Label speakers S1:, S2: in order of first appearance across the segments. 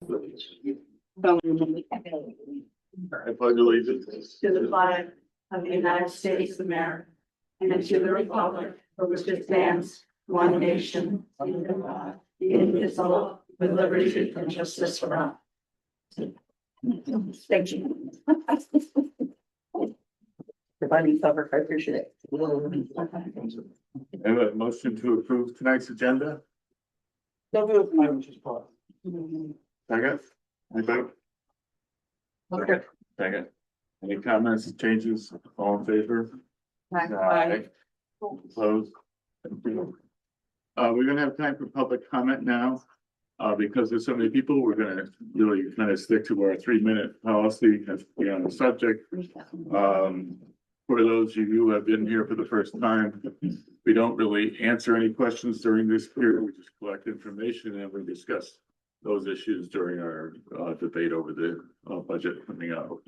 S1: I pledge allegiance
S2: to the flag of the United States of America and to the republic for which it stands, one nation, under God, indivisible, with liberty and justice for all. Thank you. Everybody covered, I appreciate it.
S1: I have a motion to approve tonight's agenda. Second, anybody?
S2: Okay.
S1: Second. Any comments, changes, all in favor?
S2: Aye.
S1: Opposed? Thank you. We're gonna have time for public comment now. Because there's so many people, we're gonna really kind of stick to our 3-minute policy as we on the subject. For those of you who have been here for the first time, we don't really answer any questions during this period. We just collect information and we discuss those issues during our debate over the budget coming up.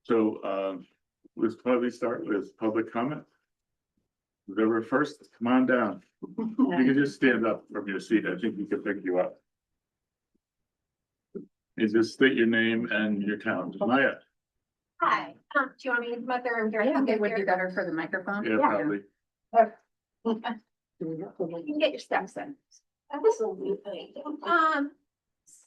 S1: So let's probably start with public comment. Whoever first, come on down. You can just stand up from your seat. I think we can pick you up. And just state your name and your town. Maya.
S3: Hi, do you want me to come up there?
S2: Yeah, it would be better for the microphone.
S1: Yeah, probably.
S3: You can get your steps in. Absolutely.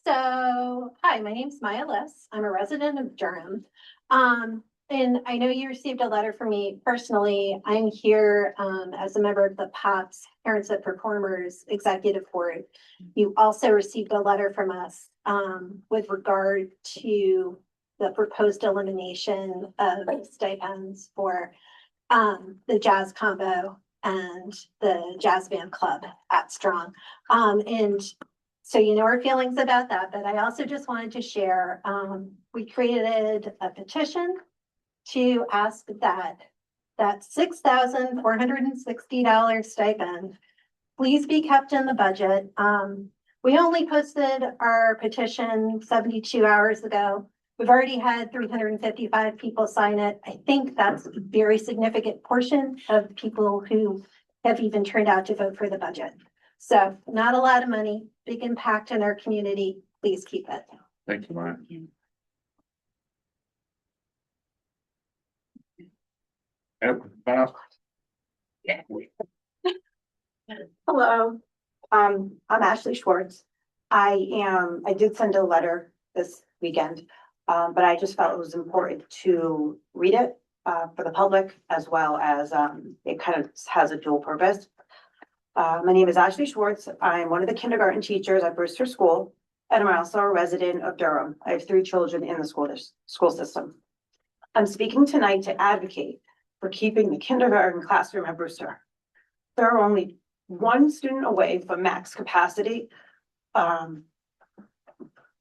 S3: So, hi, my name's Maya Liss. I'm a resident of Durham. And I know you received a letter from me personally. I'm here as a member of the POPS Parents of Performers Executive Board. You also received a letter from us with regard to the proposed elimination of stipends for the jazz combo and the jazz band club at Strong. And so you know our feelings about that, but I also just wanted to share, we created a petition to ask that $6,460 stipend please be kept in the budget. We only posted our petition 72 hours ago. We've already had 355 people sign it. I think that's a very significant portion of people who have even turned out to vote for the budget. So not a lot of money, big impact in our community. Please keep it.
S1: Thank you, Maya.
S4: Hello, I'm Ashley Schwartz. I did send a letter this weekend, but I just felt it was important to read it for the public as well as it kind of has a dual purpose. My name is Ashley Schwartz. I'm one of the kindergarten teachers at Brewster School, and I'm also a resident of Durham. I have 3 children in the school system. I'm speaking tonight to advocate for keeping the kindergarten classroom at Brewster. There are only 1 student away from max capacity. The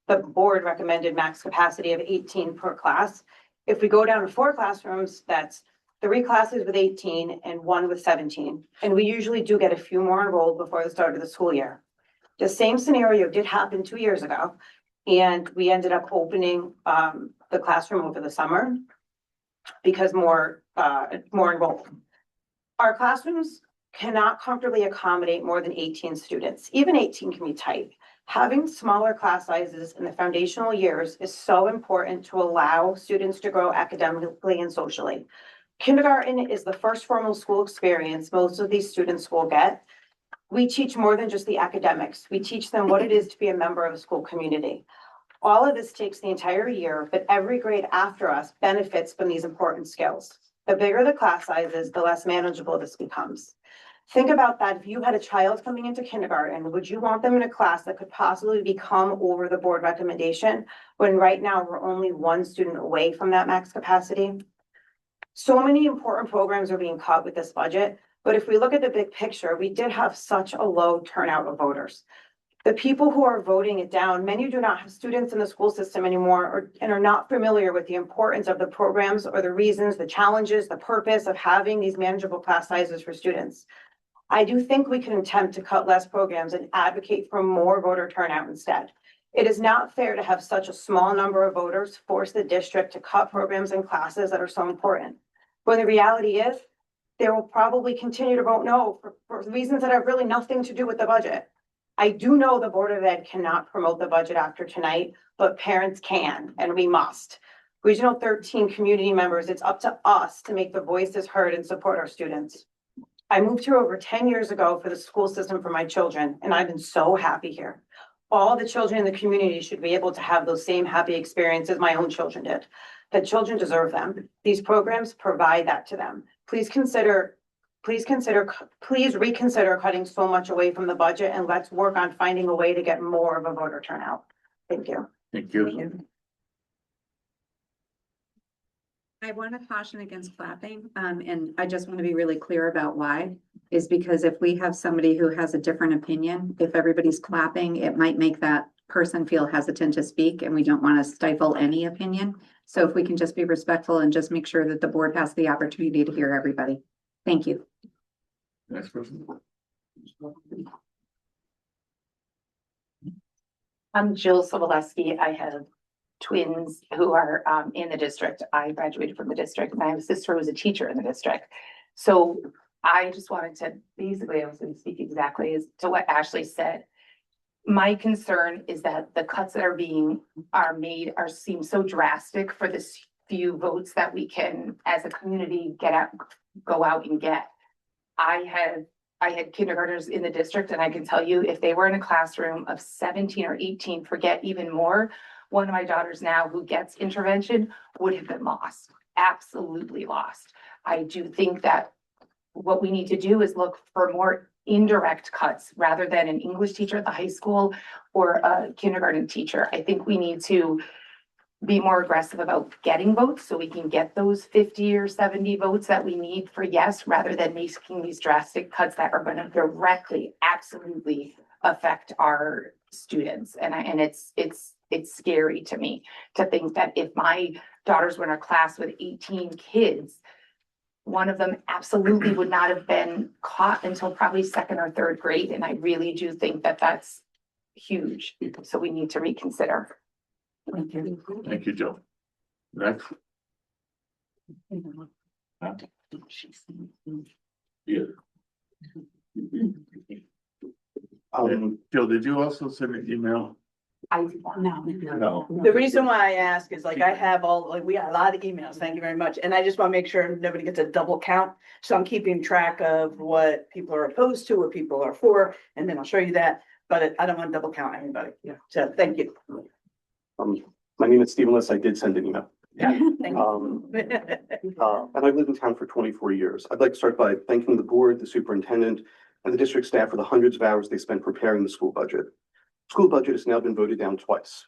S4: board recommended max capacity of 18 per class. If we go down to 4 classrooms, that's 3 classes with 18 and 1 with 17. And we usually do get a few more enrolled before the start of the school year. The same scenario did happen 2 years ago, and we ended up opening the classroom over the summer because more enrolled. Our classrooms cannot comfortably accommodate more than 18 students. Even 18 can be tight. Having smaller class sizes in the foundational years is so important to allow students to grow academically and socially. Kindergarten is the first formal school experience most of these students will get. We teach more than just the academics. We teach them what it is to be a member of a school community. All of this takes the entire year, but every grade after us benefits from these important skills. The bigger the class sizes, the less manageable this becomes. Think about that. If you had a child coming into kindergarten, would you want them in a class that could possibly become over the board recommendation when right now we're only 1 student away from that max capacity? So many important programs are being cut with this budget, but if we look at the big picture, we did have such a low turnout of voters. The people who are voting it down, many do not have students in the school system anymore and are not familiar with the importance of the programs or the reasons, the challenges, the purpose of having these manageable class sizes for students. I do think we can attempt to cut less programs and advocate for more voter turnout instead. It is not fair to have such a small number of voters force the district to cut programs and classes that are so important. When the reality is, they will probably continue to vote no for reasons that have really nothing to do with the budget. I do know the Board of Ed cannot promote the budget after tonight, but parents can, and we must. Regional 13 community members, it's up to us to make the voices heard and support our students. I moved here over 10 years ago for the school system for my children, and I've been so happy here. All the children in the community should be able to have those same happy experiences my own children did. The children deserve them. These programs provide that to them. Please reconsider cutting so much away from the budget, and let's work on finding a way to get more of a voter turnout. Thank you.
S1: Thank you.
S5: I want to caution against clapping, and I just want to be really clear about why, is because if we have somebody who has a different opinion, if everybody's clapping, it might make that person feel hesitant to speak, and we don't want to stifle any opinion. So if we can just be respectful and just make sure that the board has the opportunity to hear everybody. Thank you.
S1: Next person.
S6: I'm Jill Sobolewski. I have twins who are in the district. I graduated from the district, and I have a sister who was a teacher in the district. So I just wanted to, basically, I was going to speak exactly as to what Ashley said. My concern is that the cuts that are made seem so drastic for this few votes that we can, as a community, go out and get. I had kindergartners in the district, and I can tell you, if they were in a classroom of 17 or 18, forget even more, one of my daughters now who gets intervention would have been lost, absolutely lost. I do think that what we need to do is look for more indirect cuts rather than an English teacher at the high school or a kindergarten teacher. I think we need to be more aggressive about getting votes so we can get those 50 or 70 votes that we need for yes, rather than making these drastic cuts that are going to directly, absolutely affect our students. And it's scary to me to think that if my daughters were in a class with 18 kids, one of them absolutely would not have been caught until probably second or third grade. And I really do think that that's huge. So we need to reconsider.
S5: Thank you.
S1: Thank you, Jill. Next. Yeah. Jill, did you also send an email? No.
S7: The reason why I ask is like I have we got a lot of emails, thank you very much, and I just want to make sure nobody gets a double count. So I'm keeping track of what people are opposed to, what people are for, and then I'll show you that, but I don't want to double count anybody. Yeah. So thank you.
S8: My name is Stephen Liss. I did send an email.
S7: Thank you.
S8: And I've lived in town for 24 years. I'd like to start by thanking the board, the superintendent, and the district staff for the hundreds of hours they spent preparing the school budget. School budget has now been voted down twice.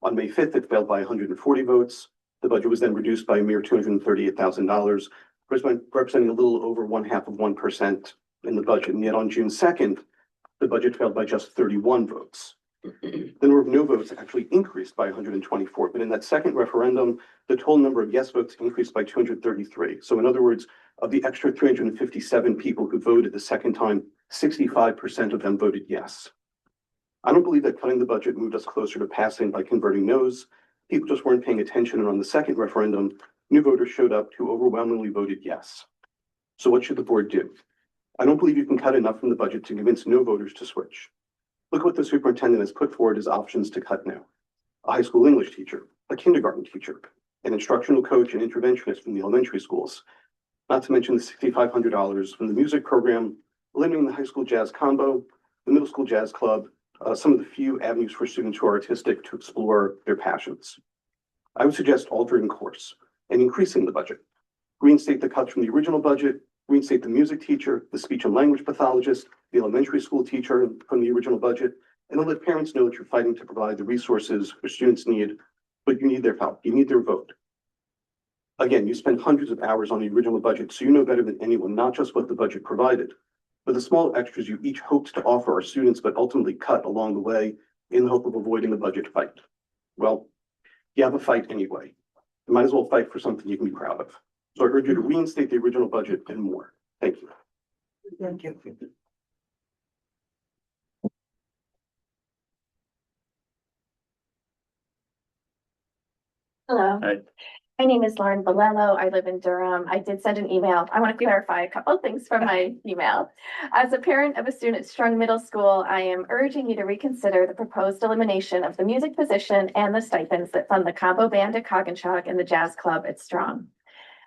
S8: On May 5th, it failed by 140 votes. The budget was then reduced by a mere $238,000, representing a little over 0.5% in the budget. And yet on June 2nd, the budget failed by just 31 votes. The number of no votes actually increased by 124, but in that second referendum, the total number of yes votes increased by 233. So in other words, of the extra 357 people who voted the second time, 65% of them voted yes. I don't believe that cutting the budget moved us closer to passing by converting no's. People just weren't paying attention, and on the second referendum, new voters showed up who overwhelmingly voted yes. So what should the board do? I don't believe you can cut enough from the budget to convince no voters to switch. Look what the superintendent has put forward as options to cut now. A high school English teacher, a kindergarten teacher, an instructional coach and interventionist from the elementary schools, not to mention the $6,500 from the music program, eliminating the high school jazz combo, the middle school jazz club, some of the few avenues for students who are artistic to explore their passions. I would suggest altering course and increasing the budget. Reinstate the cuts from the original budget, reinstate the music teacher, the speech and language pathologist, the elementary school teacher from the original budget, and let parents know that you're fighting to provide the resources their students need, but you need their help, you need their vote. Again, you spent hundreds of hours on the original budget, so you know better than anyone, not just what the budget provided, but the small extras you each hoped to offer our students, but ultimately cut along the way in the hope of avoiding the budget fight. Well, you have a fight anyway. You might as well fight for something you can be proud of. So I urge you to reinstate the original budget and more. Thank you.
S7: Thank you.
S2: Hello.
S1: Hi.
S9: My name is Lauren Valello. I live in Durham. I did send an email. I want to clarify a couple of things from my email. As a parent of a student at Strung Middle School, I am urging you to reconsider the proposed elimination of the music position and the stipends that fund the combo band at Coggins and the jazz club at Strong.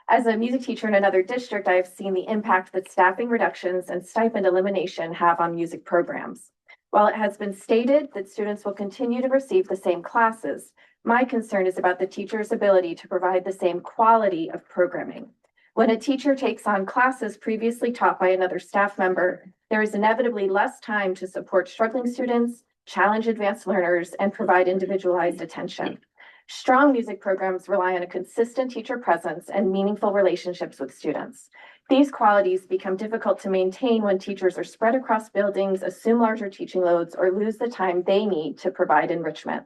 S9: As a music teacher in another district, I have seen the impact that staffing reductions and stipend elimination have on music programs. While it has been stated that students will continue to receive the same classes, my concern is about the teacher's ability to provide the same quality of programming. When a teacher takes on classes previously taught by another staff member, there is inevitably less time to support struggling students, challenge advanced learners, and provide individualized attention. Strong music programs rely on a consistent teacher presence and meaningful relationships with students. These qualities become difficult to maintain when teachers are spread across buildings, assume larger teaching loads, or lose the time they need to provide enrichment.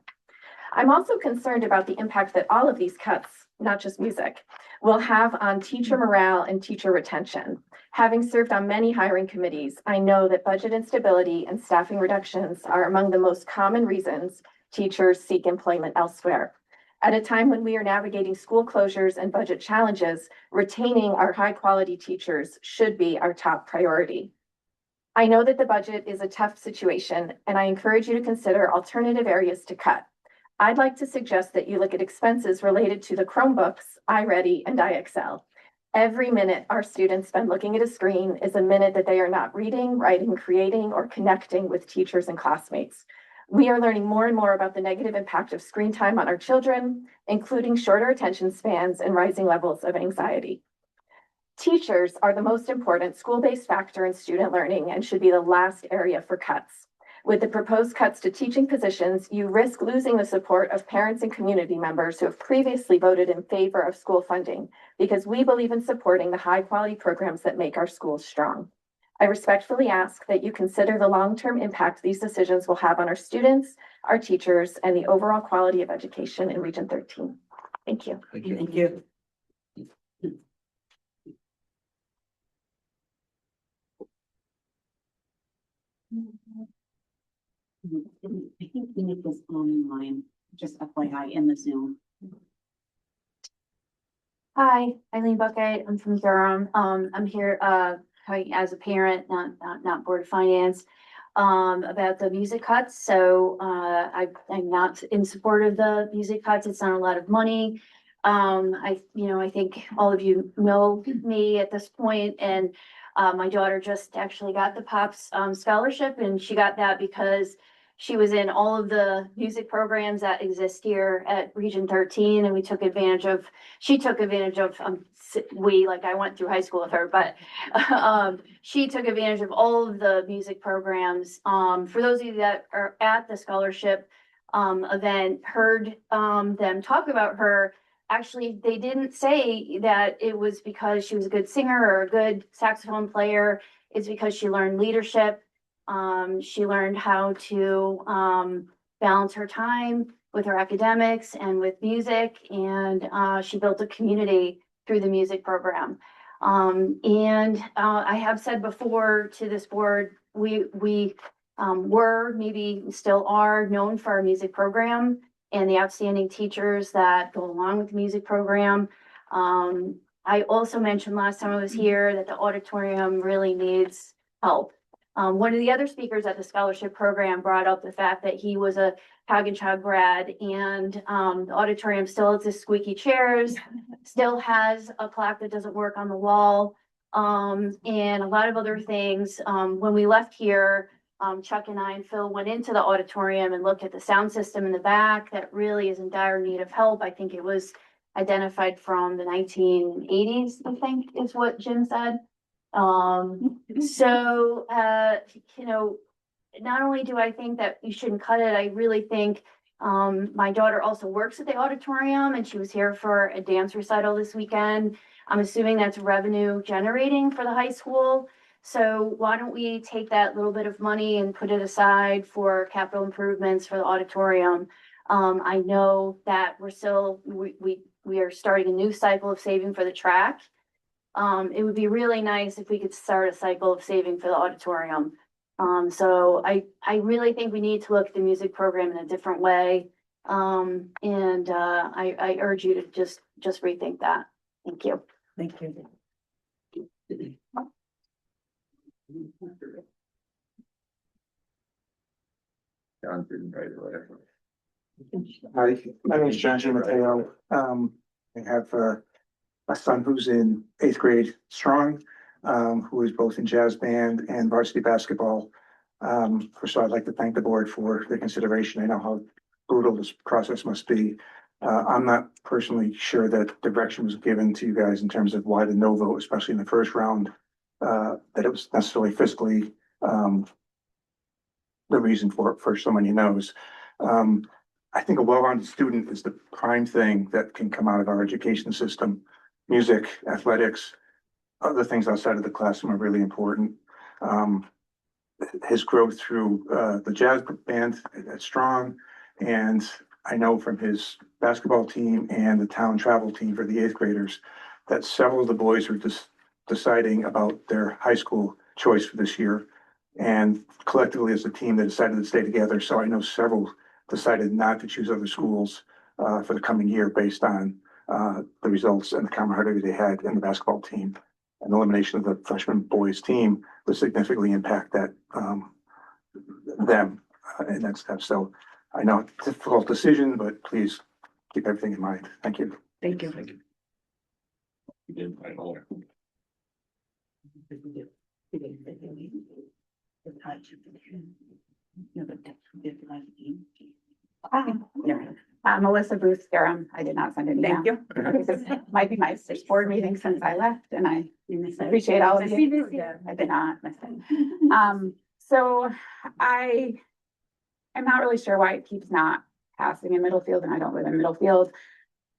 S9: I'm also concerned about the impact that all of these cuts, not just music, will have on teacher morale and teacher retention. Having served on many hiring committees, I know that budget instability and staffing reductions are among the most common reasons teachers seek employment elsewhere. At a time when we are navigating school closures and budget challenges, retaining our high-quality teachers should be our top priority. I know that the budget is a tough situation, and I encourage you to consider alternative areas to cut. I'd like to suggest that you look at expenses related to the Chromebooks, iReady, and iExcel. Every minute our students spend looking at a screen is a minute that they are not reading, writing, creating, or connecting with teachers and classmates. We are learning more and more about the negative impact of screen time on our children, including shorter attention spans and rising levels of anxiety. Teachers are the most important school-based factor in student learning and should be the last area for cuts. With the proposed cuts to teaching positions, you risk losing the support of parents and community members who have previously voted in favor of school funding, because we believe in supporting the high-quality programs that make our schools strong. I respectfully ask that you consider the long-term impact these decisions will have on our students, our teachers, and the overall quality of education in Region 13. Thank you.
S7: Thank you.
S10: I think we need this online, just FYI in the Zoom.
S9: Hi, Eileen Buckett. I'm from Durham. I'm here talking as a parent, not Board of Finance, about the music cuts. So I'm not in support of the music cuts. It's not a lot of money. I think all of you know me at this point, and my daughter just actually got the POPs scholarship, and she got that because she was in all of the music programs that exist here at Region 13, and she took advantage of, I went through high school with her, but she took advantage of all of the music programs. For those of you that are at the scholarship event, heard them talk about her, actually, they didn't say that it was because she was a good singer or a good saxophone player. It's because she learned leadership. She learned how to balance her time with her academics and with music, and she built a community through the music program. I have said before to this board, we were, maybe still are, known for our music program and the outstanding teachers that go along with the music program. I also mentioned last time I was here that the auditorium really needs help. One of the other speakers at the scholarship program brought up the fact that he was a Coggins grad, and the auditorium still has the squeaky chairs, still has a plaque that doesn't work on the wall, and a lot of other things. When we left here, Chuck and I and Phil went into the auditorium and looked at the sound system in the back that really is in dire need of help. I think it was identified from the 1980s, I think is what Jim said. Not only do I think that you shouldn't cut it, I really think my daughter also works at the auditorium, and she was here for a dance recital this weekend. I'm assuming that's revenue generating for the high school. So why don't we take that little bit of money and put it aside for capital improvements for the auditorium? I know that we are starting a new cycle of saving for the track. It would be really nice if we could start a cycle of saving for the auditorium. So I really think we need to look at the music program in a different way. I urge you to just rethink that. Thank you.
S7: Thank you.
S1: John didn't write it, whatever.
S11: Hi, my name is John Mateo. I have a son who's in 8th grade strong, who is both in jazz band and varsity basketball. First of all, I'd like to thank the board for the consideration. I know how brutal this process must be. I'm not personally sure that direction was given to you guys in terms of why the no vote, especially in the first round, that it was necessarily fiscally the reason for so many no's. I think a well-rounded student is the prime thing that can come out of our education system. Music, athletics, other things outside of the classroom are really important. His growth through the jazz band at Strong, and I know from his basketball team and the town travel team for the 8th graders that several of the boys are just deciding about their high school choice for this year. And collectively as a team, they decided to stay together. So I know several decided not to choose other schools for the coming year based on the results and the camaraderie they had in the basketball team. And the elimination of the freshman boys team would significantly impact that them in that step. So I know it's a difficult decision, but please keep everything in mind. Thank you.
S7: Thank you.
S1: You didn't write all.
S5: Melissa Booth Durham. I did not send an email.
S7: Thank you.
S5: This might be my 6th board meeting since I left, and I appreciate all of you. I did not miss it. So I am not really sure why it keeps not passing in Middlefield, and I don't live in Middlefield.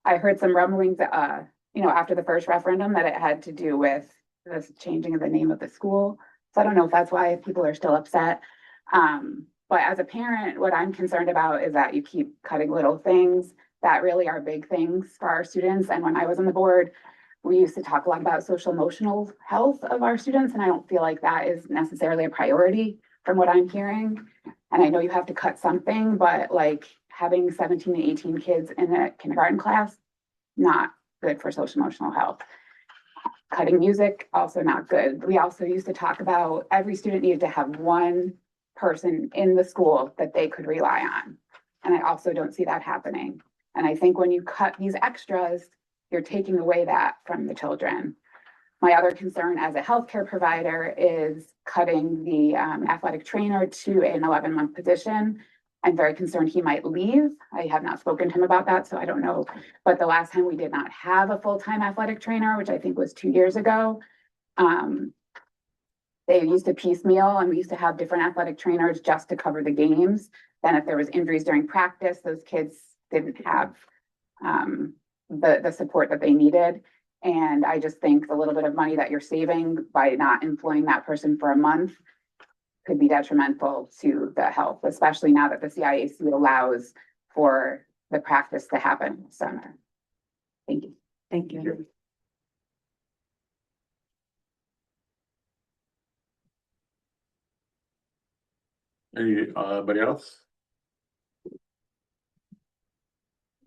S5: I heard some rumblings, after the first referendum that it had to do with the changing of the name of the school. So I don't know if that's why people are still upset. But as a parent, what I'm concerned about is that you keep cutting little things that really are big things for our students. And when I was on the board, we used to talk a lot about social emotional health of our students. And I don't feel like that is necessarily a priority from what I'm hearing. And I know you have to cut something, but like having 17 to 18 kids in a kindergarten class, not good for social emotional health. Cutting music, also not good. We also used to talk about every student needed to have one person in the school that they could rely on. And I also don't see that happening. And I think when you cut these extras, you're taking away that from the children. My other concern as a healthcare provider is cutting the athletic trainer to an 11-month position. I'm very concerned he might leave. I have not spoken to him about that, so I don't know. But the last time we did not have a full-time athletic trainer, which I think was 2 years ago, they used to piecemeal, and we used to have different athletic trainers just to cover the games. Then if there was injuries during practice, those kids didn't have the support that they needed. And I just think the little bit of money that you're saving by not employing that person for a month could be detrimental to the health, especially now that the CIAC allows for the practice to happen in the summer. Thank you.
S7: Thank you.
S1: Anybody else?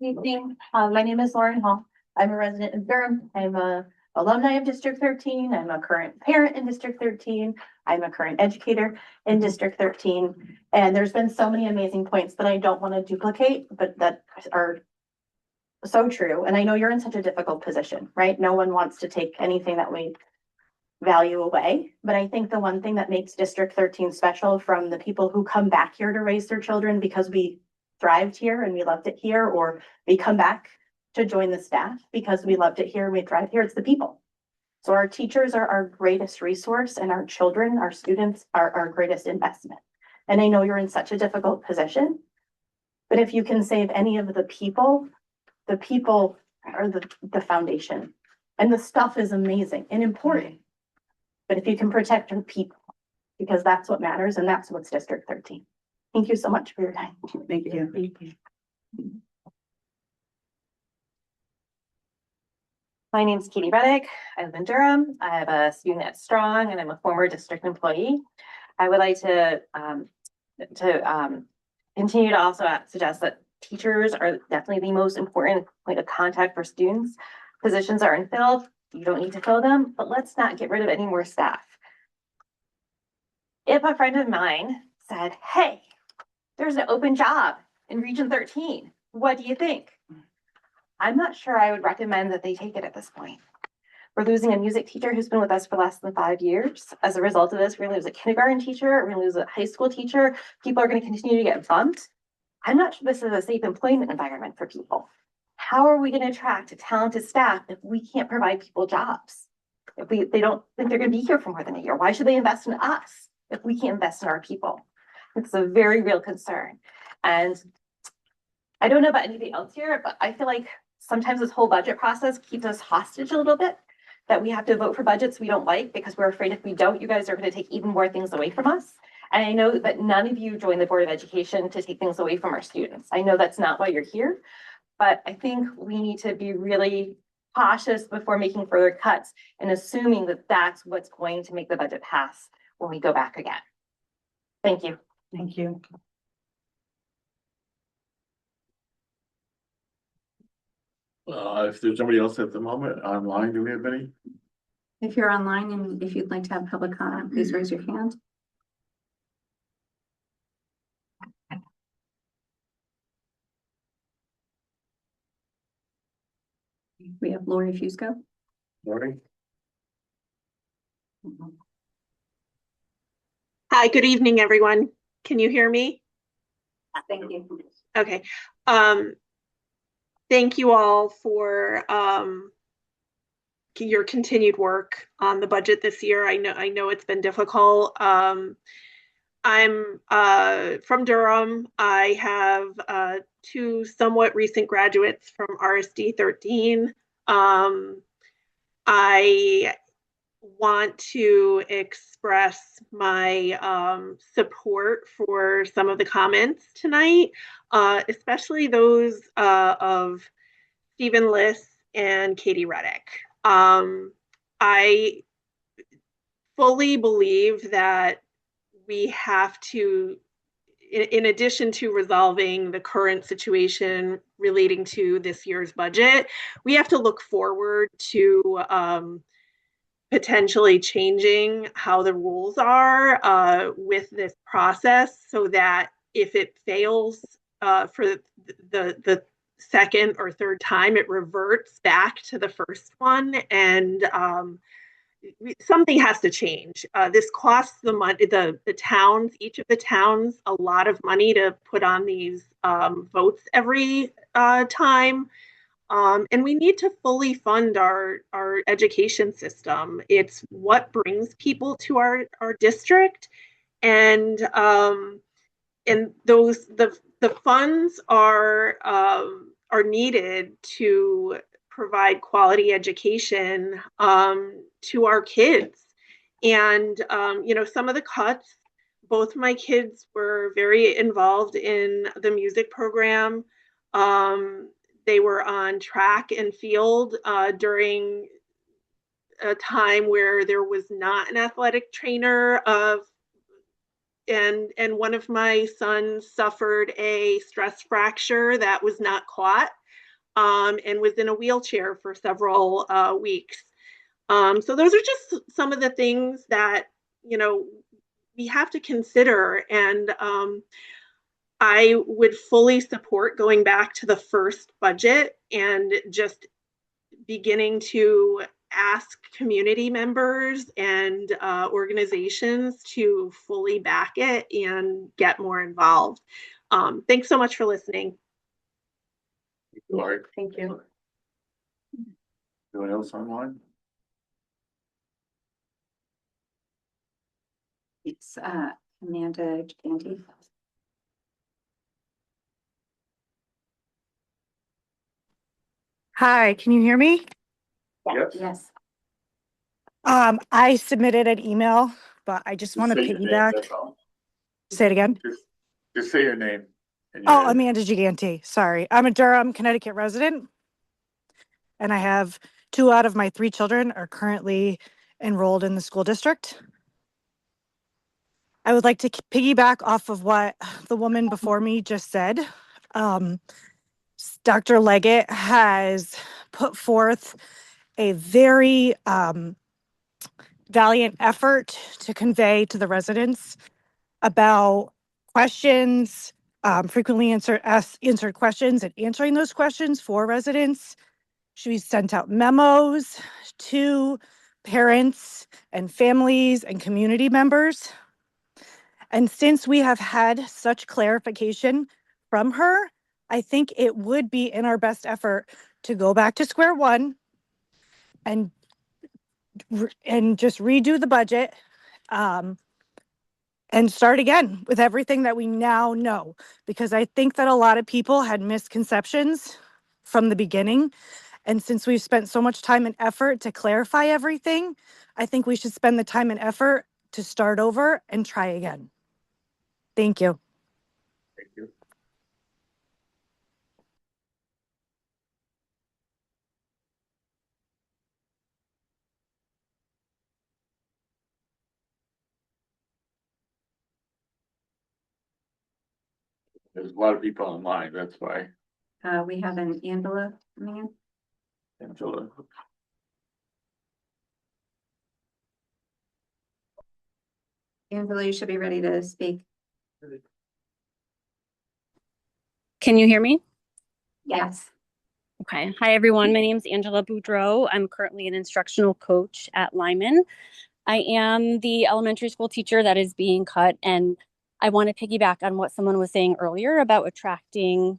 S12: Good evening. My name is Lauren Hall. I'm a resident of Durham. I'm a alumni of District 13. I'm a current parent in District 13. I'm a current educator in District 13. And there's been so many amazing points that I don't want to duplicate, but that are so true. And I know you're in such a difficult position, right? No one wants to take anything that we value away. But I think the one thing that makes District 13 special from the people who come back here to raise their children because we thrived here and we loved it here, or we come back to join the staff because we loved it here, we thrive here, it's the people. So our teachers are our greatest resource, and our children, our students are our greatest investment. And I know you're in such a difficult position, but if you can save any of the people are the foundation. And the stuff is amazing and important. But if you can protect our people, because that's what matters, and that's what's District 13. Thank you so much for your time.
S7: Thank you.
S12: Thank you. My name's Katie Reddick. I live in Durham. I have a student at Strong, and I'm a former district employee. I would like to continue to also suggest that Teachers are definitely the most important point of contact for students. Positions are unfilled, you don't need to fill them, but let's not get rid of any more staff. If a friend of mine said, hey, there's an open job in Region 13, what do you think? I'm not sure I would recommend that they take it at this point. We're losing a music teacher who's been with us for less than 5 years. As a result of this, we're gonna lose a kindergarten teacher, we're gonna lose a high school teacher. People are gonna continue to get bumped. I'm not sure this is a safe employment environment for people. How are we gonna attract talented staff if we can't provide people jobs? If they don't think they're gonna be here for more than a year, why should they invest in us if we can't invest in our people? It's a very real concern. And I don't know about anything else here, but I feel like sometimes this whole budget process keeps us hostage a little bit, that we have to vote for budgets we don't like because we're afraid if we don't, you guys are going to take even more things away from us. And I know that none of you joined the Board of Education to take things away from our students. I know that's not why you're here, but I think we need to be really cautious before making further cuts and assuming that that's what's going to make the budget pass when we go back again. Thank you.
S7: Thank you.
S1: If there's somebody else at the moment online, do we have any?
S5: If you're online and if you'd like to have public comment, please raise your hand. We have Lori Fusco.
S1: Lori?
S13: Hi, good evening, everyone. Can you hear me?
S5: Thank you.
S13: Okay. Thank you all for your continued work on the budget this year. I know it's been difficult. I'm from Durham. I have two somewhat recent graduates from RSD 13. I want to express my support for some of the comments tonight, especially those of Stephen Liss and Katie Reddick. I fully believe that we have to, in addition to resolving the current situation relating to this year's budget, we have to look forward to potentially changing how the rules are with this process so that if it fails for the second or third time, it reverts back to the first one, and something has to change. This costs the money, the towns, each of the towns, a lot of money to put on these votes every time. And we need to fully fund our education system. It's what brings people to our district, and those the funds are needed to provide quality education to our kids. And some of the cuts. Both my kids were very involved in the music program. They were on track and field during a time where there was not an athletic trainer and one of my sons suffered a stress fracture that was not caught and was in a wheelchair for several weeks. So those are just some of the things that, we have to consider. And I would fully support going back to the first budget and just beginning to ask community members and organizations to fully back it and get more involved. Thanks so much for listening.
S1: Lori?
S7: Thank you.
S1: Anyone else online?
S5: It's Amanda Gandy.
S14: Hi, can you hear me?
S1: Yes.
S5: Yes.
S14: I submitted an email, but I just want to
S1: say your name,
S14: piggyback.
S1: that's all.
S14: Say it again.
S1: Just say your name. and your
S14: Oh,
S1: name.
S14: Amanda Gigante. Sorry. I'm a Durham, Connecticut resident. And I have 2 out of my 3 children are currently enrolled in the school district. I would like to piggyback off of what the woman before me just said. Um, Dr. Leggett has put forth a very valiant effort to convey to the residents about questions, frequently answered questions, and answering those questions for residents. She sent out memos to parents and families and community members. And since we have had such clarification from her, I think it would be in our best effort to go back to square one and just redo the budget, and start again with everything that we now know. Because I think that a lot of people had misconceptions from the beginning. And since we've spent so much time and effort to clarify everything, I think we should spend the time and effort to start over and try again. Thank you.
S1: Thank you. There's a lot of people online, that's why.
S5: We have an Angela coming in.
S1: Angela.
S5: Angela, you should be ready to speak.
S15: Can you hear me?
S5: Yes.
S15: Okay. Hi, everyone. My name is Angela Boudreau. I'm currently an instructional coach at Lyman. I am the elementary school teacher that is being cut, and I want to piggyback on what someone was saying earlier about attracting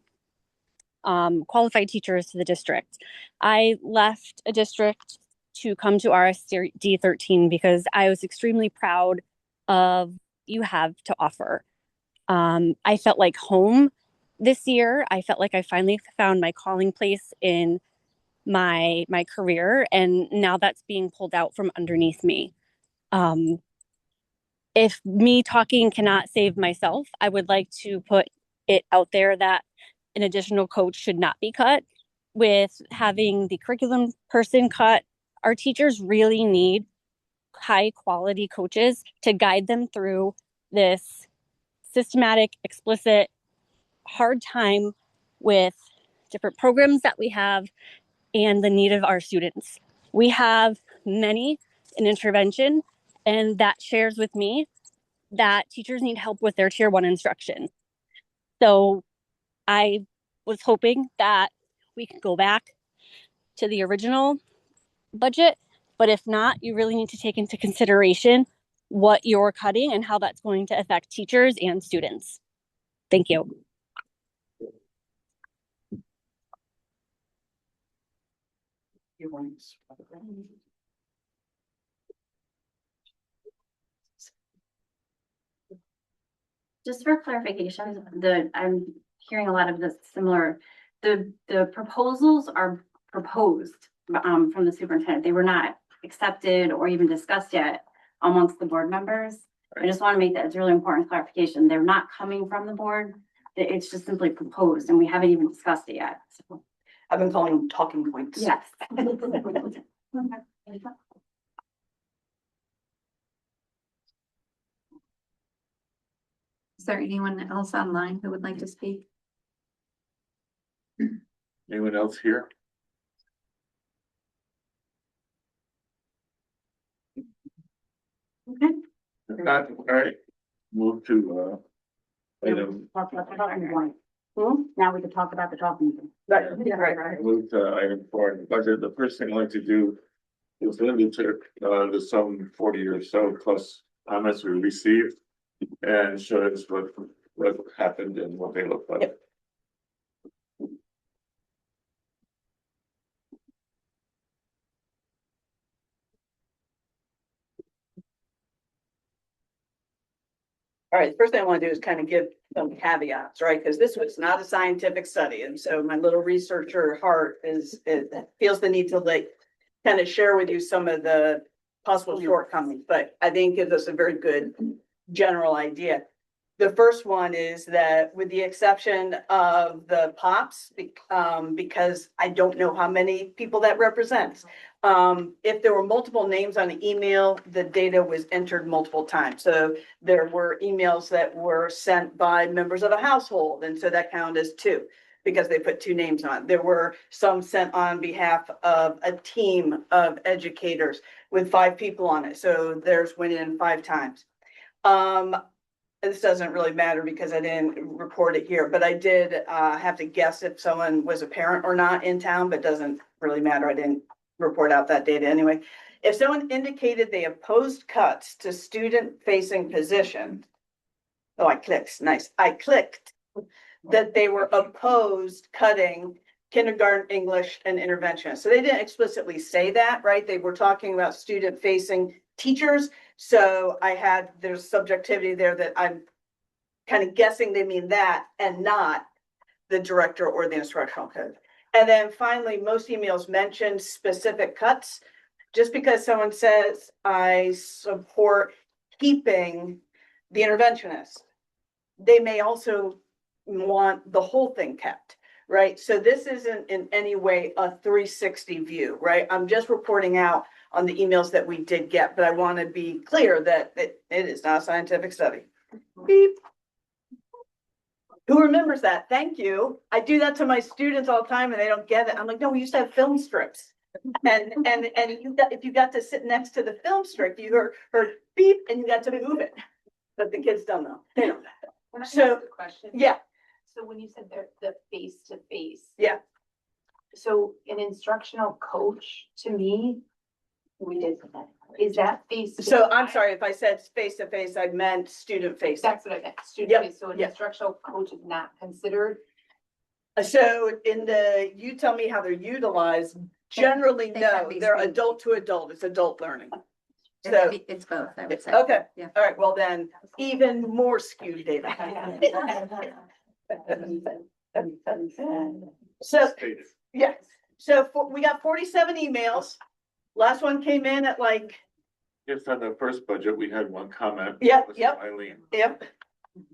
S15: qualified teachers to the district. I left a district to come to RSD 13 because I was extremely proud of you have to offer. I felt like home this year. I felt like I finally found my calling place in my career, and now that's being pulled out from underneath me. If me talking cannot save myself, I would like to put it out there that an additional coach should not be cut. With having the curriculum person cut, our teachers really need high quality coaches to guide them through this systematic, explicit, hard time with different programs that we have and the need of our students. We have many in intervention, and that shares with me that teachers need help with their tier 1 instruction. So I was hoping that we could go back to the original budget, but if not, you really need to take into consideration what you're cutting and how that's going to affect teachers and students. Thank you.
S12: Just for clarification, I'm hearing a lot of this similar, the proposals are proposed from the superintendent. They were not accepted or even discussed yet amongst the board members. I just want to make that, it's really important clarification. They're not coming from the board. It's just simply proposed and we haven't even discussed it yet. So,
S7: I've been calling them talking points.
S12: yes.
S5: Is there anyone else online who would like to speak?
S1: Anyone else here?
S12: Okay.
S1: If not, all right, move to item.
S12: Talk about the talking point. Now we can talk about the talking point.
S7: Right.
S1: Move to item 4 in the budget. The first thing I'd like to do is limit to the sum 40 or so plus comments we received and show us what happened and what they look like.
S7: Yep. All right, the first thing I want to do is kind of give some caveats, right? Because this was not a scientific study. And so my little researcher heart feels the need to like kind of share with you some of the possible shortcomings, but I think gives us a very good general idea. The first one is that with the exception of the pops, because I don't know how many people that represents. If there were multiple names on an email, the data was entered multiple times. So there were emails that were sent by members of a household, and so that counted as two because they put two names on. There were some sent on behalf of a team of educators with 5 people on it. So theirs went in 5 times. This doesn't really matter because I didn't report it here, but I did have to guess if someone was a parent or not in town, but doesn't really matter. I didn't report out that data anyway. If someone indicated they opposed cuts to student-facing positions, oh, I clicked, nice. I clicked that they were opposed cutting kindergarten English and intervention. So they didn't explicitly say that, right? They were talking about student-facing teachers. So there's subjectivity there that I'm kind of guessing they mean that and not the director or the instructional code. And then finally, most emails mention specific cuts. Just because someone says, I support keeping the interventionist, they may also want the whole thing kept, right? So this isn't in any way a 360 view, right? I'm just reporting out on the emails that we did get, but I want to be clear that it is not a scientific study. Beep. Who remembers that? Thank you. I do that to my students all the time and they don't get it. I'm like, no, we used to have film strips. And if you got to sit next to the film strip, you heard beep and you got to move it. But the kids don't know. They don't know. So,
S6: question.
S7: Yeah.
S6: So when you said the face to face.
S7: Yeah.
S6: So an instructional coach, to me, is that face?
S7: So I'm sorry, if I said face to face, I meant student face.
S6: That's what I meant, student
S7: Yep,
S6: face. So an
S7: yep.
S6: instructional coach is not considered.
S7: So you tell me how they're utilized. Generally,
S5: They
S7: no,
S5: can be
S7: they're
S5: speech.
S7: adult to adult. It's adult learning. So,
S5: It's both, I would say.
S7: okay,
S5: Yeah.
S7: all right, well then, even more skewed data. So, yeah, so we got 47 emails. Last one came in at like,
S1: Just on the first budget, we had one comment.
S7: Yep,
S1: That was
S7: yep.
S1: Eileen.
S7: yep.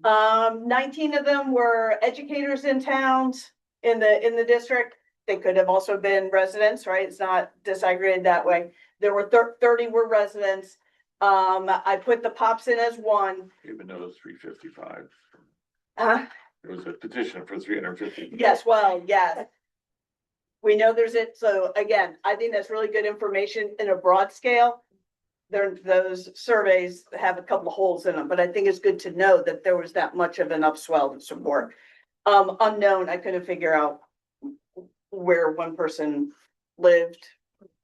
S7: 19 of them were educators in towns in the district. They could have also been residents, right? It's not disaggregated that way. There were 30 were residents. I put the pops in as one.
S1: Even though it was 355.
S7: Huh?
S1: There was a petition for 350.
S7: Yes, well, yes. We know there's it. So again, I think that's really good information in a broad scale. Those surveys have a couple of holes in them, but I think it's good to know that there was that much of an upswell of support. Unknown, I couldn't figure out where one person lived,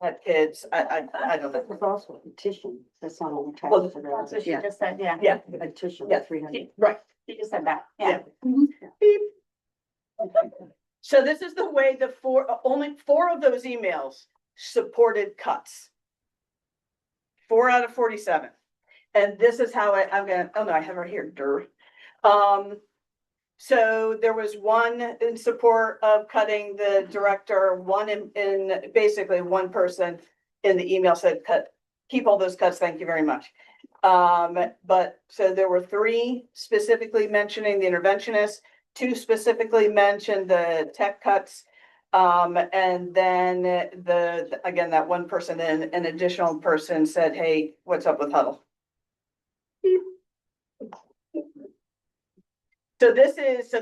S7: had kids. I don't know.
S2: There's also a petition that's not only
S7: Well,
S2: attached to
S12: That's what she
S5: Yeah.
S12: just said, yeah.
S7: Yeah,
S2: the petition,
S7: Yeah.
S2: 300.
S7: right.
S12: She just said that,
S7: Yeah.
S12: yeah.
S7: Beep. So this is the way only 4 of those emails supported cuts. 4 out of 47. And this is how I'm gonna, oh no, I have it right here, so there was one in support of cutting the director, one in basically one person in the email said keep all those cuts, thank you very much. But so there were 3 specifically mentioning the interventionist, 2 specifically mentioned the tech cuts. And then again, that one person, an additional person said, hey, what's up with huddle? So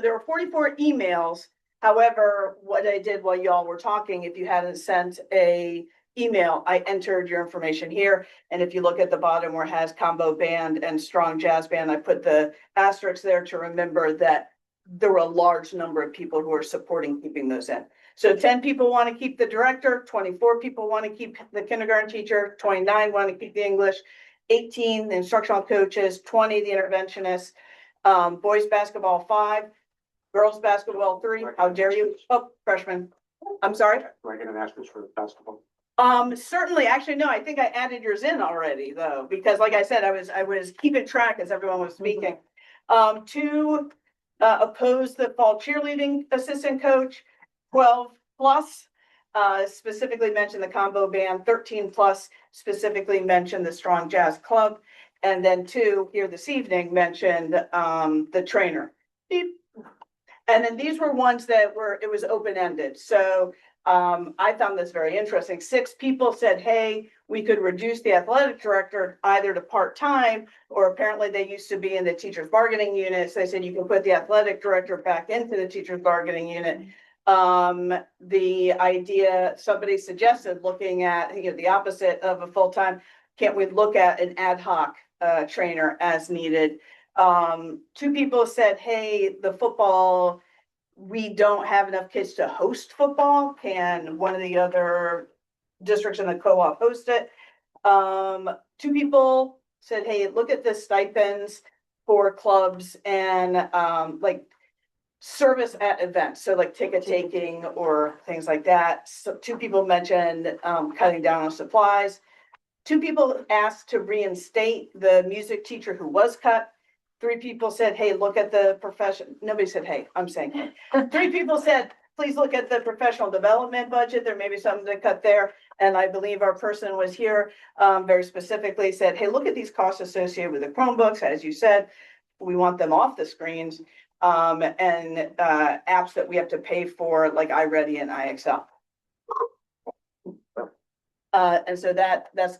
S7: there were 44 emails. However, what I did while y'all were talking, if you hadn't sent a email, I entered your information here. And if you look at the bottom where it has combo band and strong jazz band, I put the asterisks there to remember that there were a large number of people who are supporting keeping those in. So 10 people want to keep the director, 24 people want to keep the kindergarten teacher, 29 want to keep the English, 18 the instructional coaches, 20 the interventionists, boys basketball 5, girls basketball 3. How dare you? Oh, freshman. I'm sorry.
S11: Do I get an asterisk for basketball?
S7: Certainly, actually, no, I think I added yours in already though, because like I said, I was keeping track as everyone was speaking. 2 oppose the fall cheerleading assistant coach, 12 plus specifically mentioned the combo band, 13 plus specifically mentioned the strong jazz club, And then two here this evening mentioned, the trainer. Beep. And then these were ones that were, it was open-ended. So I found this very interesting. 6 people said, hey, we could reduce the athletic director either to part-time, or apparently they used to be in the teachers bargaining units. They said you can put the athletic director back into the teachers bargaining unit. The idea, somebody suggested looking at, you know, the opposite of a full-time, can't we look at an ad hoc trainer as needed? 2 people said, hey, the football, we don't have enough kids to host football. Can one of the other districts in the co-op host it? 2 people said, hey, look at the stipends for clubs and like service at events. So like ticket taking or things like that. So 2 people mentioned cutting down on supplies. 2 people asked to reinstate the music teacher who was cut. 3 people said, hey, look at the profession. Nobody said, hey, I'm saying, hey. 3 people said, please look at the professional development budget. There may be something to cut there. And I believe our person was here very specifically said, hey, look at these costs associated with the Chromebooks. As you said, we want them off the screens and apps that we have to pay for, like iReady and iExcel. And so that's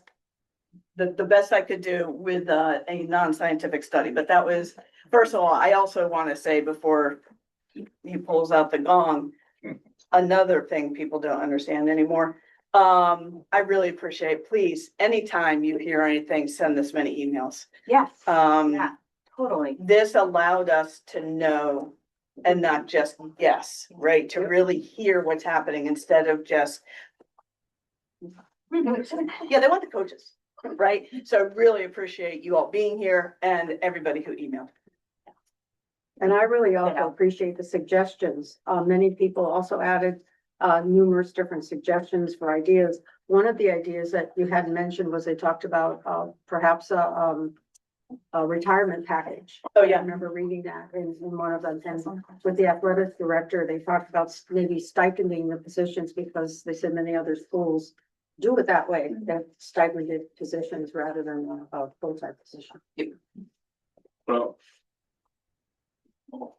S7: the best I could do with a non-scientific study. But that was, first of all, I also want to say before he pulls out the gong, another thing people don't understand anymore. I really appreciate, please, anytime you hear anything, send this many emails.
S4: Yes.
S7: Yeah,
S4: Totally.
S7: this allowed us to know and not just guess, right? To really hear what's happening instead of just, yeah, they want the coaches, right? So I really appreciate you all being here and everybody who emailed.
S2: And I really also appreciate the suggestions. Many people also added numerous different suggestions for ideas. One of the ideas that you had mentioned was they talked about perhaps a retirement package.
S7: Oh,
S2: I
S7: yeah.
S2: remember reading that in one of them. And with the athletic director, they talked about maybe stipending the positions because they said many other schools do it that way. They have stipended positions rather than a full-time position.
S1: Well,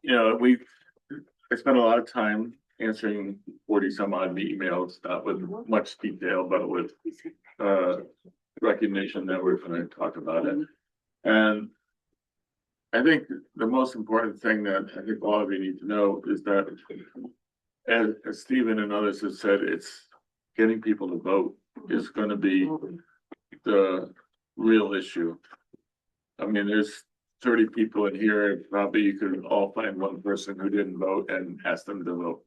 S1: you know, I spent a lot of time answering 40 some odd emails, not with much detail, but with recognition that we're going to talk about it. And I think the most important thing that I think all of you need to know is that, as Stephen and others have said, it's getting people to vote is going to be the real issue. I mean, there's 30 people in here, probably you could all find one person who didn't vote and ask them to vote.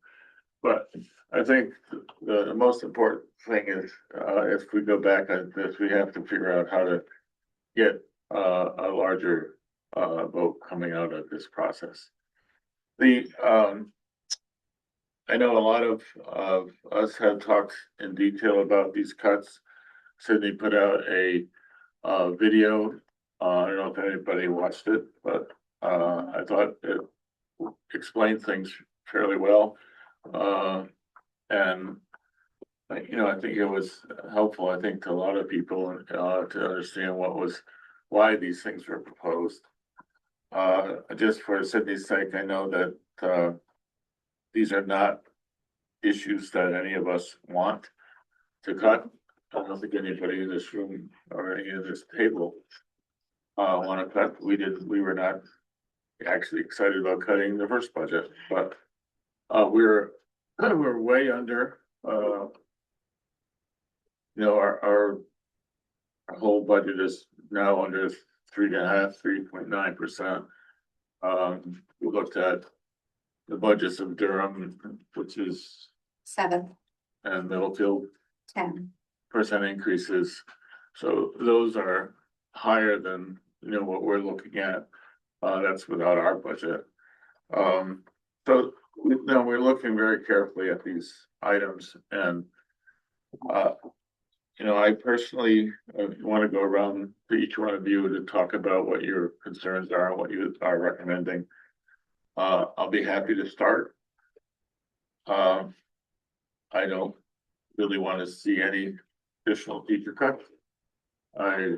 S1: But I think the most important thing is, if we go back on this, we have to figure out how to get a larger vote coming out of this process. I know a lot of us have talked in detail about these cuts. Sydney put out a video. I don't know if anybody watched it, but I thought it explained things fairly well. And you know, I think it was helpful, I think, to a lot of people to understand why these things were proposed. Just for Sydney's sake, I know that these are not issues that any of us want to cut. I don't think anybody in this room or any of this table want to cut. We were not actually excited about cutting the first budget, but we're way under. You know, our whole budget is now under 3.9%. We looked at the budgets of Durham, which is
S5: 7
S1: and Middlefield
S5: 10.
S1: % increases. So those are higher than, you know, what we're looking at. That's without our budget. So now we're looking very carefully at these items, and you know, I personally want to go around to each one of you to talk about what your concerns are and what you are recommending. I'll be happy to start. I don't really want to see any additional teacher cuts. I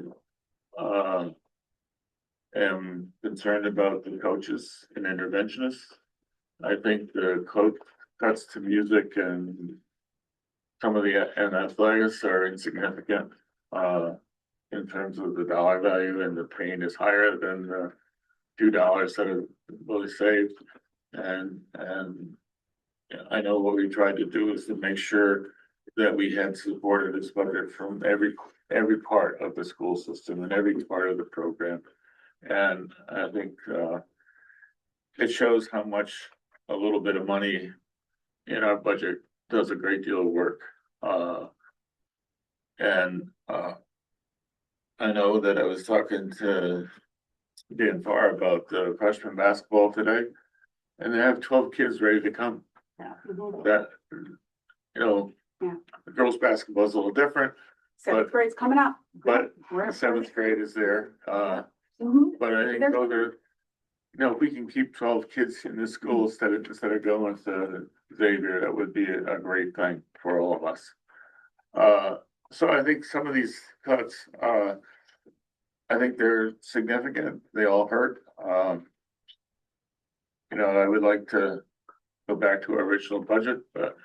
S1: am concerned about the coaches and interventionists. I think the coach cuts to music and some of the and athletics are insignificant in terms of the dollar value, and the pain is higher than the $2 that are really saved. And yeah, I know what we tried to do is to make sure that we had supported this budget from every part of the school system and every part of the program. And I think it shows how much a little bit of money in our budget does a great deal of work. I know that I was talking to Dan Farr about the freshman basketball today, and they have 12 kids ready to come.
S7: Yeah.
S1: That,
S7: Yeah.
S1: the girls' basketball is a little different,
S7: Seventh grade's coming up.
S1: but
S7: We're
S1: the seventh grade is there.
S7: Mhm.
S1: But I think those are, if we can keep 12 kids in this school instead of going to Xavier, that would be a great thing for all of us. So I think some of these cuts, I think they're significant. They all hurt. I would like to go back to our original budget, but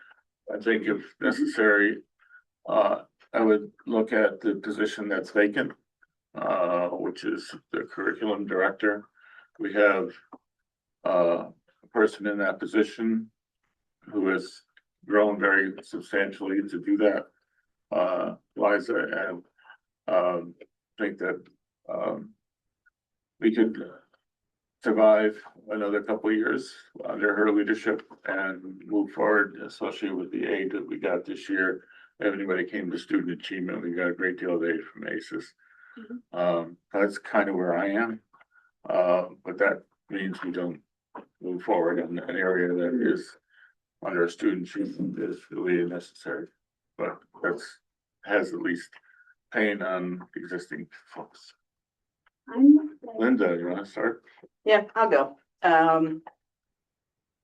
S1: I think if necessary, I would look at the position that's vacant, which is the curriculum director. We have a person in that position who has grown very substantially to do that. Liza, and think that we could survive another couple of years under her leadership and move forward, especially with the aid that we got this year. If anybody came to student achievement, we got a great deal of aid from ACES. That's kind of where I am. But that means we don't move forward in an area that is under a student achievement is really necessary. But has at least pain on existing folks. Linda, you want to start?
S7: Yeah, I'll go.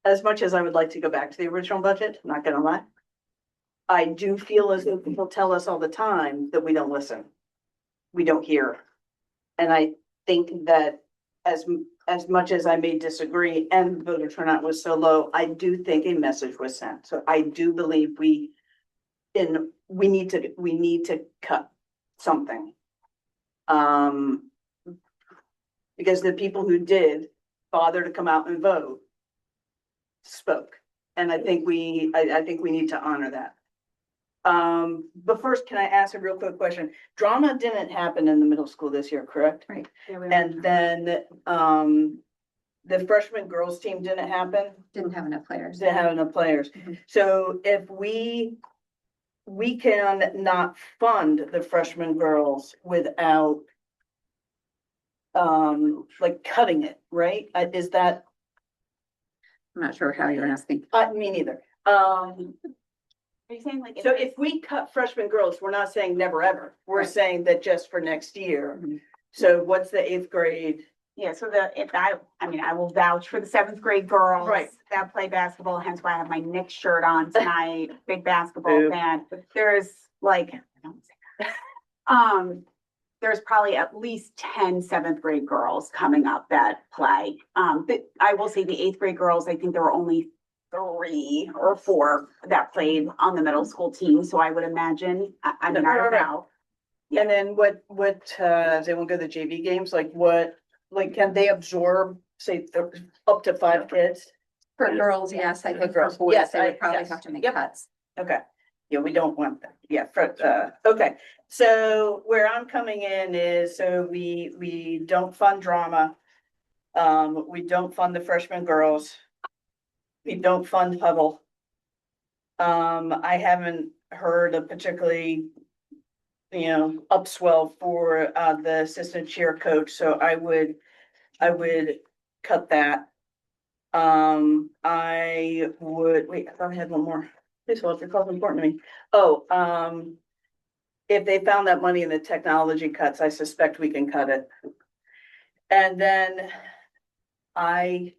S7: As much as I would like to go back to the original budget, not gonna lie, I do feel as though people tell us all the time that we don't listen. We don't hear. And I think that as much as I may disagree and the voter turnout was so low, I do think a message was sent. So I do believe we need to cut something. Because the people who did bother to come out and vote spoke. And I think we need to honor that. But first, can I ask a real quick question? Drama didn't happen in the middle school this year, correct?
S5: Right.
S7: And then, the freshman girls team didn't happen?
S5: Didn't have enough players.
S7: Didn't have enough players.
S5: Mhm.
S7: So if we can not fund the freshman girls without like cutting it, right? Is that?
S5: I'm not sure how you're asking.
S7: Me neither.
S12: Are you saying like?
S7: So if we cut freshman girls, we're not saying never ever. We're
S5: Right.
S7: saying that just for next year.
S5: Mhm.
S7: So what's the 8th grade?
S12: Yeah, so I will vouch for the 7th grade girls.
S7: Right.
S12: That play basketball, hence why I have my Knicks shirt on tonight, big basketball
S7: Boo.
S12: fan. There's like, there's probably at least 10 7th grade girls coming up that play. But I will say the 8th grade girls, I think there were only 3 or 4 that played on the middle school team, so I would imagine, I don't
S7: Right.
S12: know.
S7: And then what, they won't go to the JV games, can they absorb, say, up to 5 kids?
S5: For girls, yes, I think for
S7: girls,
S5: boys,
S7: yes,
S5: they would probably
S7: yes.
S5: have to make
S7: Yep.
S5: cuts.
S7: Okay, yeah, we don't want that, yeah, okay, so where I'm coming in is, so we don't fund drama. We don't fund the freshman girls. We don't fund Hubble. I haven't heard a particularly, upswell for the assistant cheer coach, so I would cut that. I would, wait, I thought I had one more. Please hold, your call's important to me. Oh, if they found that money in the technology cuts, I suspect we can cut it. And then I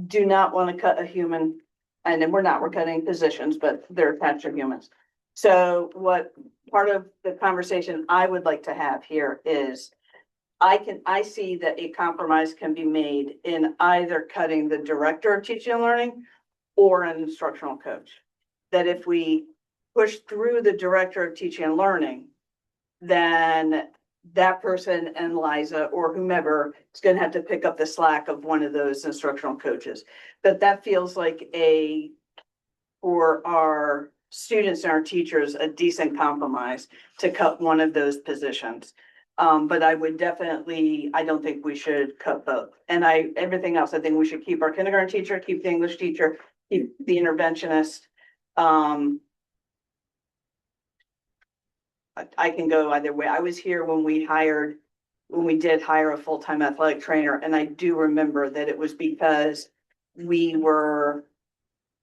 S7: do not want to cut a human, and then we're cutting positions, but they're attached to humans. So what part of the conversation I would like to have here is, I see that a compromise can be made in either cutting the director of teaching and learning or an instructional coach. That if we push through the director of teaching and learning, then that person and Liza or whomever is gonna have to pick up the slack of one of those instructional coaches. But that feels like for our students and our teachers, a decent compromise to cut one of those positions. But I would definitely, I don't think we should cut both. And everything else, I think we should keep our kindergarten teacher, keep the English teacher, keep the interventionist. I can go either way. I was here when we did hire a full-time athletic trainer, and I do remember that it was because we were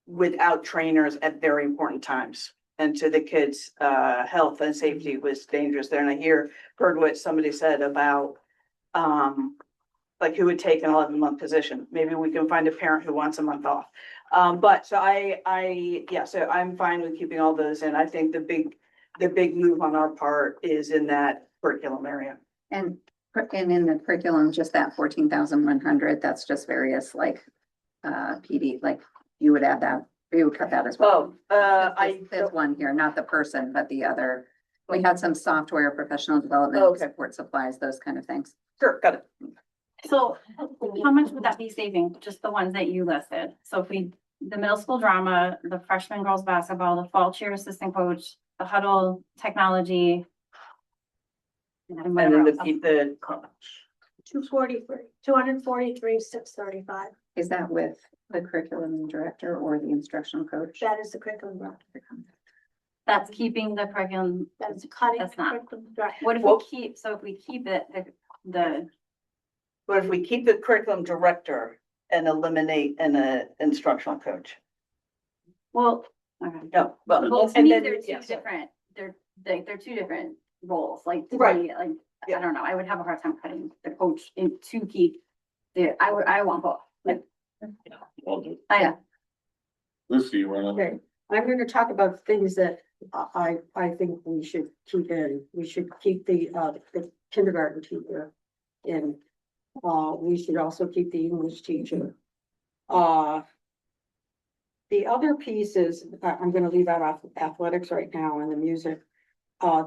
S7: without trainers at very important times. And to the kids' health and safety was dangerous there. And I heard what somebody said about like who would take an 11-month position. Maybe we can find a parent who wants a month off. But so so I'm fine with keeping all those in. I think the big move on our part is in that curriculum area.
S5: And in the curriculum, just that 14,100, that's just various like PD, like you would add that, you would cut that as well. There's one here, not the person, but the other. We had some software, professional development, support supplies, those kind of things.
S7: Sure, got it.
S12: So how much would that be saving? Just the ones that you listed? So if the middle school drama, the freshman girls basketball, the fall cheer assistant coach, the huddle technology.
S7: And then the
S2: 243, 635.
S5: Is that with the curriculum director or the instructional coach?
S2: That is the curriculum director.
S12: That's keeping the curriculum.
S2: That's cutting.
S12: That's not.
S2: curriculum director.
S12: What if we keep, so if we keep it,
S7: But if we keep the curriculum director and eliminate an instructional coach.
S12: well, okay.
S7: No,
S12: Well, to
S7: and
S12: me,
S7: then-
S12: they're two
S7: yeah, so-
S12: different, they're two different roles, like, to
S7: Right.
S12: me, like, I don't know, I would have a hard time cutting the coach in to keep I want both, like, I,
S1: Lucy, you wanna?
S2: Okay, I'm gonna talk about things that I think we should keep in. We should keep the kindergarten teacher in. We should also keep the English teacher. The other piece is, I'm gonna leave out athletics right now and the music.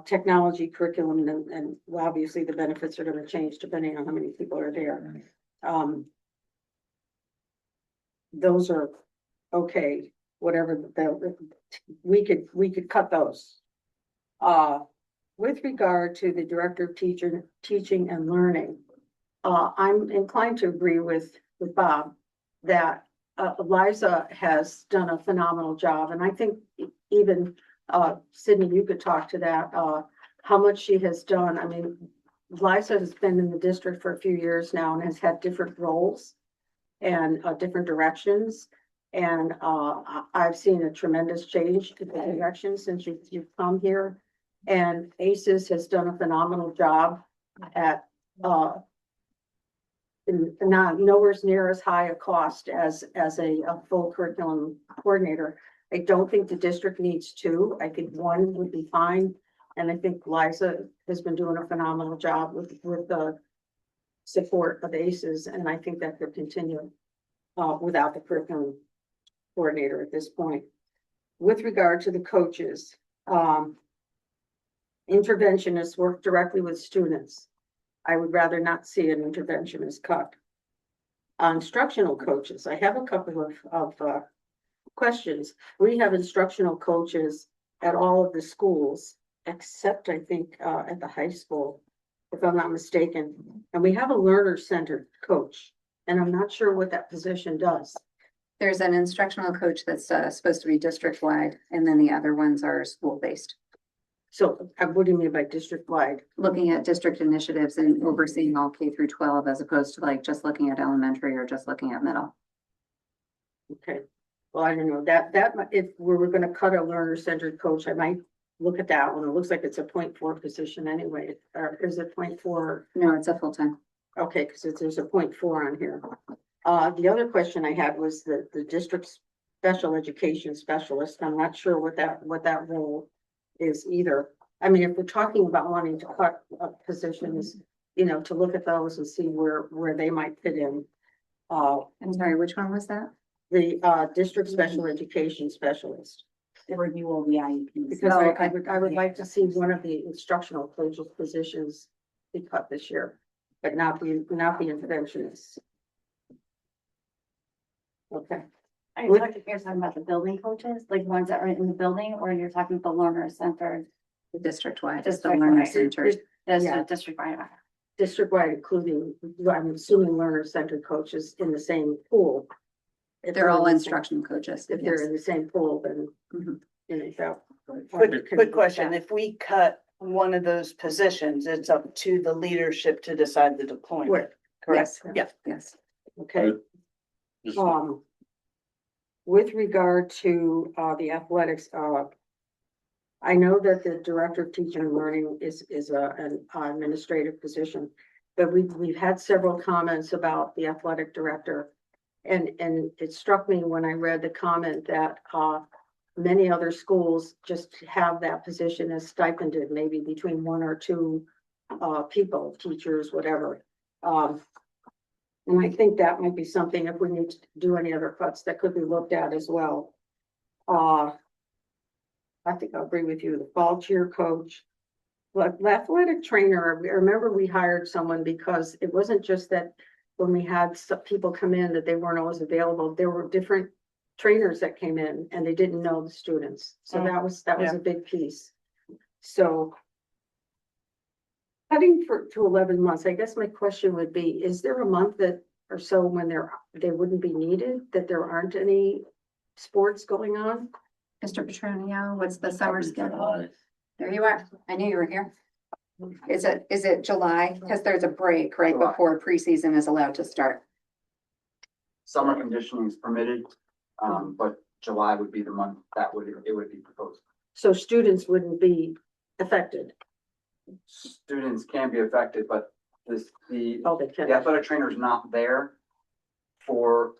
S2: Technology curriculum and obviously the benefits are gonna change depending on how many people are there. Those are okay, whatever we could cut those. With regard to the director of teaching and learning, I'm inclined to agree with Bob that Liza has done a phenomenal job, and I think even Sydney, you could talk to that, how much she has done. I mean, Liza has been in the district for a few years now and has had different roles and different directions. And I've seen a tremendous change in the direction since you've come here. And ACES has done a phenomenal job at not nowhere near as high a cost as a full curriculum coordinator. I don't think the district needs two. I think one would be fine. And I think Liza has been doing a phenomenal job with the support of ACES. And I think that could continue without the curriculum coordinator at this point. With regard to the coaches, interventionists work directly with students. I would rather not see an interventionist cut. Instructional coaches, I have a couple of questions. We have instructional coaches at all of the schools, except I think at the high school, if I'm not mistaken. And we have a learner-centered coach, and I'm not sure what that position does.
S5: There's an instructional coach that's supposed to be district-wide, and then the other ones are school-based.
S2: So what do you mean by district-wide?
S5: Looking at district initiatives and overseeing all K through 12 as opposed to like just looking at elementary or just looking at middle.
S2: Okay, well, I don't know, that if we were gonna cut a learner-centered coach, I might look at that one. It looks like it's a 0.4 position anyway, or is it 0.4?
S5: No, it's a full-time.
S2: Okay, because there's a 0.4 on here. The other question I had was the district special education specialist. I'm not sure what that role is either. I mean, if we're talking about wanting to cut positions, you know, to look at those and see where they might fit in.
S5: I'm sorry, which one was that?
S2: The, district special education specialist.
S10: The review all the IEPs.
S2: Because
S5: Oh,
S2: I would like to see one of the instructional coaches positions be cut this year, but not the interventionists. Okay.
S12: Are you talking about the building coaches, like ones that are in the building, or you're talking about the learner center?
S5: The district-wide, just the
S12: District-wide.
S5: learner center.
S12: That's
S2: Yeah.
S12: the district wide.
S2: District-wide, including, I'm assuming learner-centered coaches in the same pool. If
S5: They're all
S2: in the same-
S5: instructional coaches.
S2: If they're
S5: yes.
S2: in the same pool, then,
S5: Mhm.
S2: you know, that.
S7: Quick question, if we cut one of those positions, it's up to the leadership to decide the deployment,
S2: Right.
S7: correct?
S5: Yes.
S7: Yeah.
S5: Yes.
S2: Okay.
S1: Just-
S2: With regard to, the athletics, I know that the director of teaching and learning is an administrative position, but we've had several comments about the athletic director. And it struck me when I read the comment that, many other schools just have that position as stipended, maybe between one or two, people, teachers, whatever. And I think that might be something, if we need to do any other cuts, that could be looked at as well. I think I'll agree with you, the fall cheer coach. But the athletic trainer, I remember we hired someone because it wasn't just that when we had some people come in that they weren't always available, there were different trainers that came in and they didn't know the students. So that was a big piece. So cutting to 11 months, I guess my question would be, is there a month that or so when they wouldn't be needed, that there aren't any sports going on?
S5: Mr. Petronio, what's the summer schedule? There you are. I knew you were here. Is it July? Because there's a break right
S16: July.
S5: before preseason is allowed to start.
S16: Summer conditioning is permitted, but July would be the month that it would be proposed.
S2: So students wouldn't be affected.
S16: Students can be affected, but
S2: Oh, they
S16: the
S2: can.
S16: athletic trainer is not there for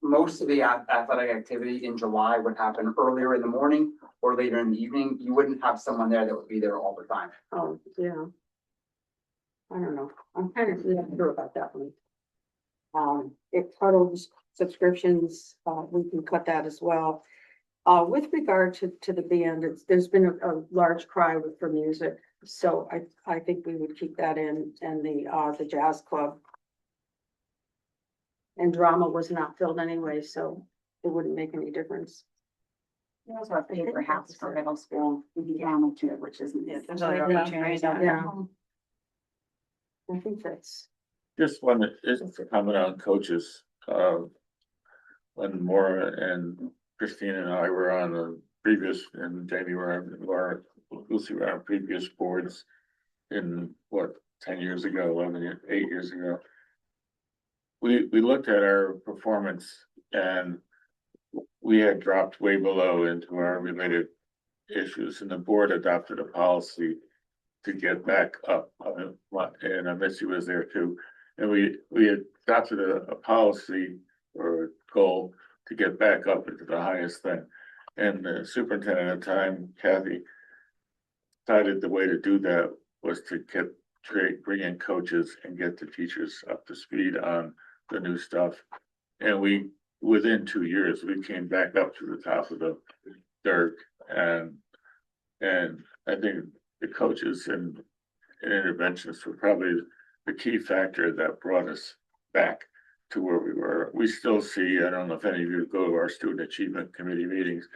S16: most of the athletic activity in July would happen earlier in the morning or later in the evening. You wouldn't have someone there that would be there all the time.
S2: Oh, yeah. I don't know. I'm kind of not sure about that one. If Puddles subscriptions, we can cut that as well. With regard to the band, there's been a large cry for music. So I think we would keep that in, and the jazz club. And drama was not filled anyway, so it wouldn't make any difference.
S10: We also have paid for house for middle school, drama too, which is.
S7: There's other opportunities out there.
S2: Yeah. I think that's.
S1: Just one, just a comment on coaches, when Maura and Christine and I were on the previous, and Jamie were Lucy were on previous boards in 10 years ago, 8 years ago. We looked at our performance and we had dropped way below into our related issues, and the board adopted a policy to get back up. And Missy was there too. And we adopted a policy or a goal to get back up into the highest thing. And the superintendent at the time, Kathy, decided the way to do that was to bring in coaches and get the teachers up to speed on the new stuff. And within 2 years, we came back up to the top of the dirt. And I think the coaches and interventionists were probably the key factor that brought us back to where we were. We still see, I don't know if any of you go to our student achievement committee meetings,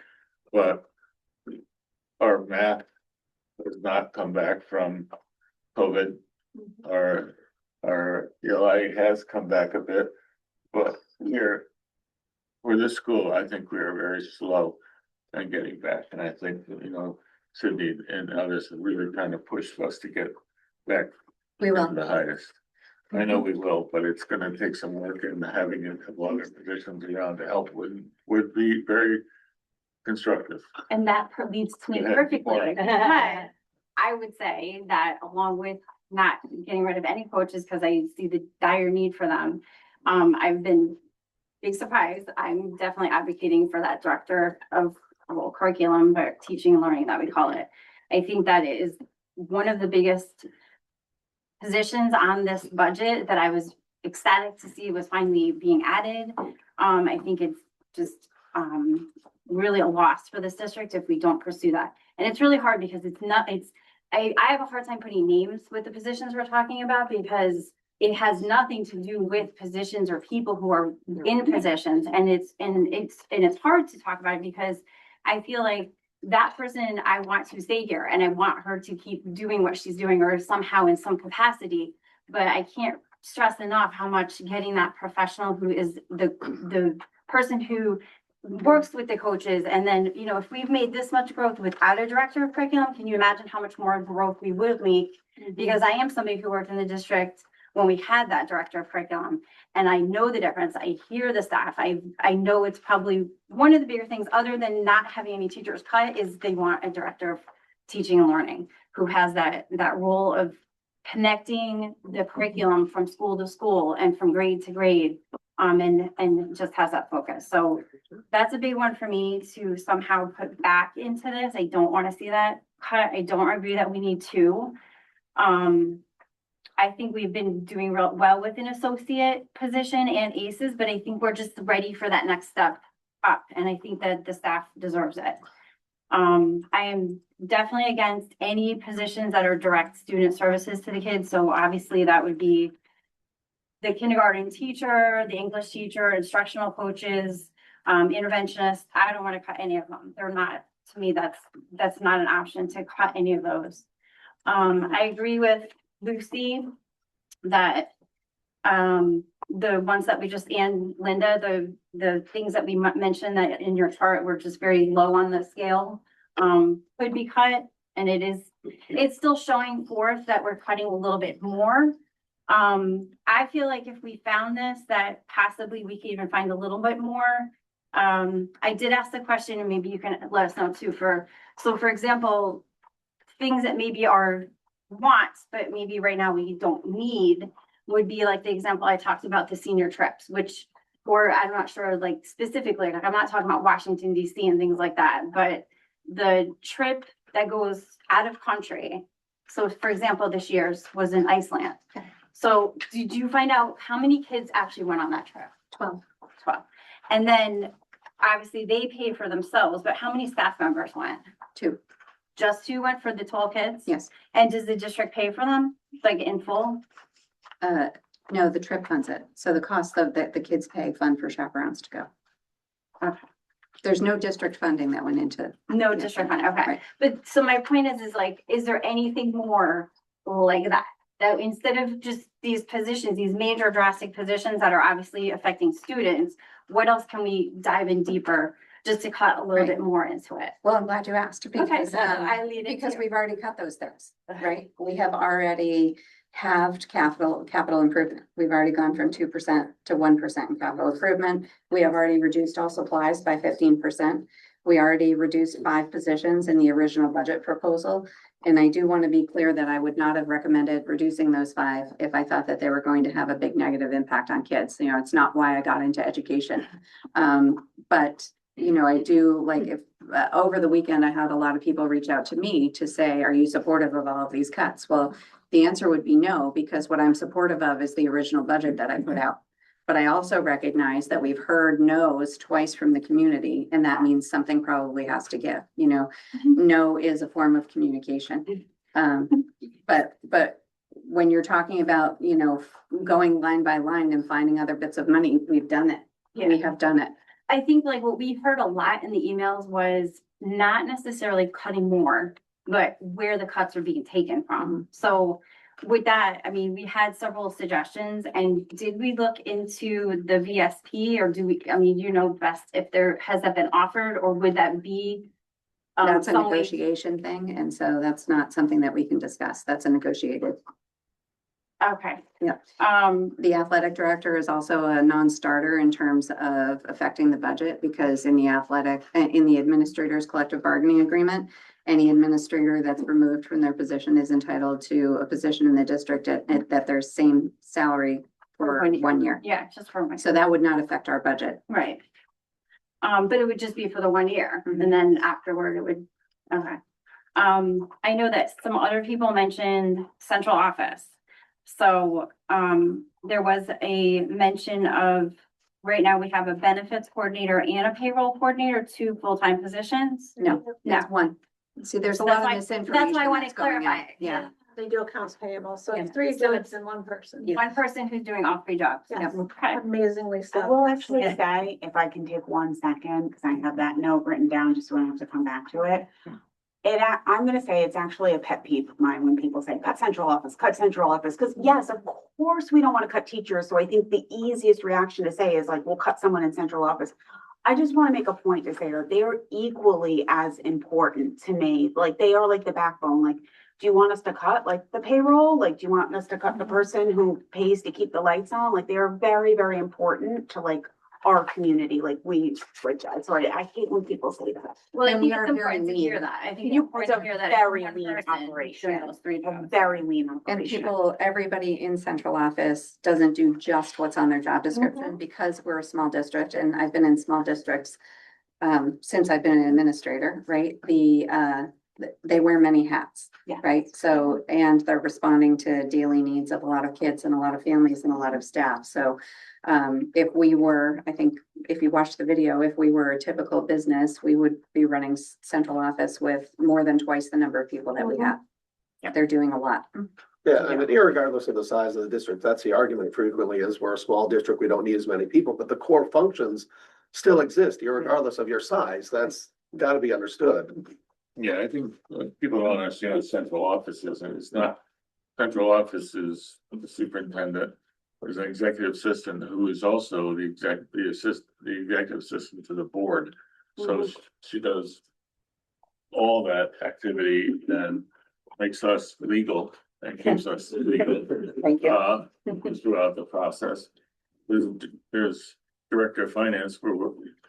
S1: but our math has not come back from COVID. Our ELI has come back a bit, but for this school, I think we are very slow in getting back. And I think, Sydney and others have really kind of pushed us to get back.
S5: We will.
S1: to the highest. I know we will, but it's gonna take some work, and having a couple other positions around to help would be very constructive.
S12: And that leads to me
S1: Go ahead.
S12: perfectly. But I would say that along with not getting rid of any coaches, because I see the dire need for them, I've been big surprised. I'm definitely advocating for that director of curriculum, but teaching and learning that we call it. I think that is one of the biggest
S17: positions on this budget that I was ecstatic to see was finally being added. I think it's just, really a loss for this district if we don't pursue that. And it's really hard because I have a hard time putting names with the positions we're talking about because it has nothing to do with positions or people who are in positions. And it's hard to talk about it because I feel like that person I want to stay here and I want her to keep doing what she's doing or somehow in some capacity. But I can't stress enough how much getting that professional who is the person who works with the coaches. And then, you know, if we've made this much growth without a director of curriculum, can you imagine how much more growth we would make? Because I am somebody who worked in the district when we had that director of curriculum, and I know the difference. I hear the staff. I know it's probably one of the bigger things other than not having any teachers cut is they want a director of teaching and learning who has that role of connecting the curriculum from school to school and from grade to grade. And just has that focus. So that's a big one for me to somehow put back into this. I don't want to see that cut. I don't agree that we need to. I think we've been doing real well with an associate position and ACEs, but I think we're just ready for that next step up. And I think that the staff deserves it. I am definitely against any positions that are direct student services to the kids. So obviously that would be the kindergarten teacher, the English teacher, instructional coaches, interventionists. I don't want to cut any of them. They're not, to me, that's not an option to cut any of those. I agree with Lucy that the ones that we just, and Linda, the things that we mentioned that in your chart were just very low on the scale, could be cut. And it's still showing forth that we're cutting a little bit more. I feel like if we found this, that possibly we could even find a little bit more. I did ask the question and maybe you can let us know too so for example, things that maybe are wants, but maybe right now we don't need would be like the example I talked about, the senior trips, or I'm not sure like specifically, like I'm not talking about Washington DC and things like that, but the trip that goes out of country. So for example, this year's was in Iceland. So did you find out how many kids actually went on that trip? 12. And then obviously they paid for themselves, but how many staff members went?
S5: 2.
S17: Just 2 went for the 12 kids?
S5: Yes.
S17: And does the district pay for them, like in full?
S5: No, the trip funds it. So the cost of the kids pay fund for chaperones to go.
S17: Okay.
S5: There's no district funding that went into.
S17: No district funding, okay.
S5: Right.
S17: But so my point is like, is there anything more like that? That instead of just these positions, these major drastic positions that are obviously affecting students, what else can we dive in deeper just to cut a little bit more into it?
S5: Well, I'm glad you asked because,
S17: because
S5: we've already cut those things, right? We have already halved capital improvement. We've already gone from 2% to 1% in capital improvement. We have already reduced all supplies by 15%. We already reduced 5 positions in the original budget proposal. And I do want to be clear that I would not have recommended reducing those 5 if I thought that they were going to have a big negative impact on kids. You know, it's not why I got into education. But, you know, I do like if over the weekend, I had a lot of people reach out to me to say, are you supportive of all of these cuts? Well, the answer would be no, because what I'm supportive of is the original budget that I put out. But I also recognize that we've heard no's twice from the community, and that means something probably has to give, you know, no is a form of communication. But when you're talking about, you know, going line by line and finding other bits of money, we've done it. Yeah. We have done it.
S17: I think like what we heard a lot in the emails was not necessarily cutting more, but where the cuts are being taken from. So with that, I mean, we had several suggestions, and did we look into the VSP or I mean, you know best if has that been offered, or would that be?
S5: That's a negotiation thing. And so that's not something that we can discuss. That's a negotiated.
S17: Okay.
S5: Yeah. The athletic director is also a non-starter in terms of affecting the budget, because in the administrator's collective bargaining agreement, any administrator that's removed from their position is entitled to a position in the district at their same salary for 1 year.
S17: Yeah, just for 1 year.
S5: So that would not affect our budget.
S17: Right. But it would just be for the 1 year, and then afterward it would, okay. I know that some other people mentioned central office. So, there was a mention of, right now we have a benefits coordinator and a payroll coordinator, 2 full-time positions.
S5: No, that's one. See, there's a lot of
S17: That's why
S5: misinformation
S17: I wanted
S5: that's
S17: to
S5: going
S17: clarify.
S5: out. Yeah.
S2: They do accounts payable, so
S17: Yeah.
S2: it's 3
S17: So
S2: jobs and 1 person.
S17: One person who's doing all 3 jobs.
S2: Yes.
S17: Okay.
S2: Amazingly
S10: I
S2: so.
S10: will actually
S17: Yeah.
S10: say, if I can take 1 second, because I have that note written down, just so I don't have to come back to it. I'm gonna say it's actually a pet peeve of mine when people say, cut central office, because yes, of course, we don't want to cut teachers, so I think the easiest reaction to say is like, we'll cut someone in central office. I just want to make a point to say that they are equally as important to me, like, they are like the backbone, like, do you want us to cut like the payroll? Like, do you want us to cut the person who pays to keep the lights on? Like, they are very, very important to like our community, like sorry, I hate when people say that.
S17: Well, I
S5: And
S17: think
S5: we
S17: it's
S5: are very
S17: important to
S5: lean.
S17: hear that. I think it's
S10: It's
S17: important
S10: a
S17: to hear that.
S10: very
S17: it's
S10: lean
S17: one person
S10: operation.
S17: doing those 3
S10: A
S17: jobs.
S10: very lean
S5: And
S10: operation.
S5: people, everybody in central office doesn't do just what's on their job description because we're a small district and I've been in small districts since I've been an administrator, right? They wear many hats,
S10: Yeah.
S5: right? So, and they're responding to daily needs of a lot of kids and a lot of families and a lot of staff. So, if we were, I think, if you watched the video, if we were a typical business, we would be running central office with more than twice the number of people that we have. They're doing a lot.
S18: Yeah, I mean, irregardless of the size of the district, that's the argument frequently is we're a small district, we don't need as many people, but the core functions still exist, irregardless of your size. That's gotta be understood.
S1: Yeah, I think people don't understand what central office is, and it's not, central office is the superintendent. There's an executive assistant who is also the executive assistant to the board. So she does all that activity and makes us legal and keeps us legal.
S10: Thank you.
S1: Throughout the process. There's director of finance,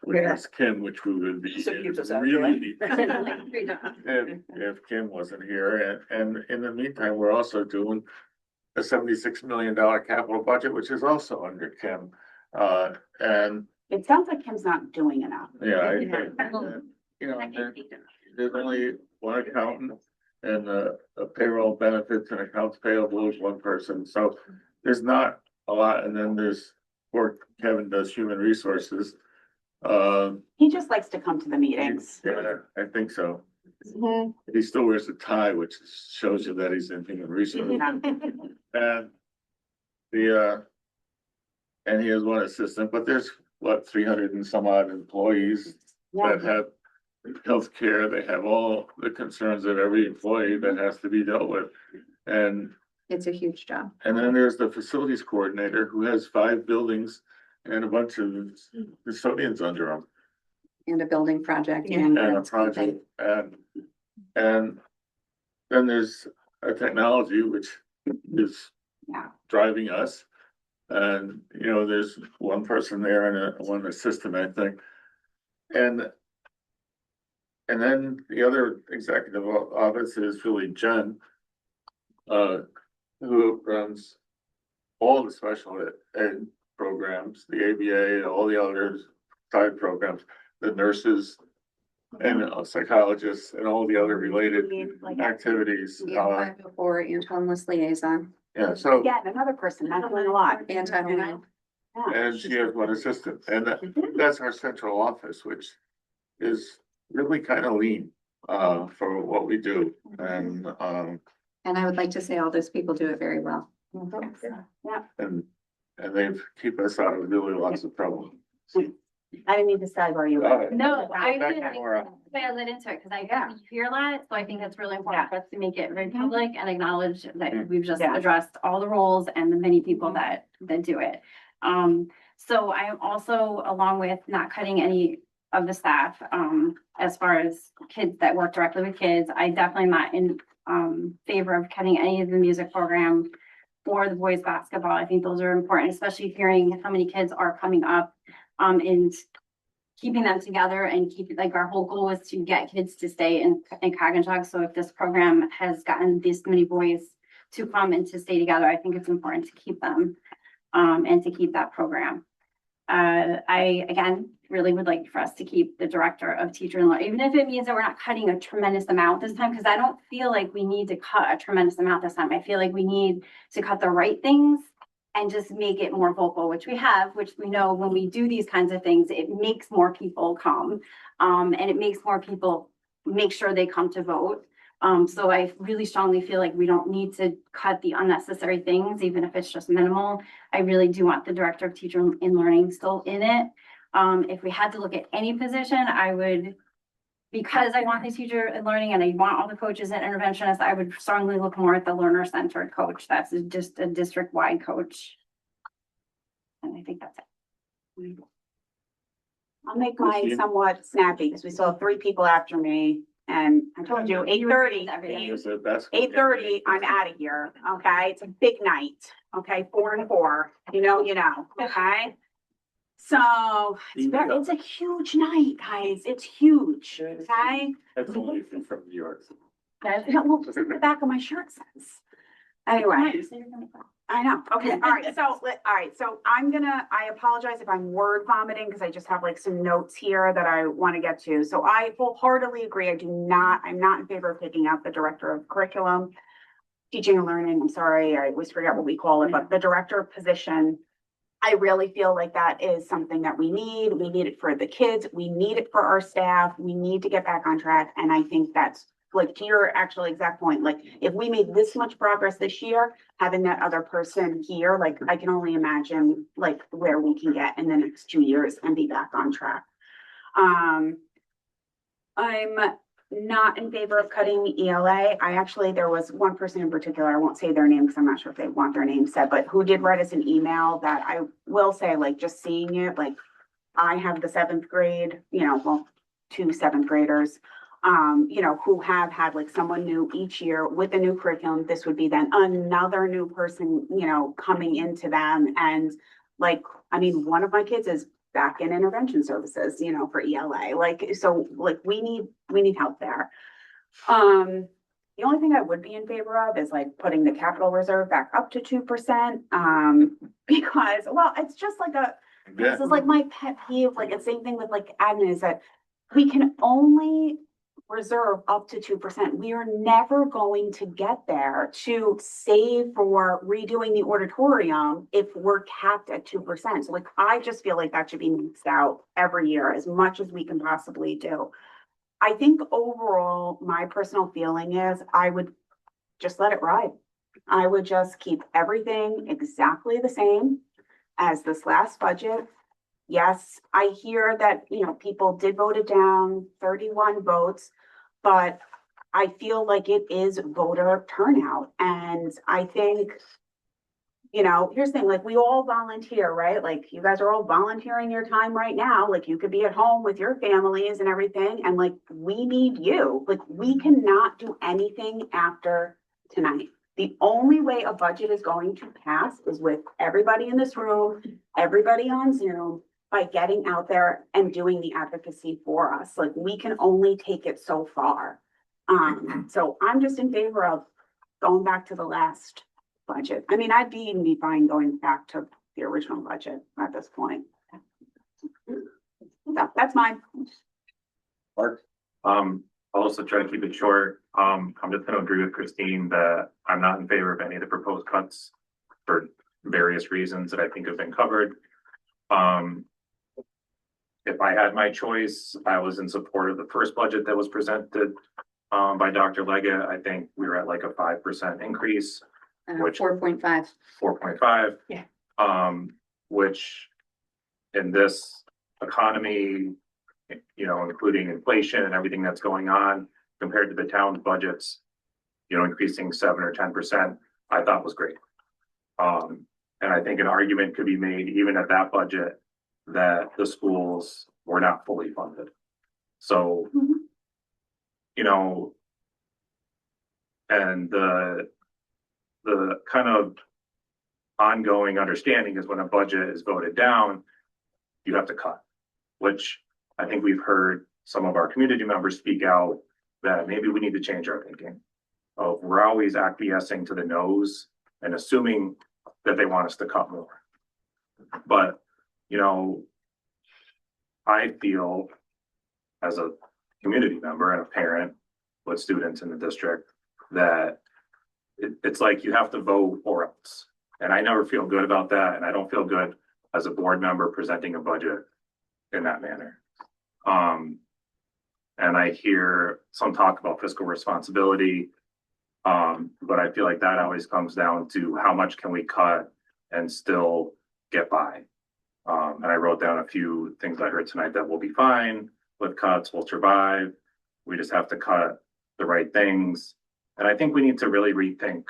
S1: which is Kim, which we would be
S7: So keeps us out,
S1: really
S17: Right.
S1: if Kim wasn't here. And in the meantime, we're also doing a $76 million capital budget, which is also under Kim. And
S10: It sounds like Kim's not doing enough.
S1: yeah, you know, there's only one accountant and a payroll benefits and accounts payable is 1 person. So there's not a lot. And then there's, or Kevin does human resources.
S10: He just likes to come to the meetings.
S1: Yeah, I think so. He still wears a tie, which shows you that he's in human resources. And and he has 1 assistant, but there's what, 300 and some odd employees that have healthcare. They have all the concerns of every employee that has to be dealt with. And
S5: It's a huge job.
S1: then there's the facilities coordinator who has 5 buildings and a bunch of custodians under him.
S5: And a building project.
S1: And a project, and then there's a technology which is driving us. And, you know, there's 1 person there and 1 assistant, I think. And then the other executive office is really Jen, who runs all the special ed programs, the ABA, all the other side programs, the nurses and psychologists and all the other related activities.
S5: Yeah, 504 and homeless liaison.
S1: Yeah, so,
S10: Again, another person not doing a lot.
S5: And Title IX.
S1: and she has 1 assistant, and that's our central office, which is really kind of lean for what we do. And
S5: And I would like to say all those people do it very well.
S10: Yeah,
S1: and they've keep us out of really lots of trouble.
S10: I didn't mean to sidebar you.
S17: No, I
S1: Back
S17: didn't,
S1: to Laura.
S17: I led into it, because I hear that, so I think it's really important for us to make it very public and acknowledge that we've just addressed all the roles and the many people that do it. So I am also, along with not cutting any of the staff, as far as kids that work directly with kids, I definitely am not in favor of cutting any of the music program or the boys basketball. I think those are important, especially hearing how many kids are coming up, and keeping them together and like, our whole goal is to get kids to stay in Coggins. So if this program has gotten this many boys to come and to stay together, I think it's important to keep them, and to keep that program. I, again, really would like for us to keep the director of teacher and learning, even if it means that we're not cutting a tremendous amount this time, because I don't feel like we need to cut a tremendous amount this time. I feel like we need to cut the right things and just make it more vocal, which we have, which we know when we do these kinds of things, it makes more people come. And it makes more people make sure they come to vote. So I really strongly feel like we don't need to cut the unnecessary things, even if it's just minimal. I really do want the director of teacher and learning still in it. If we had to look at any position, I would, because I want the teacher and learning and I want all the coaches and interventionists, I would strongly look more at the learner-centered coach. That's just a district-wide coach. And I think that's it.
S10: I'll make mine somewhat snappy because we still have 3 people after me. And I told you, 8:30, 8:30, I'm out of here, okay? It's a big night, okay? 4 and 4, you know, okay? So, it's a huge night, guys. It's huge, okay?
S1: That's only from New York.
S10: Well, just the back of my shirt says. Anyway. I know. Okay. All right. So I apologize if I'm word vomiting because I just have like some notes here that I want to get to. So I wholeheartedly agree. I'm not in favor of taking out the director of curriculum, teaching and learning. I'm sorry. I always forget what we call it, but the director position, I really feel like that is something that we need. We need it for the kids. We need it for our staff. We need to get back on track. And I think that's like to your actual exact point, like if we made this much progress this year, having that other person here, like I can only imagine like where we can get in the next 2 years and be back on track. I'm not in favor of cutting ELA. There was one person in particular, I won't say their name because I'm not sure if they want their name said, but who did write us an email that I will say, like just seeing it, like I have the 7th grade, 2 7th graders. Who have had like someone new each year with a new curriculum. This would be then another new person, coming into them. And like, I mean, one of my kids is back in intervention services, for ELA. We need help there. The only thing I would be in favor of is like putting the capital reserve back up to 2%. Because, well, it's just like this is like my pet peeve, like it's same thing with like admin is that we can only reserve up to 2%. We are never going to get there to save for redoing the auditorium if we're capped at 2%. So like, I just feel like that should be maxed out every year as much as we can possibly do. I think overall, my personal feeling is I would just let it ride. I would just keep everything exactly the same as this last budget. Yes, I hear that, people did vote it down, 31 votes, but I feel like it is voter turnout. And I think, here's the thing, like we all volunteer, right? Like you guys are all volunteering your time right now. Like you could be at home with your families and everything. And like, we need you. Like we cannot do anything after tonight. The only way a budget is going to pass is with everybody in this room, everybody on Zoom, by getting out there and doing the advocacy for us. Like we can only take it so far. So I'm just in favor of going back to the last budget. I mean, I'd be fine going back to the original budget at this point. So that's mine.
S19: Mark? I'll also try to keep it short. I'm just gonna agree with Christine that I'm not in favor of any of the proposed cuts for various reasons that I think have been covered. If I had my choice, I was in support of the first budget that was presented by Dr. Leggett. I think we were at like a 5% increase. Which
S5: 4.5.
S19: 4.5.
S5: Yeah.
S19: Which in this economy, including inflation and everything that's going on compared to the town's budgets, increasing 7 or 10%, I thought was great. And I think an argument could be made even at that budget that the schools were not fully funded. So, and the kind of ongoing understanding is when a budget is voted down, you have to cut, which I think we've heard some of our community members speak out that maybe we need to change our thinking of we're always acquiescing to the no's and assuming that they want us to cut more. But you know, I feel as a community member and a parent with students in the district that it's like you have to vote or else. And I never feel good about that. And I don't feel good as a board member presenting a budget in that manner. And I hear some talk about fiscal responsibility. But I feel like that always comes down to how much can we cut and still get by. And I wrote down a few things I heard tonight that we'll be fine with cuts, we'll survive. We just have to cut the right things. And I think we need to really rethink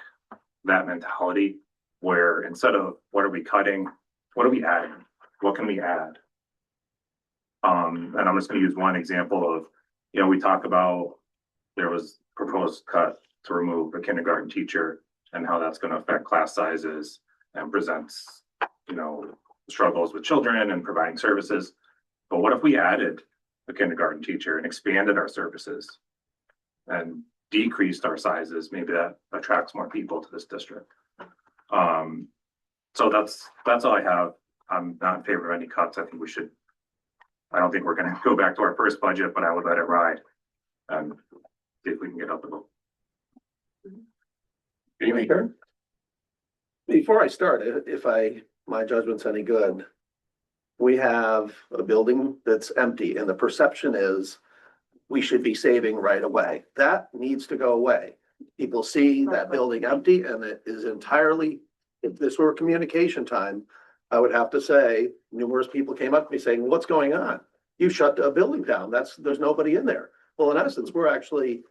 S19: that mentality where instead of what are we cutting, what are we adding? What can we add? And I'm just going to use one example of, we talk about there was proposed cut to remove a kindergarten teacher and how that's going to affect class sizes and presents, struggles with children and providing services. But what if we added a kindergarten teacher and expanded our services and decreased our sizes? Maybe that attracts more people to this district. So that's all I have. I'm not in favor of any cuts. I don't think we're going to go back to our first budget, but I would let it ride and see if we can get up a little.
S18: Before I start, if my judgment's any good, we have a building that's empty and the perception is we should be saving right away. That needs to go away. People see that building empty and it is entirely, if this were communication time, I would have to say numerous people came up to me saying, what's going on? You shut a building down. There's nobody in there. Well, in essence, we're actually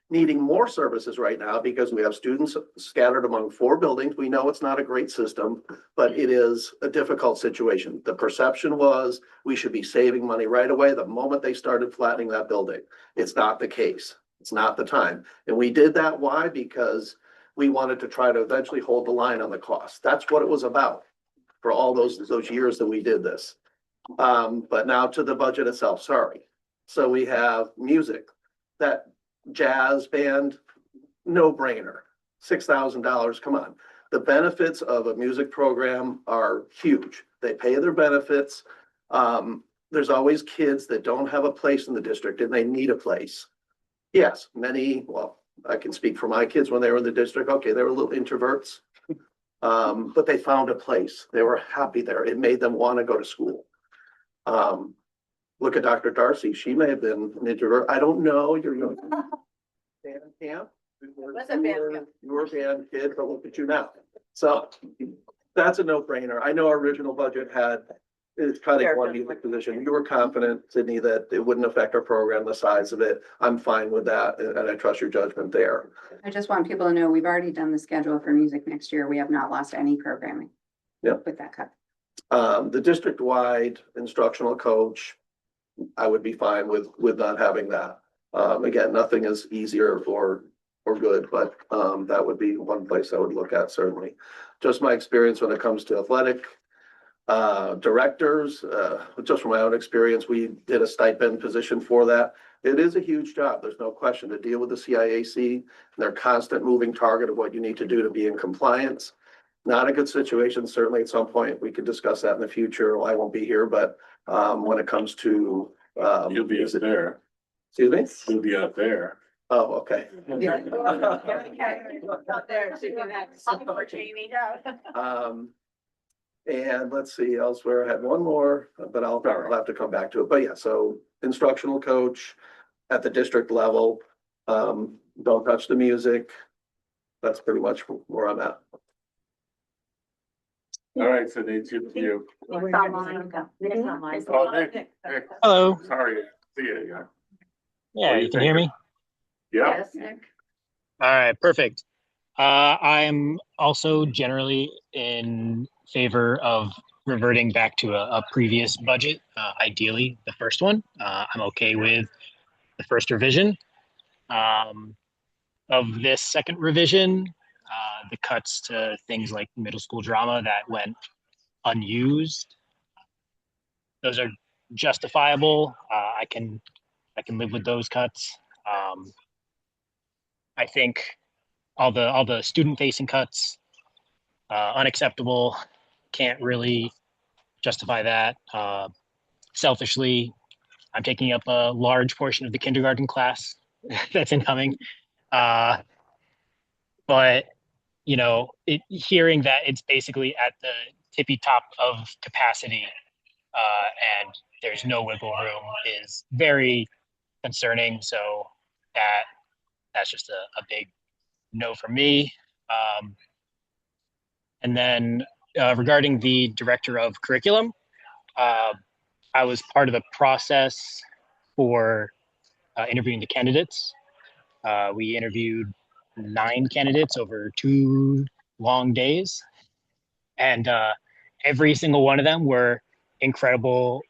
S18: needing more services right now because we have students scattered among 4 buildings. We know it's not a great system, but it is a difficult situation. The perception was we should be saving money right away the moment they started flattening that building. It's not the case. It's not the time. And we did that. Why? Because we wanted to try to eventually hold the line on the cost. That's what it was about for all those years that we did this. But now to the budget itself, sorry. So we have music, that jazz band, no brainer, $6,000, come on. The benefits of a music program are huge. They pay their benefits. There's always kids that don't have a place in the district and they need a place. Yes, I can speak for my kids when they were in the district. Okay, they were little introverts, but they found a place. They were happy there. It made them want to go to school. Look at Dr. Darcy. She may have been an introvert. I don't know. You're young. Band camp. You were a band kid, but look at you now. So that's a no-brainer. I know our original budget it's cutting one music position. You were confident, Sydney, that it wouldn't affect our program, the size of it. I'm fine with that, and I trust your judgment there.
S5: I just want people to know we've already done the schedule for music next year. We have not lost any programming.
S18: Yep.
S5: With that cut.
S18: The district-wide instructional coach, I would be fine with not having that. Again, nothing is easier or good, but that would be one place I would look at, certainly. Just my experience when it comes to athletic directors, just from my own experience, we did a stipend position for that. It is a huge job. There's no question to deal with the CIAC and their constant moving target of what you need to do to be in compliance. Not a good situation. Certainly at some point we could discuss that in the future. Well, I won't be here, but when it comes to
S1: You'll be up there.
S18: Excuse me?
S1: You'll be up there.
S18: Oh, okay. And let's see elsewhere. I had one more, but I'll have to come back to it. But yeah, so instructional coach at the district level. Don't touch the music. That's pretty much where I'm at.
S1: All right, so they two to you.
S2: Nick's online. Nick's online.
S1: Oh, Nick.
S20: Hello.
S1: Sorry. See you. Yeah.
S20: Yeah, you can hear me?
S1: Yeah.
S2: Yes, Nick.
S20: All right, perfect. I'm also generally in favor of reverting back to a previous budget, ideally the first one. I'm okay with the first revision. Of this second revision, the cuts to things like middle school drama that went unused, those are justifiable. I can live with those cuts. I think all the student facing cuts, unacceptable. Can't really justify that. Selfishly, I'm taking up a large portion of the kindergarten class that's incoming. But hearing that it's basically at the tippy top of capacity, and there's no wiggle room is very concerning. So that's just a big no for me. And then regarding the director of curriculum, I was part of the process for interviewing the candidates. We interviewed 9 candidates over 2 long days, and every single one of them were incredible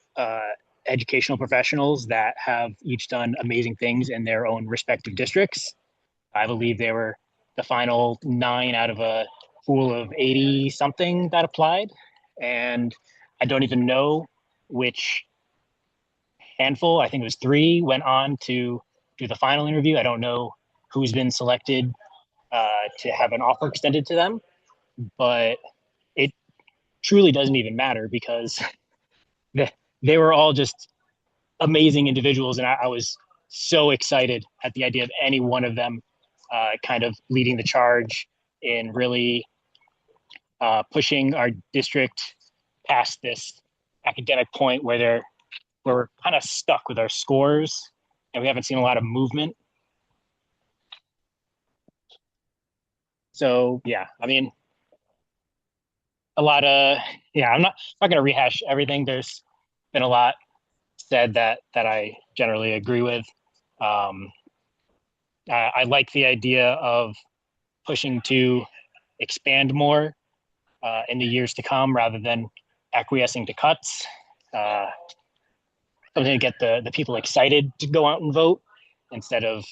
S20: educational professionals that have each done amazing things in their own respective districts. I believe they were the final 9 out of a pool of 80 something that applied. And I don't even know which handful, I think it was 3, went on to do the final interview. I don't know who's been selected to have an offer extended to them, but it truly doesn't even matter because they were all just amazing individuals. And I was so excited at the idea of any one of them kind of leading the charge in really pushing our district past this academic point where we're kind of stuck with our scores and we haven't seen a lot of movement. So yeah, I mean, I'm not going to rehash everything. There's been a lot said that I generally agree with. I like the idea of pushing to expand more in the years to come rather than acquiescing to cuts. Something to get the people excited to go out and vote instead of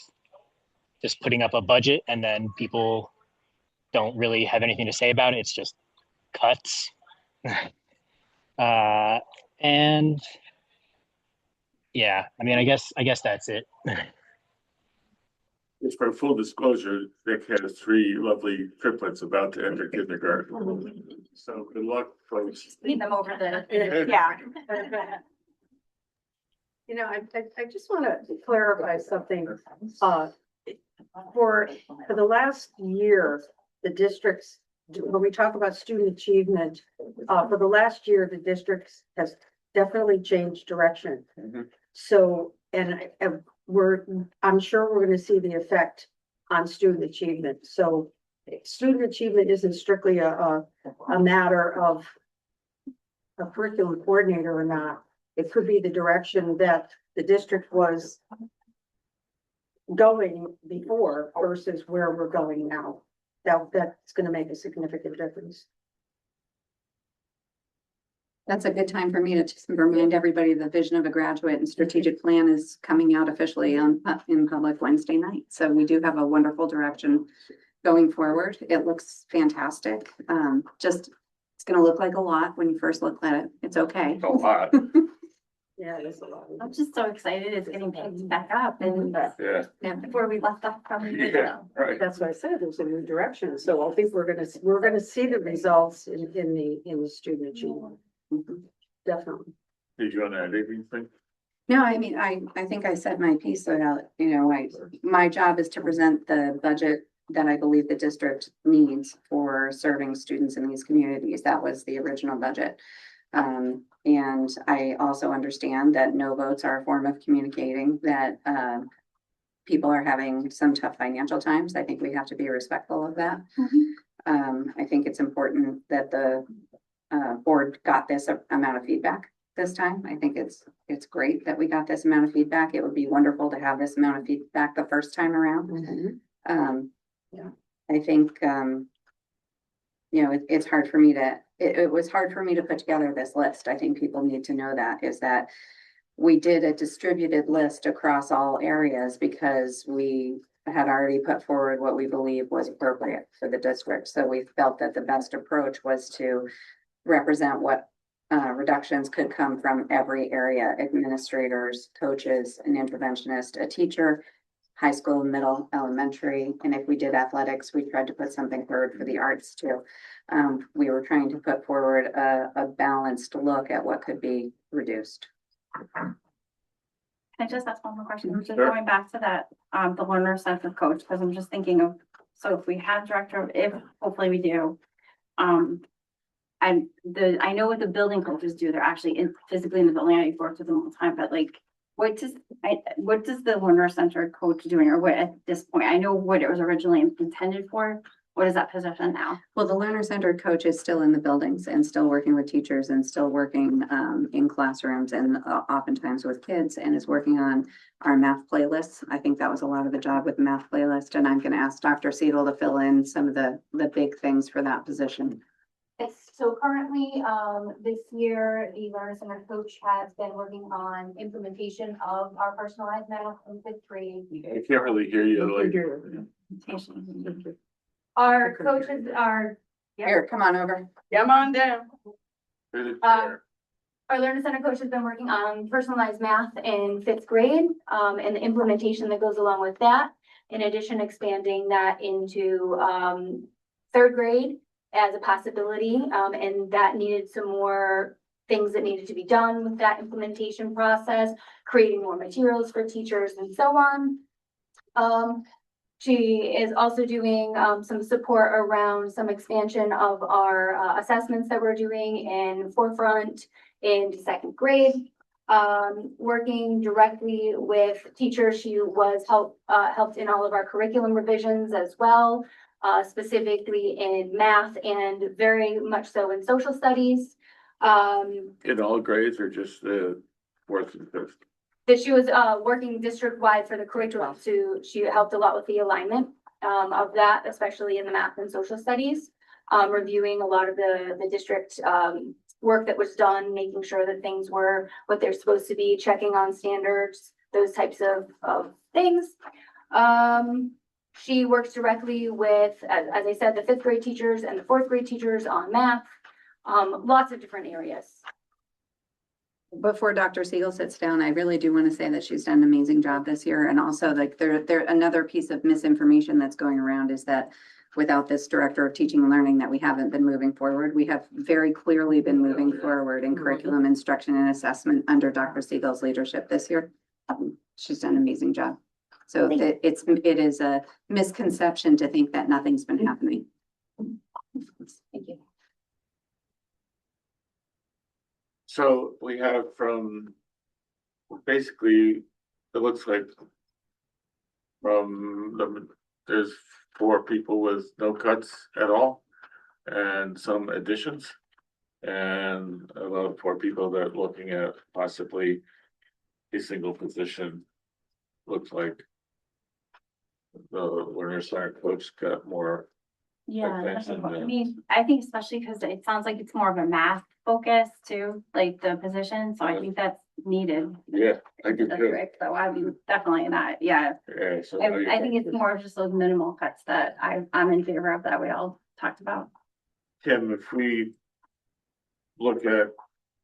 S20: just putting up a budget and then people don't really have anything to say about it. It's just cuts. And yeah, I mean, I guess that's it.
S1: Just for full disclosure, Nick has 3 lovely triplets about to enter kindergarten. So good luck, folks.
S17: Lead them over the.
S2: Yeah. I just want to clarify something. For the last year, the districts, when we talk about student achievement, for the last year, the districts has definitely changed direction. So, I'm sure we're going to see the effect on student achievement. So student achievement isn't strictly a matter of a curriculum coordinator or not. It could be the direction that the district was going before versus where we're going now. That's going to make a significant difference.
S5: That's a good time for me to just remind everybody the vision of a graduate and strategitic plan is coming out officially in public Wednesday night. So we do have a wonderful direction going forward. It looks fantastic. It's going to look like a lot when you first look at it. It's okay.
S1: A lot.
S2: Yeah, it is a lot.
S17: I'm just so excited it's getting picked back up and
S1: Yeah.
S17: before we left off from.
S1: Right.
S2: That's what I said, there's a new direction. So I think we're gonna see the results in the student achievement. Definitely.
S1: Did you want to add anything?
S5: No, I mean, I think I said my piece about, my job is to present the budget that I believe the district needs for serving students in these communities. That was the original budget. And I also understand that no votes are a form of communicating that people are having some tough financial times. I think we have to be respectful of that. I think it's important that the board got this amount of feedback this time. I think it's great that we got this amount of feedback. It would be wonderful to have this amount of feedback the first time around. I think, it's hard for me to, it was hard for me to put together this list. I think people need to know that is that we did a distributed list across all areas because we had already put forward what we believe was appropriate for the district. So we felt that the best approach was to represent what reductions could come from every area: administrators, coaches, an interventionist, a teacher, high school, middle, elementary, and if we did athletics, we tried to put something forward for the arts too. We were trying to put forward a balanced look at what could be reduced.
S17: Can I just ask one more question? I'm just
S1: Sure.
S17: going back to that, the learner center coach, because I'm just thinking of, so if we have director, if hopefully we do, I know what the building coaches do, they're actually physically in the building, I've worked with them all the time, but like, what does the learner center coach doing, or what at this point? I know what it was originally intended for. What is that position now?
S5: Well, the learner centered coach is still in the buildings and still working with teachers and still working in classrooms and oftentimes with kids, and is working on our math playlists. I think that was a lot of the job with the math playlist, and I'm going to ask Dr. Siegel to fill in some of the big things for that position.
S21: Yes, so currently, this year, the learner center coach has been working on implementation of our personalized math in 5th grade.
S1: I can't really hear you, like.
S21: Our coaches are.
S5: Here, come on over.
S7: Come on down.
S21: Our learner center coach has been working on personalized math in 5th grade, and the implementation that goes along with that. In addition, expanding that into, 3rd grade as a possibility, and that needed some more things that needed to be done with that implementation process, creating more materials for teachers and so on. She is also doing some support around some expansion of our assessments that we're doing in Forefront in 2nd grade. Working directly with teachers, she was helped in all of our curriculum revisions as well. Specifically in math and very much so in social studies.
S1: In all grades or just the 4th and 5th?
S21: That she was working district-wide for the curriculum, so she helped a lot with the alignment of that, especially in the math and social studies. Reviewing a lot of the district work that was done, making sure that things were what they're supposed to be, checking on standards, those types of things. She works directly with, as I said, the 5th grade teachers and the 4th grade teachers on math, lots of different areas.
S5: Before Dr. Siegel sits down, I really do want to say that she's done an amazing job this year. And also, like, there another piece of misinformation that's going around is that without this director of teaching and learning, that we haven't been moving forward. We have very clearly been moving forward in curriculum instruction and assessment under Dr. Siegel's leadership this year. She's done an amazing job. So it is a misconception to think that nothing's been happening.
S21: Thank you.
S1: So we have from, basically, it looks like there's 4 people with no cuts at all and some additions. And about 4 people that are looking at possibly a single position. Looks like the learner center coach got more.
S17: Yeah,
S1: attention
S17: I
S1: than-
S17: mean, I think especially because it sounds like it's more of a math focus too, like the position, so I think that's needed.
S1: Yeah, I do
S17: That's
S1: too.
S17: right, so I'd be definitely not, yeah.
S1: Yeah, so.
S17: I think it's more of just those minimal cuts that I'm in favor of that we all talked about.
S1: Kim, if we look at,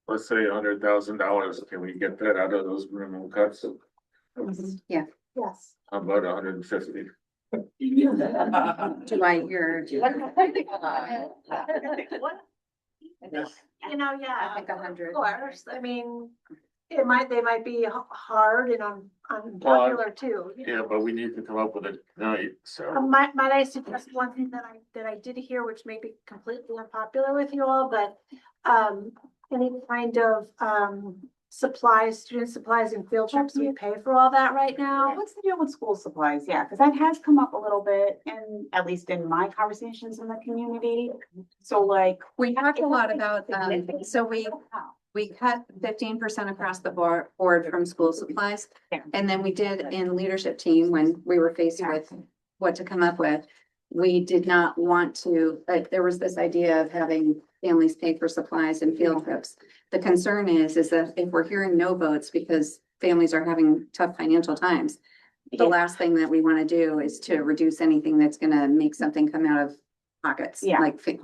S1: let's say $100,000, can we get that out of those minimum cuts?
S5: Yeah.
S21: Yes.
S1: How about 150?
S5: Do I, your.
S2: You know, yeah.
S5: I think 100.
S2: Of course, I mean, they might be hard and unpopular too. you
S1: Yeah,
S2: know.
S1: but we need to come up with it tonight, so.
S2: Might I suggest one thing that I did hear, which may be completely unpopular with you all, but, any kind of, supplies, student supplies and field trips, we pay for all that right now.
S10: What's the deal with school supplies? Yeah, because that has come up a little bit, and at least in my conversations in the community. So like.
S5: We talked a lot about, so we cut 15% across the board from school supplies.
S10: Yeah.
S5: And then we did in leadership team, when we were faced with what to come up with, we did not want to, like, there was this idea of having families pay for supplies and field trips. The concern is that if we're hearing no votes because families are having tough financial times, the last thing that we want to do is to reduce anything that's going to make something come out of pockets, like family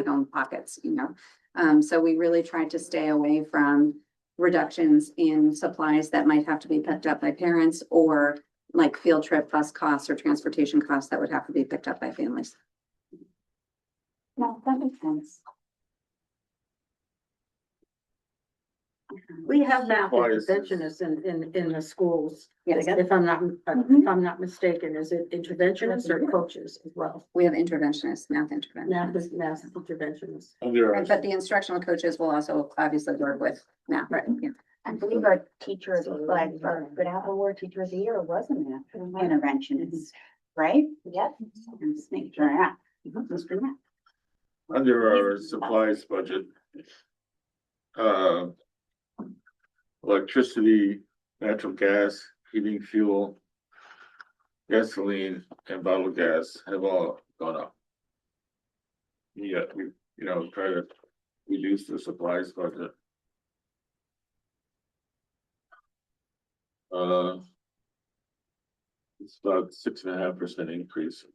S5: home pockets, you know. So we really tried to stay away from reductions in supplies that might have to be picked up by parents, or like field trip bus costs or transportation costs that would have to be picked up by families.
S10: No, that makes sense.
S2: We have math
S1: Supplies.
S2: interventionists in the schools.
S5: Yes.
S2: If I'm not mistaken, is it interventionists or coaches as well?
S5: We have interventionists, math interventionists.
S2: Math interventionists.
S5: Right, but the instructional coaches will also obviously work with math.
S2: Right.
S5: Yeah.
S10: I believe our teacher of the flag for Good Apple Award Teacher of the Year wasn't that interventionist, right? Yep. I'm just making sure, yeah. Mr. Matt.
S1: Under our supplies budget. Electricity, natural gas, heating fuel, gasoline, and bottled gas have all gone up. Yeah, we, try to reduce the supplies budget. It's about 6.5% increase.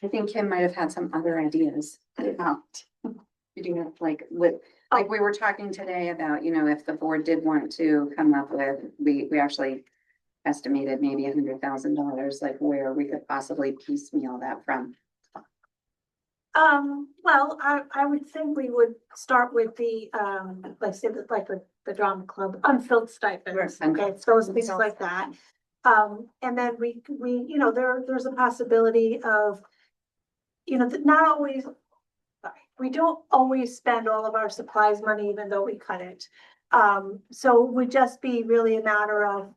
S5: I think Kim might have had some other ideas about. You do have like we were talking today about, if the board did want to come up with, we actually estimated maybe $100,000, like where we could possibly piecemeal that from.
S3: Well, I would think we would start with the, like the drama club, unfilled stipends, okay, so things like that. And then we, there's a possibility of, not always, we don't always spend all of our supplies money, even though we cut it. So it would just be really a matter of,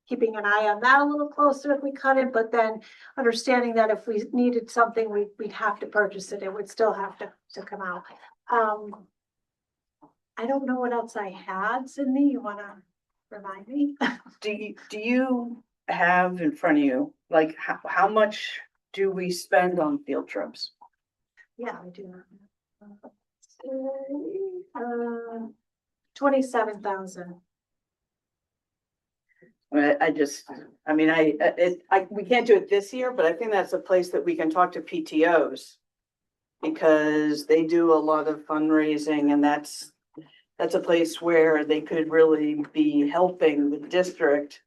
S3: keeping an eye on that a little closer if we cut it, but then understanding that if we needed something, we'd have to purchase it. It would still have to come out. I don't know what else I had, Sydney, you wanna remind me?
S7: Do you have in front of you, like, how much do we spend on field trips?
S3: Yeah, I do. 27,000.
S7: We can't do it this year, but I think that's a place that we can talk to PTOs. Because they do a lot of fundraising, and that's a place where they could really be helping the district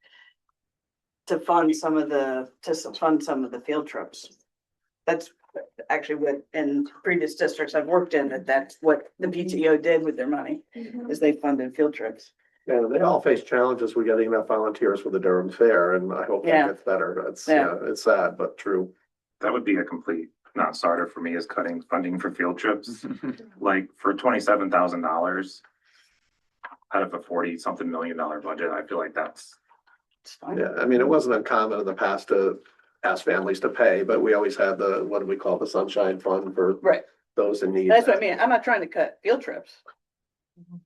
S7: to fund some of the field trips. That's actually what in previous districts I've worked in, that's what the PTO did with their money, is they funded field trips.
S18: Yeah, they all face challenges with getting enough volunteers for the Durham Fair, and I hope that gets better. It's sad, but true.
S19: That would be a complete non-starter for me, is cutting funding for field trips. Like for $27,000 out of a 40-something million budget, I feel like that's.
S18: Yeah, I mean, it wasn't uncommon in the past to ask families to pay, but we always had the, what do we call, the Sunshine Fund for those in need.
S7: That's what I mean. I'm not trying to cut field trips.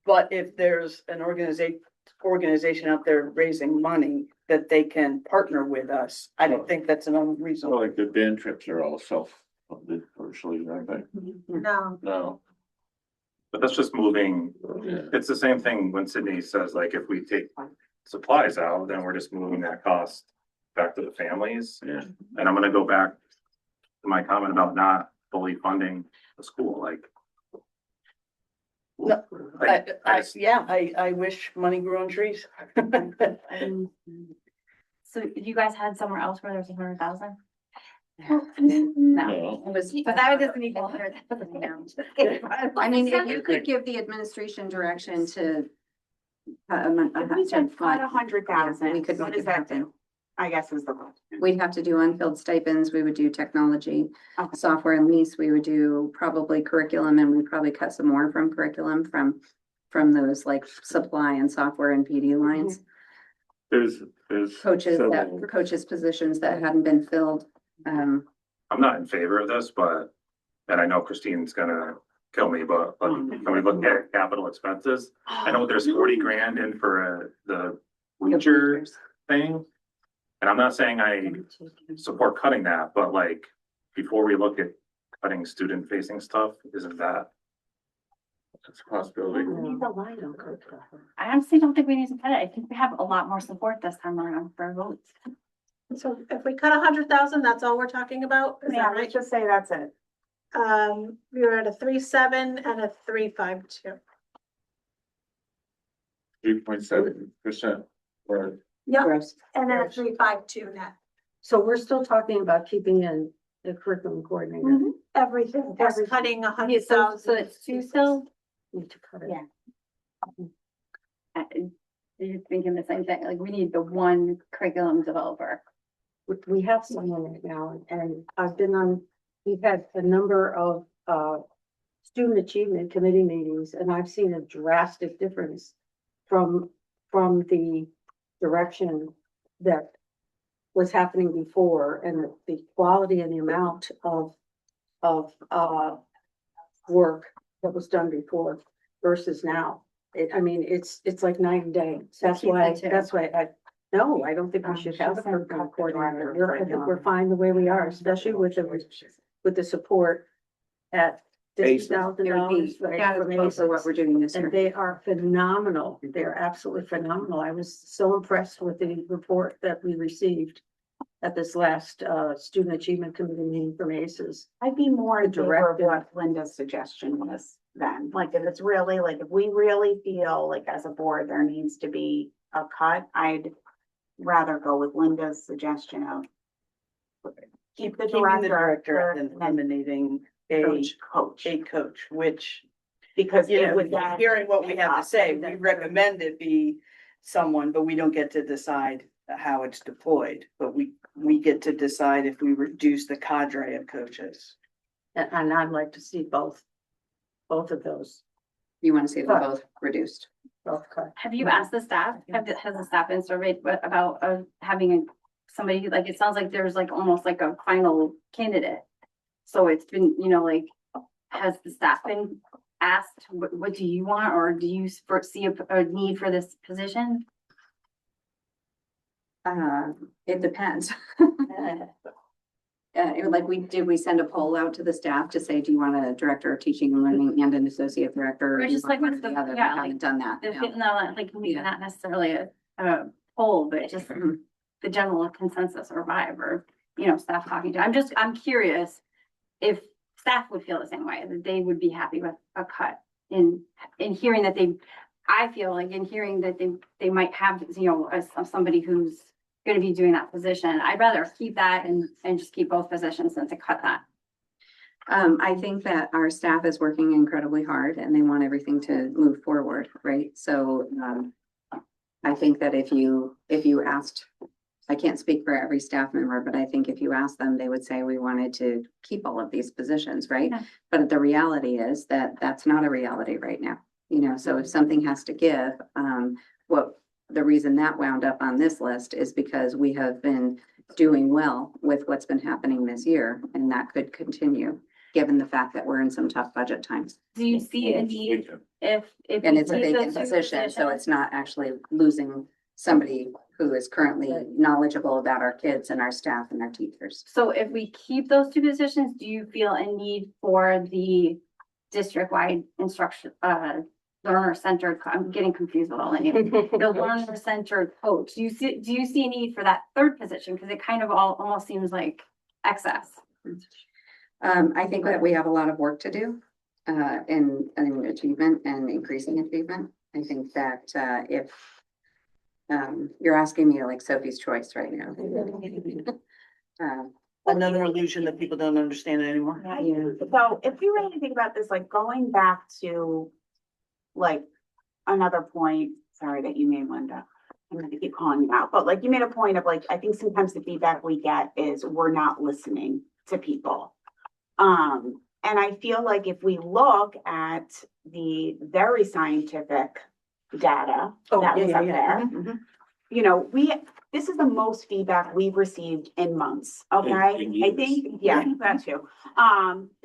S7: But if there's an organization out there raising money that they can partner with us, I don't think that's an unreasonable.
S1: Like the band trips are all self-funded partially, aren't they?
S3: No.
S1: No.
S19: But that's just moving. It's the same thing when Sydney says, like, if we take supplies out, then we're just moving that cost back to the families.
S1: Yeah.
S19: And I'm gonna go back to my comment about not fully funding the school, like.
S7: No, I wish money grew on trees.
S17: So you guys had somewhere else where there's 100,000?
S5: No, it was.
S17: But that doesn't equal 100,000.
S5: I mean, if you could give the administration direction to.
S10: If we said cut 100,000,
S5: we could
S10: what
S5: make
S10: does
S5: it
S10: that
S5: happen.
S10: do? I guess is the question.
S5: We'd have to do unfilled stipends, we would do technology, software and lease, we would do probably curriculum, and we'd probably cut some more from curriculum from those like supply and software and PD lines.
S1: There's
S5: Coaches positions that hadn't been filled.
S19: I'm not in favor of this, but, and I know Christine's gonna kill me, but when we look at capital expenses, I know there's 40 grand in for the bleacher thing. And I'm not saying I support cutting that, but like, before we look at cutting student facing stuff, isn't that? That's a possibility.
S17: I honestly don't think we need to cut it. I think we have a lot more support this time around for votes.
S3: So if we cut 100,000, that's all we're talking about? Is that right?
S10: Let's just say that's it.
S3: We were at a 3.7 and a 3.52.
S1: 8.7%. Or
S3: Yep,
S7: Gross.
S3: and then a 352 net.
S7: So we're still talking about keeping in the curriculum coordinator.
S3: Everything, that's
S7: Everything.
S3: cutting
S17: Yeah,
S3: 100,000.
S17: so it's two still.
S7: Need to cut it.
S9: Yeah.
S17: You're thinking the same thing, like we need the one curriculum developer.
S7: We have someone right now, and I've been on, we've had a number of student achievement committee meetings, and I've seen a drastic difference from the direction that was happening before, and the quality and the amount of work that was done before versus now. I mean, it's like night and day. That's
S17: keep
S7: why,
S17: the two.
S7: that's why I don't think we should have a curriculum coordinator. I think we're fine the way we are, especially with the support at $50,000.
S5: For what we're doing this year.
S7: And they are phenomenal. They're absolutely phenomenal. I was so impressed with the report that we received at this last Student Achievement Committee meeting from ACES.
S10: I'd be more in
S7: The
S10: favor of
S7: directive.
S10: what Linda's suggestion was then, like if it's really, like if we really feel like as a board, there needs to be a cut, I'd rather go with Linda's suggestion of keep the
S7: Keeping the director and
S10: then
S7: eliminating a coach, which,
S10: because
S7: you
S10: it
S7: know,
S10: would then
S7: hearing what we have to say, we
S10: that-
S7: recommend it be someone, but we don't get to decide how it's deployed, but we get to decide if we reduce the cadre of coaches. And I'd like to see both of those,
S5: You want to see them both reduced.
S7: both cut.
S17: Have you asked the staff, has the staff been surveyed about having somebody, like, it sounds like there's like almost like a final candidate. So it's been, like, has the staff been asked, what do you want, or do you see a need for this position?
S5: It depends. We send a poll out to the staff to say, do you want a director of teaching and learning and an associate director?
S17: Or
S5: Do you
S17: just
S5: want
S17: like,
S5: one
S17: what's
S5: or
S17: the,
S5: other? We
S17: yeah,
S5: haven't
S17: like,
S5: done that.
S17: if
S5: no.
S17: it- no, like, maybe not necessarily a poll, but just the general consensus or vibe, or, staff talking to, I'm curious if staff would feel the same way, that they would be happy with a cut in hearing that I feel like in hearing that they might have, as somebody who's gonna be doing that position. I'd rather keep that and just keep both positions than to cut that.
S5: I think that our staff is working incredibly hard and they want everything to move forward, right? So, I think that if you asked, I can't speak for every staff member, but I think if you asked them, they would say we wanted to keep all of these positions, right?
S17: Yeah.
S5: But the reality is that that's not a reality right now, so if something has to give, the reason that wound up on this list is because we have been doing well with what's been happening this year, and that could continue, given the fact that we're in some tough budget times.
S17: Do you see a need if?
S5: And
S17: we
S5: it's a
S17: keep
S5: vacant
S17: those two
S5: position, so
S17: positions?
S5: it's not actually losing somebody who is currently knowledgeable about our kids and our staff and our teachers.
S17: So if we keep those two positions, do you feel a need for the district-wide instruction, learner-centered, I'm getting confused with all the names. The learner-centered coach, do you see a need for that third position? Because it kind of almost seems like excess.
S5: I think that we have a lot of work to do in achievement and increasing achievement. I think that if you're asking me like Sophie's choice right now.
S7: Another illusion that people don't understand it anymore.
S10: So if you really think about this, like going back to like another point, sorry that you made, Linda. I'm gonna keep calling you out, but like you made a point of like, I think sometimes the feedback we get is we're not listening to people. And I feel like if we look at the very scientific data that was up there, this is the most feedback we've received in months, okay? I think, that too.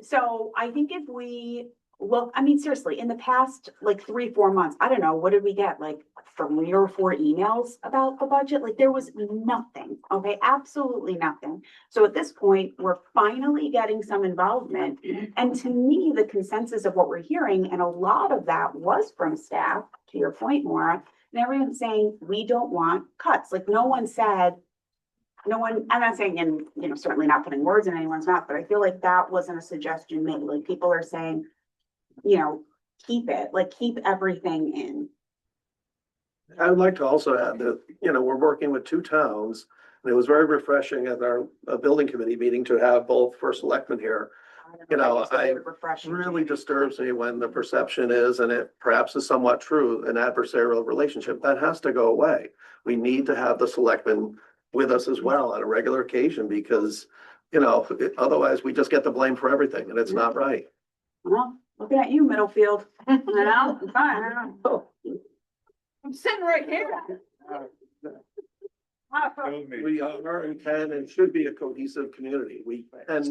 S10: So I think if we look, I mean, seriously, in the past, like 3-4 months, I don't know, what did we get? Like 3 or 4 emails about the budget? Like there was nothing, okay? Absolutely nothing. So at this point, we're finally getting some involvement. And to me, the consensus of what we're hearing, and a lot of that was from staff, to your point, Maura, and everyone's saying, we don't want cuts. Like no one said, I'm not saying, and certainly not putting words in anyone's mouth, but I feel like that wasn't a suggestion made. Like people are saying, keep it, like keep everything in.
S18: I would like to also add that, you know, we're working with two towns. And it was very refreshing at our building committee meeting to have both first selectmen here. You know, really disturbs me when the perception is, and it perhaps is somewhat true, an adversarial relationship. That has to go away. We need to have the selectmen with us as well on a regular occasion because, you know, otherwise we just get the blame for everything and it's not right.
S10: Well, looking at you, Middlefield, you know, fine.
S7: I'm sitting right here.
S18: We are and can and should be a cohesive community. We and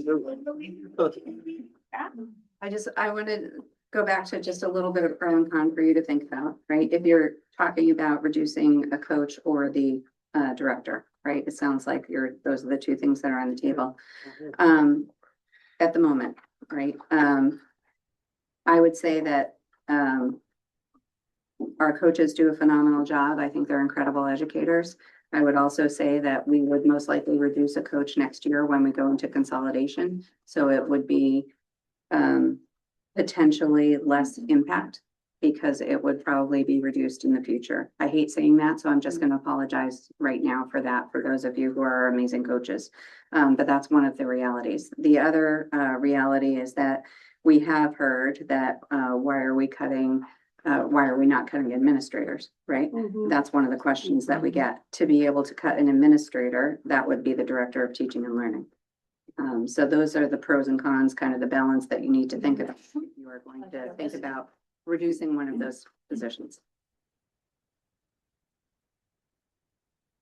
S5: I want to go back to just a little bit of pro and con for you to think about, right? If you're talking about reducing a coach or the director, right? It sounds like those are the two things that are on the table at the moment, right? I would say that our coaches do a phenomenal job. I think they're incredible educators. I would also say that we would most likely reduce a coach next year when we go into consolidation. So it would be potentially less impact because it would probably be reduced in the future. I hate saying that, so I'm just going to apologize right now for that for those of you who are amazing coaches. But that's one of the realities. The other reality is that we have heard that why are we not cutting administrators, right? That's one of the questions that we get. To be able to cut an administrator, that would be the director of teaching and learning. So those are the pros and cons, kind of the balance that you need to think about. If you are going to think about reducing one of those positions.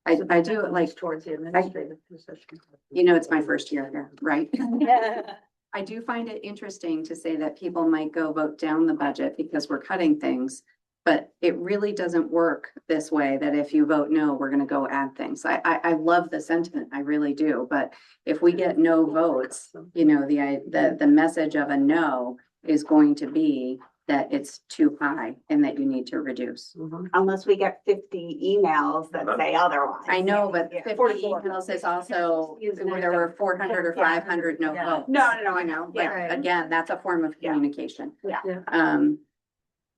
S5: I do like
S2: towards the administrative position.
S5: You know, it's my first year here, right?
S7: Yeah.
S5: I do find it interesting to say that people might go vote down the budget because we're cutting things. But it really doesn't work this way, that if you vote no, we're gonna go add things. I love the sentiment, I really do, but if we get no votes, you know, the message of a no is going to be that it's too high and that you need to reduce.
S10: Unless we get 50 emails that say otherwise.
S5: I know, but
S10: Yeah.
S5: 50 emails is also, there were 400 or 500 no votes.
S10: No,
S5: You know, but again, that's a form of communication.
S10: Yeah.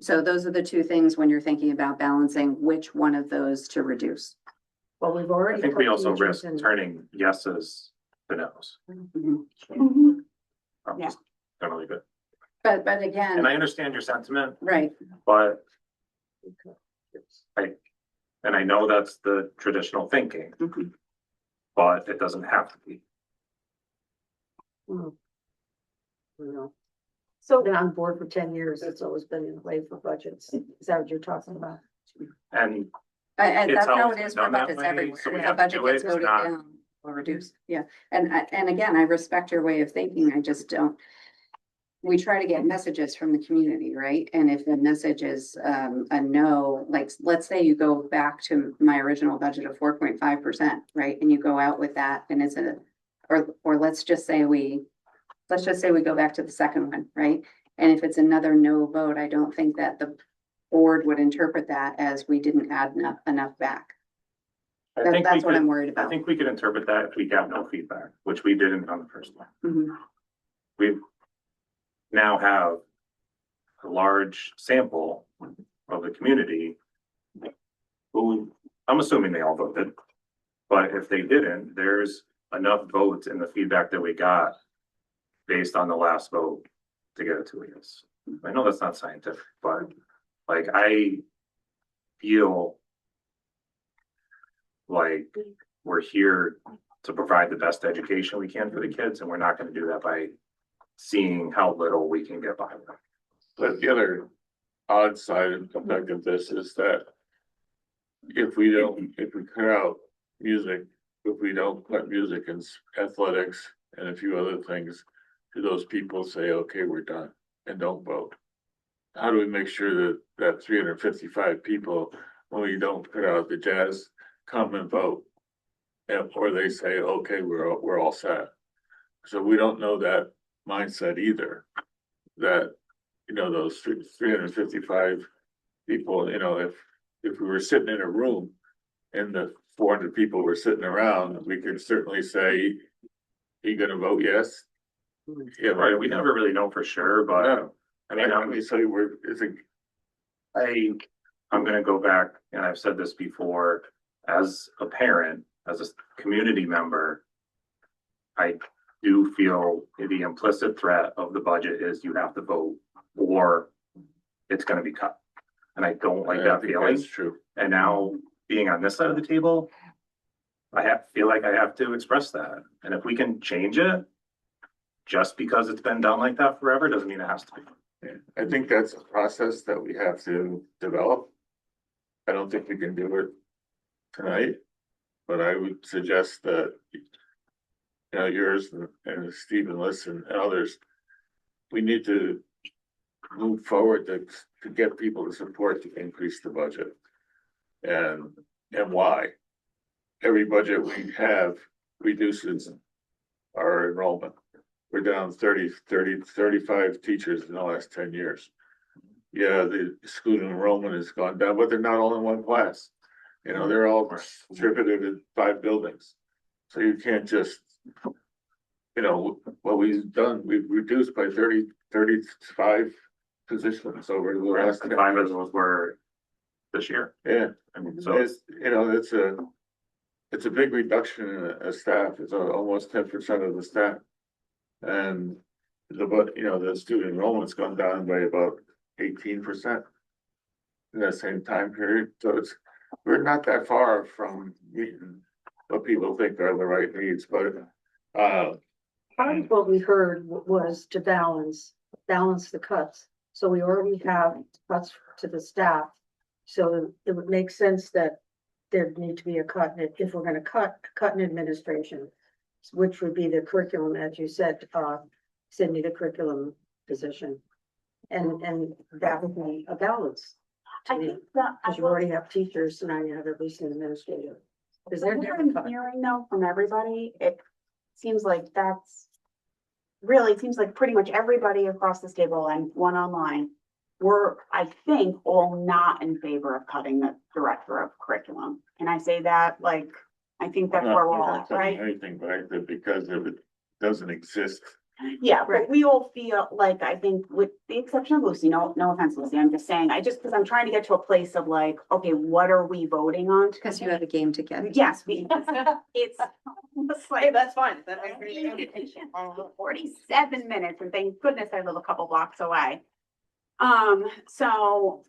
S5: So those are the two things when you're thinking about balancing which one of those to reduce.
S2: Well, we've
S19: I
S2: already.
S19: think we
S2: put
S19: also
S2: teachers
S19: risk
S2: in-
S19: turning yeses to nos.
S5: Mhm.
S19: I'm just gonna leave it.
S5: But again.
S19: And I understand your sentiment,
S5: Right.
S19: but I know that's the traditional thinking, but it doesn't have to be.
S2: So been on board for 10 years. It's always been in play for budgets. Is that what you're talking about?
S19: And
S5: And
S19: It's
S5: that's how
S19: always
S5: it is
S19: been
S5: for
S19: done that
S5: budgets
S19: way,
S5: everywhere.
S19: so we
S5: If a
S19: have to
S5: budget
S19: do it.
S5: gets
S19: It's
S5: voted
S19: not-
S5: down or reduced, yeah. And again, I respect your way of thinking. I just don't. We try to get messages from the community, right? And if the message is a no, like, let's say you go back to my original budget of 4.5%, right? And you go out with that and it's or let's just say we go back to the second one, right? And if it's another no vote, I don't think that the board would interpret that as we didn't add enough back.
S19: I think we
S5: That's what
S19: could-
S5: I'm worried
S19: I
S5: about.
S19: think we could interpret that if we got no feedback, which we didn't on the first one.
S5: Mhm.
S19: We now have a large sample of the community who, I'm assuming they all voted. But if they didn't, there's enough votes in the feedback that we got based on the last vote to get it to a yes. I know that's not scientific, but like I feel like we're here to provide the best education we can for the kids, and we're not gonna do that by seeing how little we can get by with.
S1: But the other odd side effect of this is that if we cut out music, if we don't cut music and athletics and a few other things, do those people say, okay, we're done and don't vote? How do we make sure that 355 people, when we don't cut out the jazz, come and vote? Or they say, okay, we're all set. So we don't know that mindset either. That, you know, those 355 people, you know, if we were sitting in a room and the 400 people were sitting around, we could certainly say, you gonna vote yes?
S19: Yeah, right, we never really know for sure, but
S1: No.
S19: I mean,
S1: Obviously,
S19: I'm gonna go back, and I've said this before, as a parent, as a community member, I do feel the implicit threat of the budget is you have to vote or it's gonna be cut. And I don't like that feeling.
S1: That's true.
S19: And now being on this side of the table, feel like I have to express that. And if we can change it, just because it's been done like that forever, doesn't mean it has to be.
S1: Yeah, I think that's a process that we have to develop. I don't think we can do it tonight, but I would suggest that, you know, yours and Stephen Listen and others, we need to move forward to get people to support to increase the budget. And why? Every budget we have reduces our enrollment. We're down 35 teachers in the last 10 years. Yeah, the student enrollment has gone down, but they're not all in one class. You know, they're all distributed in 5 buildings. So you can't just, you know, what we've done, we've reduced by 35 positions over the last 10
S19: 5 of
S1: years.
S19: those were this year.
S1: Yeah,
S19: I mean,
S1: so it's, you know, it's a big reduction in a staff. It's almost 10% of the staff. And the student enrollment's gone down by about 18% in that same time period. So we're not that far from meeting what people think are the right needs, but
S2: Part of what we heard was to balance the cuts. So we already have cuts to the staff. So it would make sense that there'd need to be a cut if we're gonna cut in administration, which would be the curriculum, as you said, Sydney, the curriculum position. And that would be a balance to me, because you already have teachers, now you have at least an administrator. Is there
S10: What I'm hearing though from everybody, it seems like it seems like pretty much everybody across this table and one online, we're, I think, all not in favor of cutting the director of curriculum. Can I say that? Like, I think that's where we're all at, right?
S1: anything, right? That because if it doesn't exist.
S10: Yeah, but we all feel like, I think with the exception of Lucy, no offense, Lucy, I'm just saying, because I'm trying to get to a place of like, okay, what are we voting on?
S5: Because you have a game to get.
S10: Yes, it's like.
S7: Hey, that's fine. That I agree.
S10: 47 minutes, and thank goodness I live a couple blocks away. So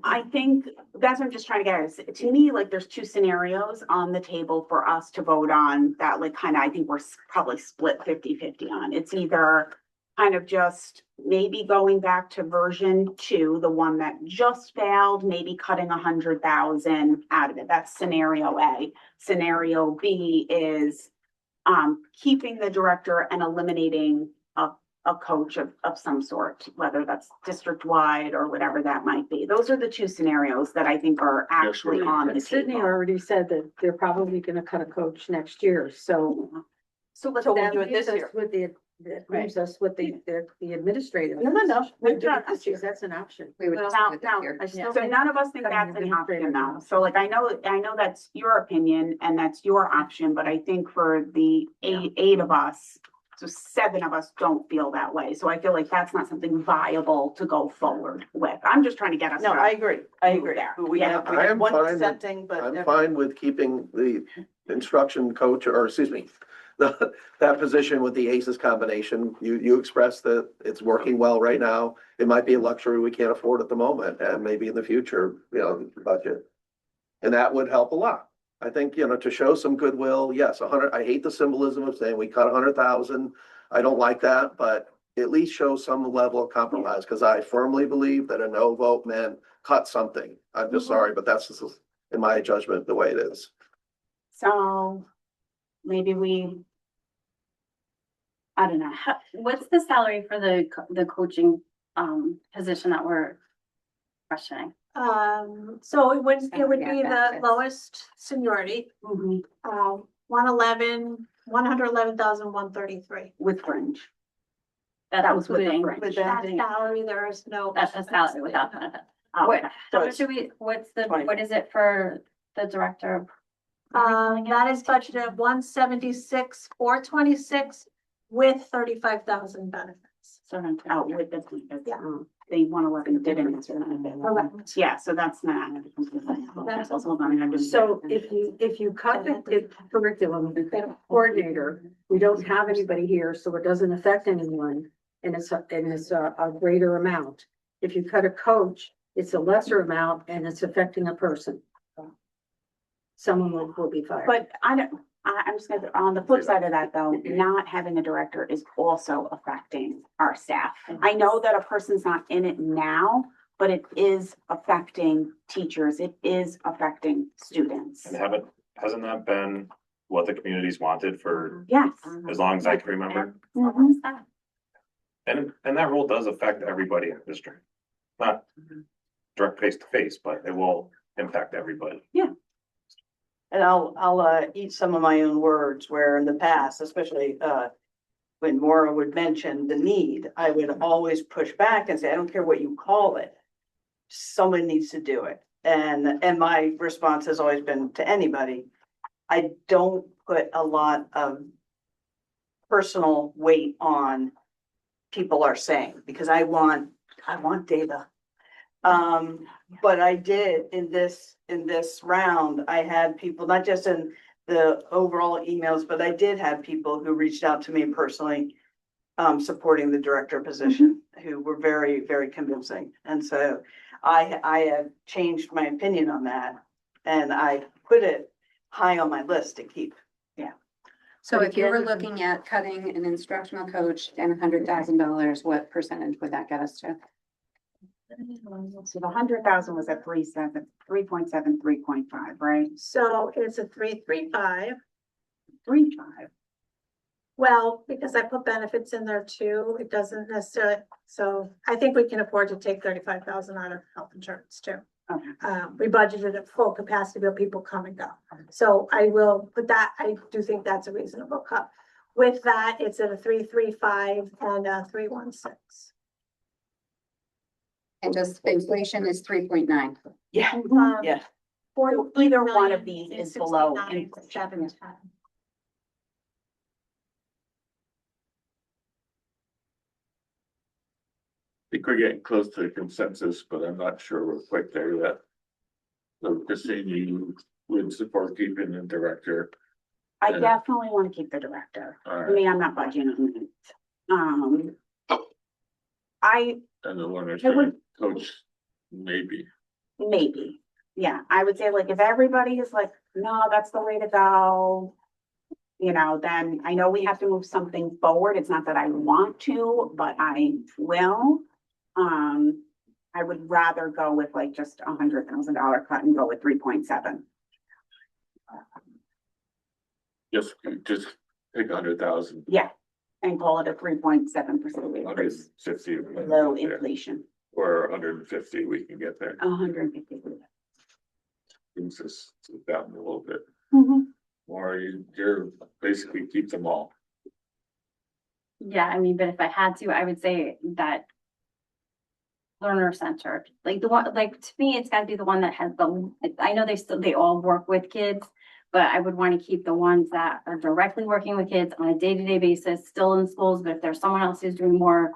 S10: I think that's what I'm just trying to get at. Is, to me, like there's 2 scenarios on the table for us to vote on that like kind of, I think we're probably split 50-50 on. It's either kind of just maybe going back to version 2, the one that just failed, maybe cutting 100,000 out of it. That's scenario A. Scenario B is keeping the director and eliminating a coach of some sort, whether that's district-wide or whatever that might be. Those are the 2 scenarios that I think are actually on the
S2: Sydney
S10: table.
S2: already said that they're probably gonna cut a coach next year, so.
S7: So let's
S2: So
S7: then
S2: that
S7: do it this
S2: leaves
S7: year.
S2: us with that leaves us with the administrative.
S7: No.
S2: We'll do it this year. That's an option.
S5: We would
S10: Well,
S5: just do it this
S10: now,
S5: year.
S2: I still
S10: So
S2: think
S10: none of us think
S2: cutting
S10: that's an option
S2: administrative
S10: now.
S2: is
S10: So like, I know that's your opinion and that's your option, but I think for the eight of us, so 7 of us don't feel that way. So I feel like that's not something viable to go forward with. I'm just trying to get us.
S7: No,
S10: to
S7: I agree. I
S10: move
S7: agree.
S10: there.
S7: We
S10: Yeah.
S7: have
S18: I am
S7: one
S18: fine with-
S7: dissenting, but.
S18: I'm fine with keeping the instruction coach, or excuse me, that position with the ACES combination. You expressed that it's working well right now. It might be a luxury we can't afford at the moment, and maybe in the future, budget. And that would help a lot. I think, to show some goodwill, yes, 100, I hate the symbolism of saying we cut 100,000. I don't like that, but at least show some level of compromise, because I firmly believe that a no vote meant cut something. I'm just sorry, but that's just, in my judgment, the way it is.
S10: So maybe I don't know.
S17: What's the salary for the coaching position that we're questioning?
S3: So it would be the
S5: benefits.
S3: lowest seniority, 111,133.
S10: With fringe.
S17: That
S10: was with the
S17: including-
S10: fringe.
S3: That salary, there is no.
S17: That's a salary without benefit.
S10: Oh,
S17: What,
S10: okay.
S17: how much what is it for the director? of-
S3: That is budgeted 176,426 with 35,000 benefits.
S10: Oh, with the.
S3: Yeah.
S10: the 111 didn't answer that. Yeah, so that's not. Hold on, I'm just-
S7: So if you cut the curriculum coordinator, we don't have anybody here, so it doesn't affect anyone. And it's a greater amount. If you cut a coach, it's a lesser amount and it's affecting a person. Someone will be fired.
S10: But I'm just gonna, on the flip side of that though, not having a director is also affecting our staff. I know that a person's not in it now, but it is affecting teachers. It is affecting students.
S19: And hasn't that been what the community's wanted for
S10: Yes.
S19: as long as I can remember?
S10: Mhm.
S19: And that role does affect everybody in the district. Not direct face to face, but it will impact everybody.
S10: Yeah.
S7: And I'll eat some of my own words where in the past, especially when Maura would mention the need, I would always push back and say, I don't care what you call it. Someone needs to do it. And my response has always been to anybody, I don't put a lot of personal weight on people are saying, because I want data. But I did in this round, I had people, not just in the overall emails, but I did have people who reached out to me personally, supporting the director position, who were very, very convincing. And so I have changed my opinion on that, and I put it high on my list to keep. Yeah.
S5: So if you were looking at cutting an instructional coach and $100,000, what percentage would that get us to?
S10: So the 100,000 was at 3.7, 3.5, right?
S3: So it's a 335.
S10: 3.5.
S3: Well, because I put benefits in there too, it doesn't necessarily, so I think we can afford to take 35,000 out of health insurance too.
S10: Okay.
S3: We budgeted at full capacity, but people come and go. So I will put that, I do think that's a reasonable cut. With that, it's at a 335 and a 316.
S5: And just inflation is 3.9.
S7: Yeah, yeah.
S10: So either one of these is below.
S3: 710.
S1: I think we're getting close to the consensus, but I'm not sure we're quite there yet. So Christine, you would support keeping the director.
S10: I definitely want to keep the director.
S1: All
S10: I
S1: right.
S10: mean, I'm not budging on it.
S1: And the learner
S10: I would-
S1: coach, maybe.
S10: Maybe, yeah, I would say like if everybody is like, no, that's the way to go. You know, then I know we have to move something forward. It's not that I want to, but I will. I would rather go with like just $100,000 cut and go with 3.7.
S1: Just take 100,000.
S10: Yeah, and call it a 3.7% increase.
S1: 150.
S10: Low inflation.
S1: Or 150, we can get there.
S10: 150.
S1: Brings us down a little bit.
S10: Mm-hmm.
S1: Or you're basically keep them all.
S17: Yeah, I mean, but if I had to, I would say that learner centered, like the one, like to me, it's gotta be the one that has I know they all work with kids, but I would want to keep the ones that are directly working with kids on a day-to-day basis, still in schools, but if there's someone else who's doing more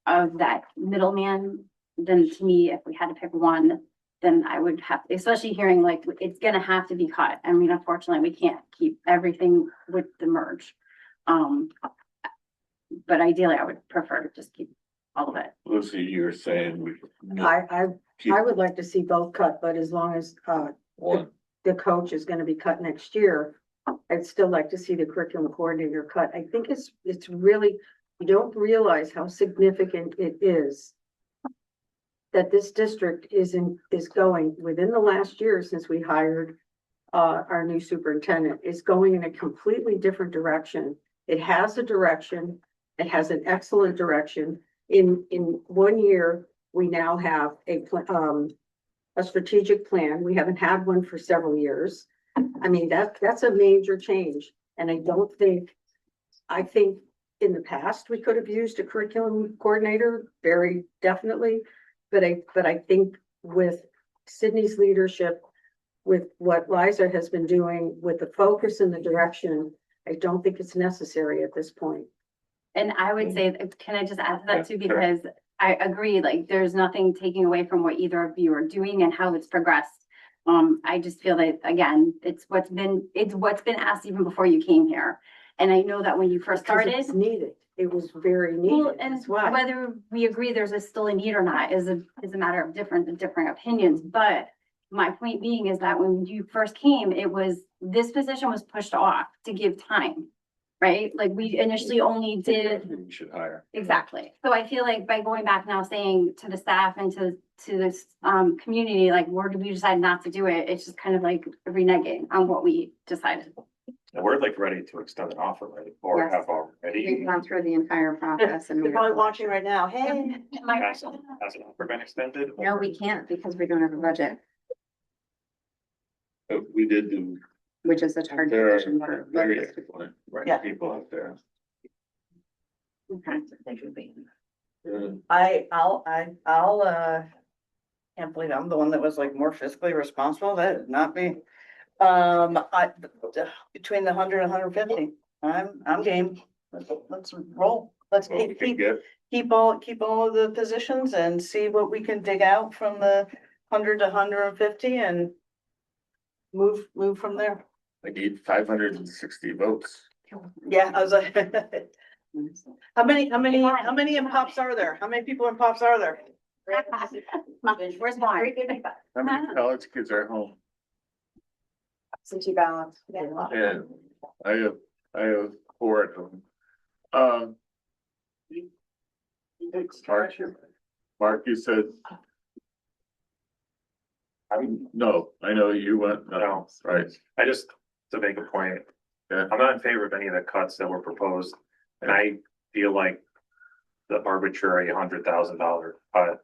S17: of that middleman, then to me, if we had to pick one, then I would have, especially hearing like, it's gonna have to be cut. I mean, unfortunately, we can't keep everything with the merge. But ideally, I would prefer to just keep all of it.
S1: Lucy, you're saying
S7: I would like to see both cut, but as long as
S1: one.
S7: the coach is gonna be cut next year, I'd still like to see the curriculum coordinator cut. I think it's really, you don't realize how significant it is that this district is going within the last year since we hired our new superintendent, is going in a completely different direction. It has a direction. It has an excellent direction. In 1 year, we now have a strategic plan. We haven't had one for several years. I mean, that's a major change. And I think in the past, we could have used a curriculum coordinator, very definitely. But I think with Sydney's leadership, with what Liza has been doing, with the focus and the direction, I don't think it's necessary at this point.
S17: And I would say, can I just add to that too? Because I agree, like, there's nothing taking away from what either of you are doing and how it's progressed. I just feel that, again, it's what's been asked even before you came here. And I know that when you first started.
S2: It's needed. It was very
S17: Well,
S2: needed.
S17: and
S2: That's why.
S17: whether we agree there's still a need or not is a matter of different opinions, but my point being is that when you first came, this position was pushed off to give time, right? Like, we initially only did.
S19: You should hire.
S17: Exactly. So I feel like by going back now saying to the staff and to this community, like, where did we decide not to do it? It's just kind of like reneging on what we decided.
S19: And we're like ready to extend an offer, right? Or
S5: Yes.
S19: have already.
S5: We've gone through the entire process and.
S7: They're probably watching right now. Hey.
S19: Has an offer been extended?
S5: No, we can't because we don't have a budget,
S1: We did do.
S5: which is a hard
S1: There are
S5: decision for.
S1: very
S5: both.
S1: excellent
S7: Yeah.
S1: people out there.
S5: Okay.
S7: I'll can't believe I'm the one that was like more fiscally responsible. That is not me. Between the 100 and 150, I'm game. Let's roll. Let's keep all of the positions and see what we can dig out from the 100 to 150 and move from there.
S1: I need 560 votes.
S7: Yeah, I was like, how many in Pops are there? How many people in Pops are there?
S17: Where's mine?
S1: How many college kids are home?
S4: Since you balance.
S1: And I have 4 at home. Mark, you said. No, I know you went, no, right.
S19: I just, to make a point, I'm not in favor of any of the cuts that were proposed. And I feel like the arbitrary $100,000 cut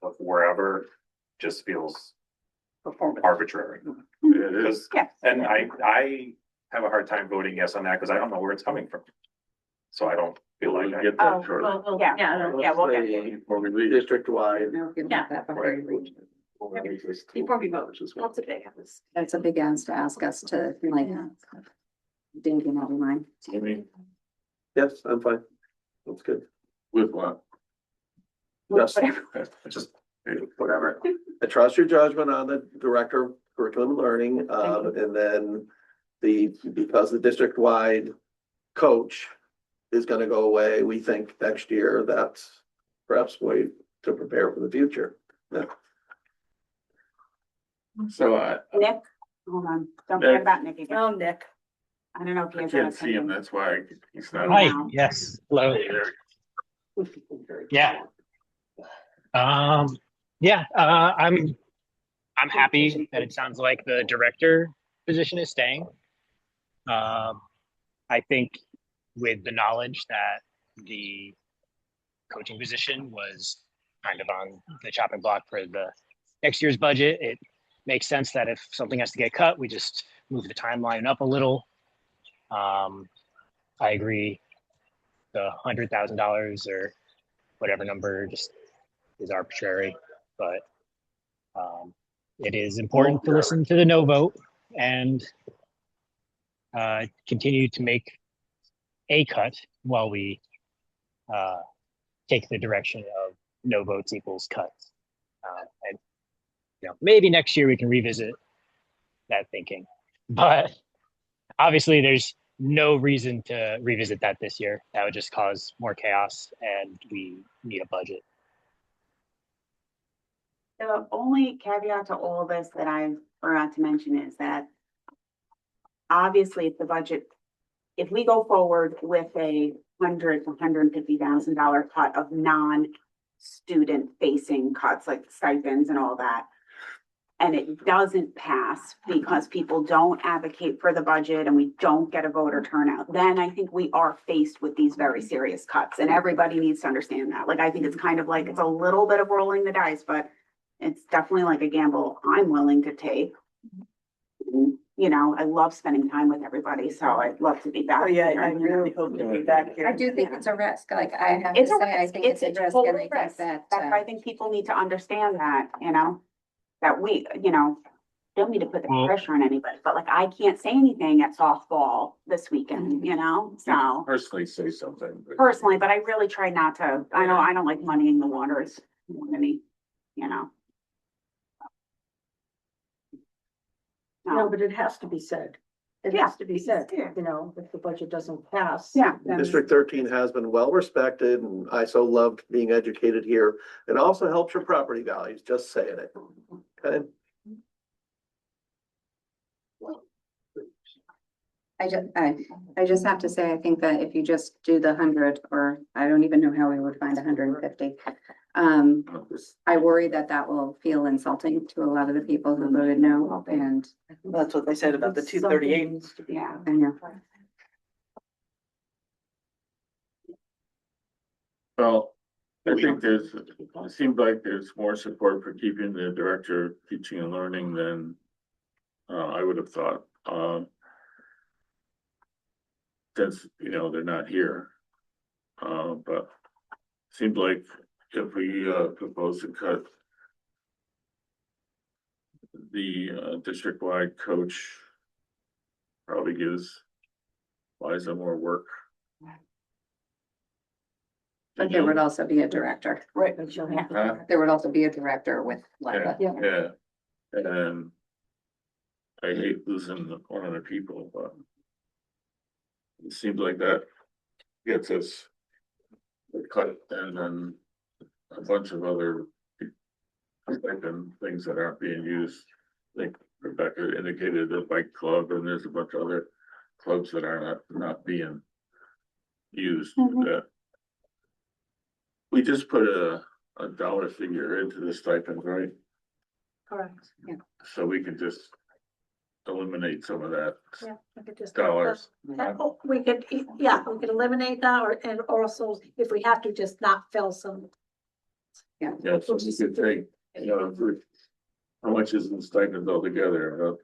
S19: of wherever just feels arbitrary.
S1: It is.
S19: And I have a hard time voting yes on that because I don't know where it's coming from. So I don't feel like I
S1: Get that shortly.
S17: We'll get
S1: Before we leave.
S18: District wide.
S17: before we vote.
S4: That's a big house.
S5: That's a big ask to ask us to like. Didn't get out of line.
S1: Amy,
S18: Yes, I'm fine. That's good.
S1: with what?
S18: Yes,
S19: just
S18: whatever. I trust your judgment on the director of curriculum and learning, and then because the district-wide coach is gonna go away, we think next year that's perhaps way to prepare for the future. Yeah.
S1: So
S10: Nick, hold on, don't forget about Nick again.
S7: Oh, Nick.
S10: I don't know if he
S1: I
S10: has.
S1: can't see him, that's why he's not.
S20: Hi, yes, hello. Yeah. I'm happy that it sounds like the director position is staying. I think with the knowledge that the coaching position was kind of on the chopping block for the next year's budget, it makes sense that if something has to get cut, we just move the timeline up a little. I agree. The $100,000 or whatever number just is arbitrary, but it is important to listen to the no vote and continue to make a cut while we take the direction of no votes equals cuts. And maybe next year we can revisit that thinking, but obviously there's no reason to revisit that this year. That would just cause more chaos and we need a budget.
S10: The only caveat to all this that I forgot to mention is that obviously if the budget, if we go forward with a $150,000 cut of non-student facing cuts like stipends and all that, and it doesn't pass because people don't advocate for the budget and we don't get a voter turnout, then I think we are faced with these very serious cuts and everybody needs to understand that. Like, I think it's kind of like, it's a little bit of rolling the dice, but it's definitely like a gamble I'm willing to take. I love spending time with everybody, so I'd love to be back.
S7: Oh, yeah, I really hope to be back here.
S5: I do think it's a risk, like I have to
S10: It's a
S5: say, I
S10: risk.
S5: think it's a risk,
S10: total
S5: and I think
S10: risk.
S5: that.
S10: I think people need to understand that, that we, don't mean to put the
S20: Well-
S10: pressure on anybody, but like, I can't say anything at softball this weekend, you know, so.
S1: Personally say something. but-
S10: Personally, but I really try not to, I don't like muddying the waters, any, you know.
S2: No, but it has to be said. It
S10: Yeah.
S2: has to be said,
S10: Yeah.
S2: you know, if the budget doesn't pass.
S10: Yeah.
S2: then-
S18: District 13 has been well respected and I so loved being educated here. It also helps your property values, just saying it. Okay?
S5: I just have to say, I think that if you just do the 100, or I don't even know how we would find 150. I worry that that will feel insulting to a lot of the people who voted no, and
S7: That's what they said about the 238.
S10: Yeah.
S5: I know.
S1: Well, I think it seems like there's more support for keeping the director of teaching and learning than I would have thought. Since, you know, they're not here. But seems like if we propose to cut the district-wide coach, probably gives Liza more work.
S5: But there would also be a director.
S7: Right.
S1: Huh?
S5: There would also be a director with
S1: Yeah,
S5: Lila.
S1: yeah, and I hate losing one of the people, but it seems like that gets us cut, and then a bunch of other things that aren't being used. Like Rebecca indicated, the bike club, and there's a bunch of other clubs that are not being used. That we just put a dollar figure into the stipend, right?
S3: Correct.
S1: So we can just eliminate some of that
S3: Yeah, we could just.
S1: dollars.
S3: We could, yeah, we could eliminate that, and also if we have to, just not fill some.
S1: Yeah, so we could take, you know, how much is the stipend altogether?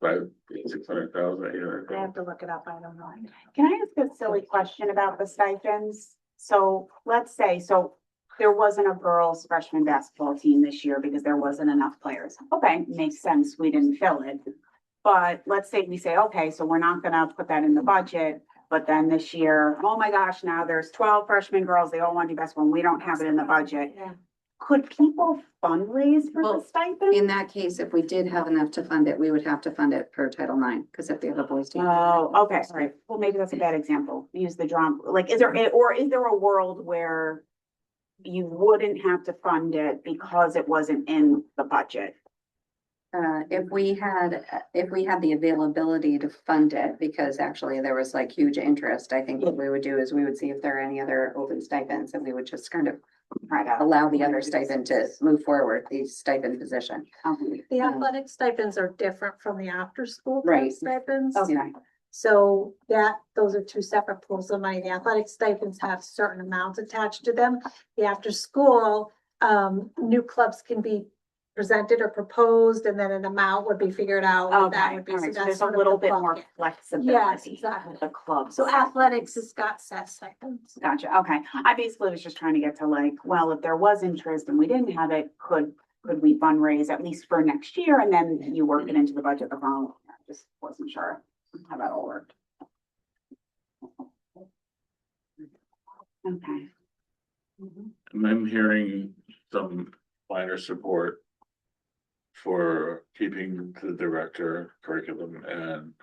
S1: About 600,000 a year.
S3: I have to look it up, I don't know.
S10: Can I ask a silly question about the stipends? So let's say, so there wasn't a girls freshman basketball team this year because there wasn't enough players. Okay, makes sense. We didn't fill it. But let's say we say, okay, so we're not gonna put that in the budget. But then this year, oh my gosh, now there's 12 freshman girls. They all want to do basketball and we don't have it in the budget.
S3: Yeah.
S10: Could people fundraise for
S5: Well,
S10: the stipend?
S5: In that case, if we did have enough to fund it, we would have to fund it per Title IX, because if they have a boys team.
S10: Oh, okay, all right. Well, maybe that's a bad example. Use the drum, like, is there a world where you wouldn't have to fund it because it wasn't in the budget?
S5: If we had the availability to fund it, because actually there was like huge interest, I think what we would do is we would see if there are any other open stipends, and we would just kind of try to allow the other stipend to move forward, the stipend position.
S3: The athletic stipends are different from the after-school
S5: Right.
S3: stipends.
S10: Okay.
S3: So those are two separate pools of money. The athletic stipends have certain amounts attached to them. The after-school, new clubs can be presented or proposed, and then an amount would be figured out. what that
S10: Okay,
S3: would be.
S10: all
S3: So
S10: right. So
S3: that's
S10: there's a
S3: sort of
S10: little
S3: the
S10: bit more
S3: bucket.
S10: flexibility.
S3: Yes, exactly.
S10: The club.
S3: So athletics has got set stipends.
S10: Gotcha, okay. I basically was just trying to get to like, well, if there was interest and we didn't have it, could we fundraise at least for next year and then you work it into the budget the following year? I just wasn't sure how that all worked. Okay.
S1: And I'm hearing some minor support for keeping the director curriculum and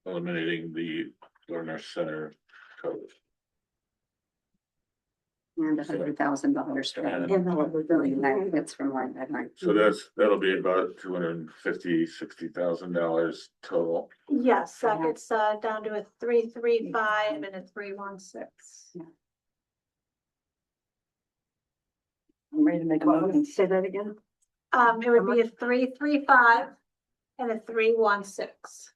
S1: eliminating the learner center code.
S5: And $100,000 to
S1: And-
S5: and what we're doing, that's from line by line.
S1: So that'll be about $260,000 total.
S3: Yes, that gets down to a 335 and a 316.
S7: I'm ready to make a motion. Say that again.
S3: It would be a 335 and a 316.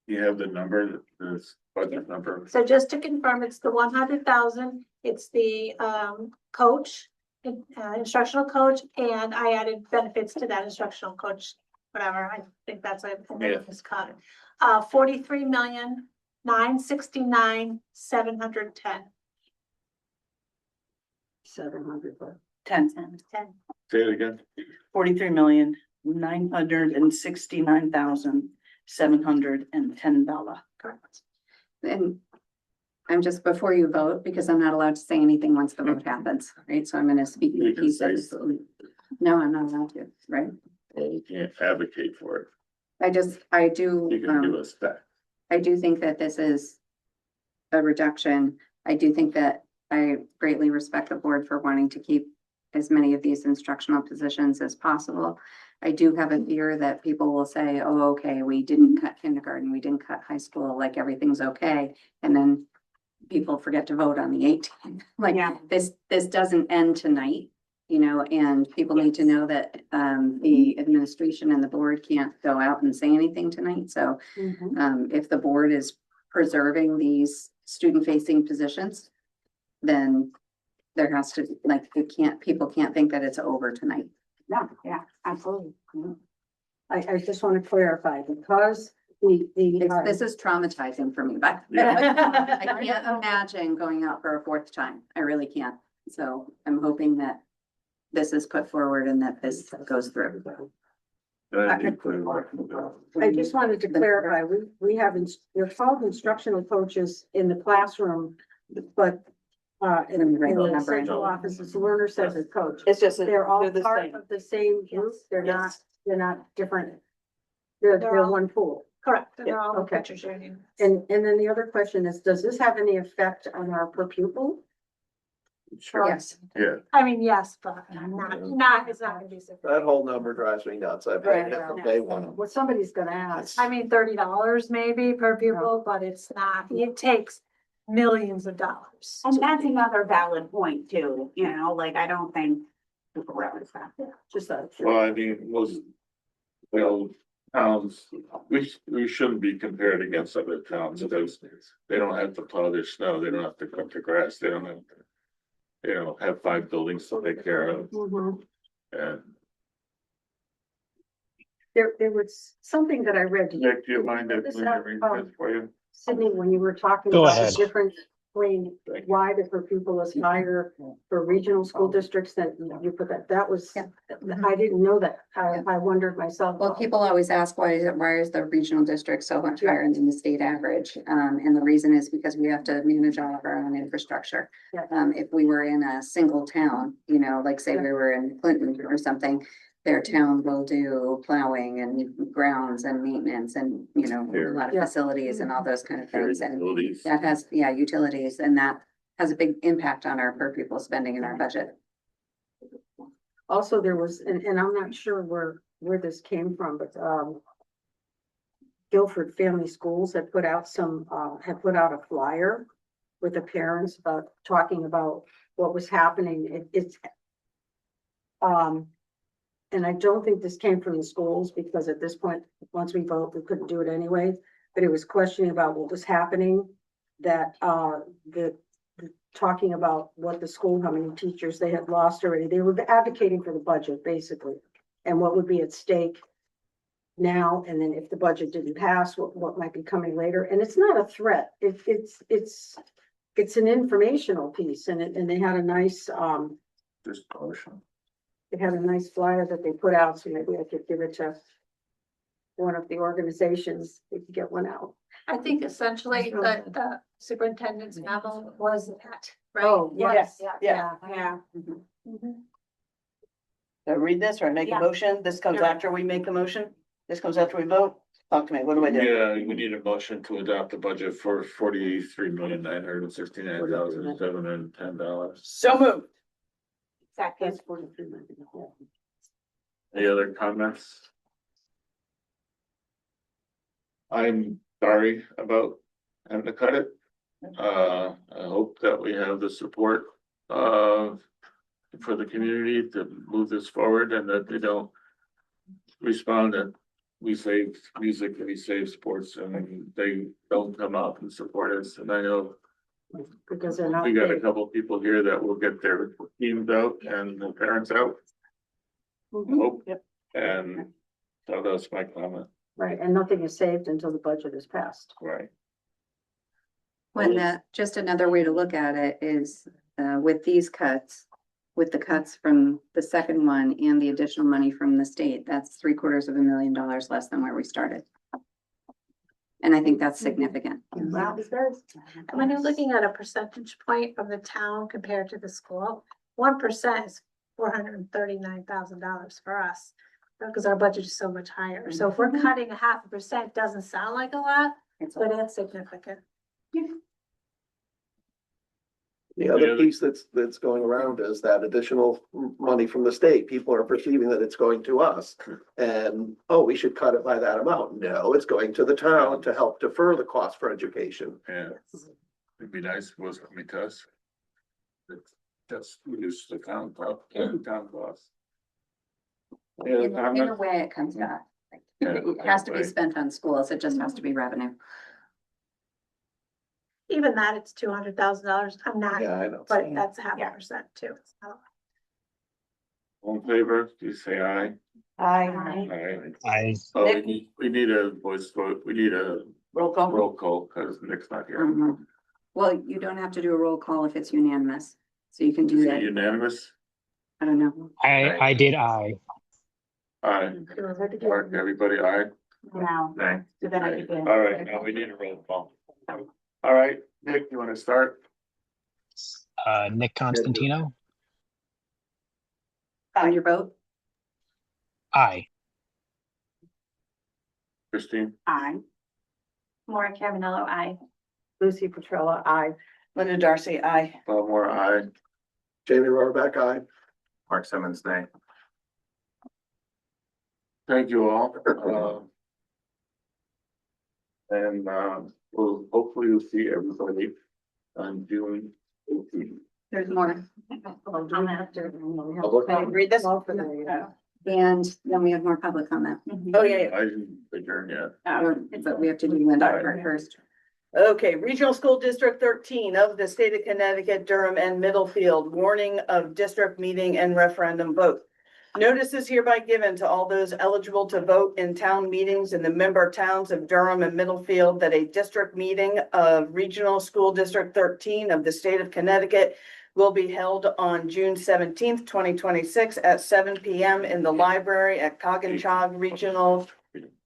S1: You have the number, this budget number.
S3: So just to confirm, it's the 100,000, it's the coach, instructional coach, and I added benefits to that instructional coach, whatever, I think that's a this cut. 43,969,710.
S7: 700. 10.
S3: 10.
S1: Say it again.
S7: 43 million, $969,710.
S5: And I'm just, before you vote, because I'm not allowed to say anything once the vote happens, right? So I'm gonna speak
S1: You
S5: in
S1: can
S5: piece
S1: say
S5: of, no, I'm not allowed to, right?
S1: Well, we can't advocate for it.
S5: I do,
S1: You can give us that.
S5: I do think that this is a reduction. I do think that I greatly respect the board for wanting to keep as many of these instructional positions as possible. I do have a fear that people will say, oh, okay, we didn't cut kindergarten, we didn't cut high school, like everything's okay. And then people forget to vote on the 18th. Like this doesn't end tonight, you know, and people need to know that the administration and the board can't go out and say anything tonight. So if the board is preserving these student-facing positions, then there has to, like, people can't think that it's over tonight.
S10: No, yeah, absolutely.
S2: I just want to clarify, because
S5: This is traumatizing for me, but I can't imagine going out for a fourth time. I really can't. So I'm hoping that this is put forward and that this goes through.
S2: I just wanted to clarify, we have, they're called instructional coaches in the classroom, but in the central office, it's learner centered coach.
S7: It's just,
S2: They're all
S7: the
S2: part
S7: same.
S2: of the same group. They're
S7: Yes.
S2: not different. They're
S3: all-
S2: one pool.
S3: Correct. They're all
S2: Okay.
S3: teachers union.
S2: And then the other question is, does this have any effect on our per pupil?
S1: Sure.
S5: Yes.
S1: Yeah.
S3: I mean, yes, but not, it's not gonna be.
S18: That whole number drives me nuts. I've had it from day one.
S2: What somebody's gonna ask.
S3: I mean, $30 maybe per pupil, but it's not, it takes millions of dollars.
S10: And that's another valid point too, you know, like, I don't think.
S2: Just that.
S1: Well, I mean, most, towns, we shouldn't be compared against other towns because they don't have to plow their snow, they don't have to cut the grass, they don't have to, have 5 buildings to take care of. And
S2: There was something that I read.
S1: Nick, do you mind if we read this for you?
S2: Sydney, when you were talking
S20: Go
S2: about the
S20: ahead.
S2: difference between why the per pupil is higher for regional school districts, that you put that was, I didn't know that. I wondered myself.
S5: Well, people always ask why is the regional district so much higher than the state average? And the reason is because we have to manage all of our own infrastructure. If we were in a single town, you know, like say we were in Clinton or something, their town will do plowing and grounds and maintenance and, you know, a lot of facilities and all those kind of things. And that has, utilities, and that has a big impact on our per pupil spending in our budget.
S2: Also, there was, and I'm not sure where this came from, but Guilford Family Schools had put out a flyer with the parents about talking about what was happening. And I don't think this came from the schools, because at this point, once we vote, we couldn't do it anyway. But it was questioning about what was happening, that talking about what the school, how many teachers they had lost already. They were advocating for the budget, basically, and what would be at stake now, and then if the budget didn't pass, what might be coming later. And it's not a threat. It's an informational piece, and they had a nice They had a nice flyer that they put out, so maybe I could give it to one of the organizations. They could get one out.
S3: I think essentially the superintendent's memo was that, right?
S2: Oh, yes,
S7: Yeah. So read this or make a motion. This comes after we make the motion. This comes after we vote. Talk to me. What do I do?
S1: Yeah, we need a motion to adopt the budget for $43,969,710.
S7: So moved.
S10: Second.
S1: Any other comments? I'm sorry about having to cut it. I hope that we have the support for the community to move this forward, and that they don't respond that we save music and we save sports, and they don't come out and support us. And I know
S2: because they're not.
S1: we got a couple people here that will get their teams out and the parents out. I hope. And so that's my comment.
S2: Right, and nothing is saved until the budget is passed.
S1: Right.
S5: When just another way to look at it is, with these cuts, with the cuts from the second one and the additional money from the state, that's $750,000 less than where we started. And I think that's significant.
S3: Wow. When you're looking at a percentage point from the town compared to the school, 1% is $439,000 for us. Because our budget is so much higher. So if we're cutting 0.5%, doesn't sound like a lot, but it's significant.
S18: The other piece that's going around is that additional money from the state. People are perceiving that it's going to us. And, oh, we should cut it by that amount. No, it's going to the town to help defer the cost for education.
S1: Yeah, it'd be nice if it was coming to us. Just reduce the town cost.
S5: Either way, it comes back. It has to be spent on schools. It just has to be revenue.
S3: Even that, it's $200,000. I'm not,
S18: Yeah, I know.
S3: but that's 0.5% too.
S1: All in favor, please say aye.
S7: Aye.
S1: Aye. Oh, we need a voice vote. We need a
S7: Roll call.
S1: roll call because Nick's not here.
S5: Well, you don't have to do a roll call if it's unanimous. So you can do
S1: Is it
S5: that.
S1: unanimous?
S5: I don't know.
S20: I did aye.
S1: Aye. Mark, everybody, aye?
S10: No.
S1: Aye.
S10: So then I could do-
S1: All right, now we need a roll call. All right, Nick, you want to start?
S20: Nick Constantino,
S5: On your vote?
S20: aye.
S1: Christine?
S10: Aye.
S17: Maura Cavanello, aye.
S7: Lucy Petrella, aye. Linda Darcy, aye.
S1: Bob Moore, aye.
S18: Jamie Rohrbeck, aye.
S19: Mark Simmons, nay.
S1: Thank you all. And we'll hopefully we'll see everybody on June 18th.
S5: There's more.
S7: Read this.
S5: And then we have more public comment.
S7: Oh, yeah.
S1: I didn't adjourn yet.
S5: But we have to do Linda part first.
S7: Okay, Regional School District 13 of the state of Connecticut, Durham and Middlefield, warning of district meeting and referendum vote. Notice is hereby given to all those eligible to vote in town meetings in the member towns of Durham and Middlefield that a district meeting of Regional School District 13 of the state of Connecticut will be held on June 17th, 2026 at 7 p.m. in the library at Coggins Regional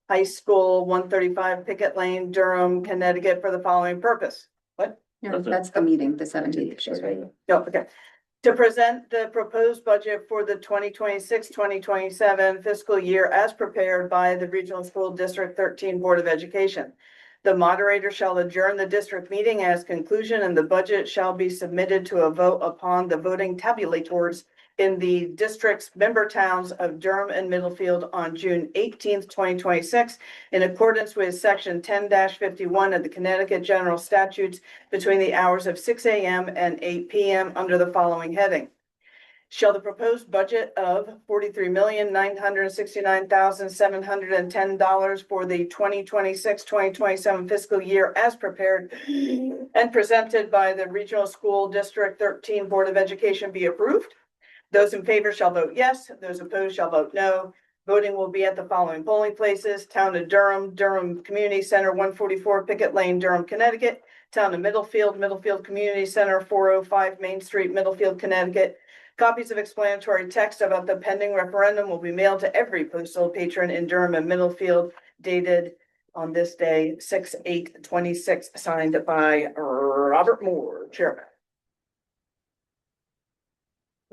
S7: High School, 135 Pickett Lane, Durham, Connecticut, for the following purpose. What?
S5: No, that's the meeting, the 17th. She's right.
S7: No, okay. To present the proposed budget for the 2026-2027 fiscal year as prepared by the Regional School District 13 Board of Education. The moderator shall adjourn the district meeting as conclusion, and the budget shall be submitted to a vote upon the voting tabulators in the district's member towns of Durham and Middlefield on June 18th, 2026, in accordance with section 10-51 of the Connecticut General Statutes between the hours of 6 a.m. and 8 p.m. under the following heading. Shall the proposed budget of $43,969,710 for the 2026-2027 fiscal year as prepared and presented by the Regional School District 13 Board of Education be approved? Those in favor shall vote yes. Those opposed shall vote no. Voting will be at the following polling places: Town of Durham, Durham Community Center, 144 Pickett Lane, Durham, Connecticut. Town of Middlefield, Middlefield Community Center, 405 Main Street, Middlefield, Connecticut. Copies of explanatory text about the pending referendum will be mailed to every postal patron in Durham and Middlefield, dated on this day, 6/8/26, signed by Robert Moore, Chairman.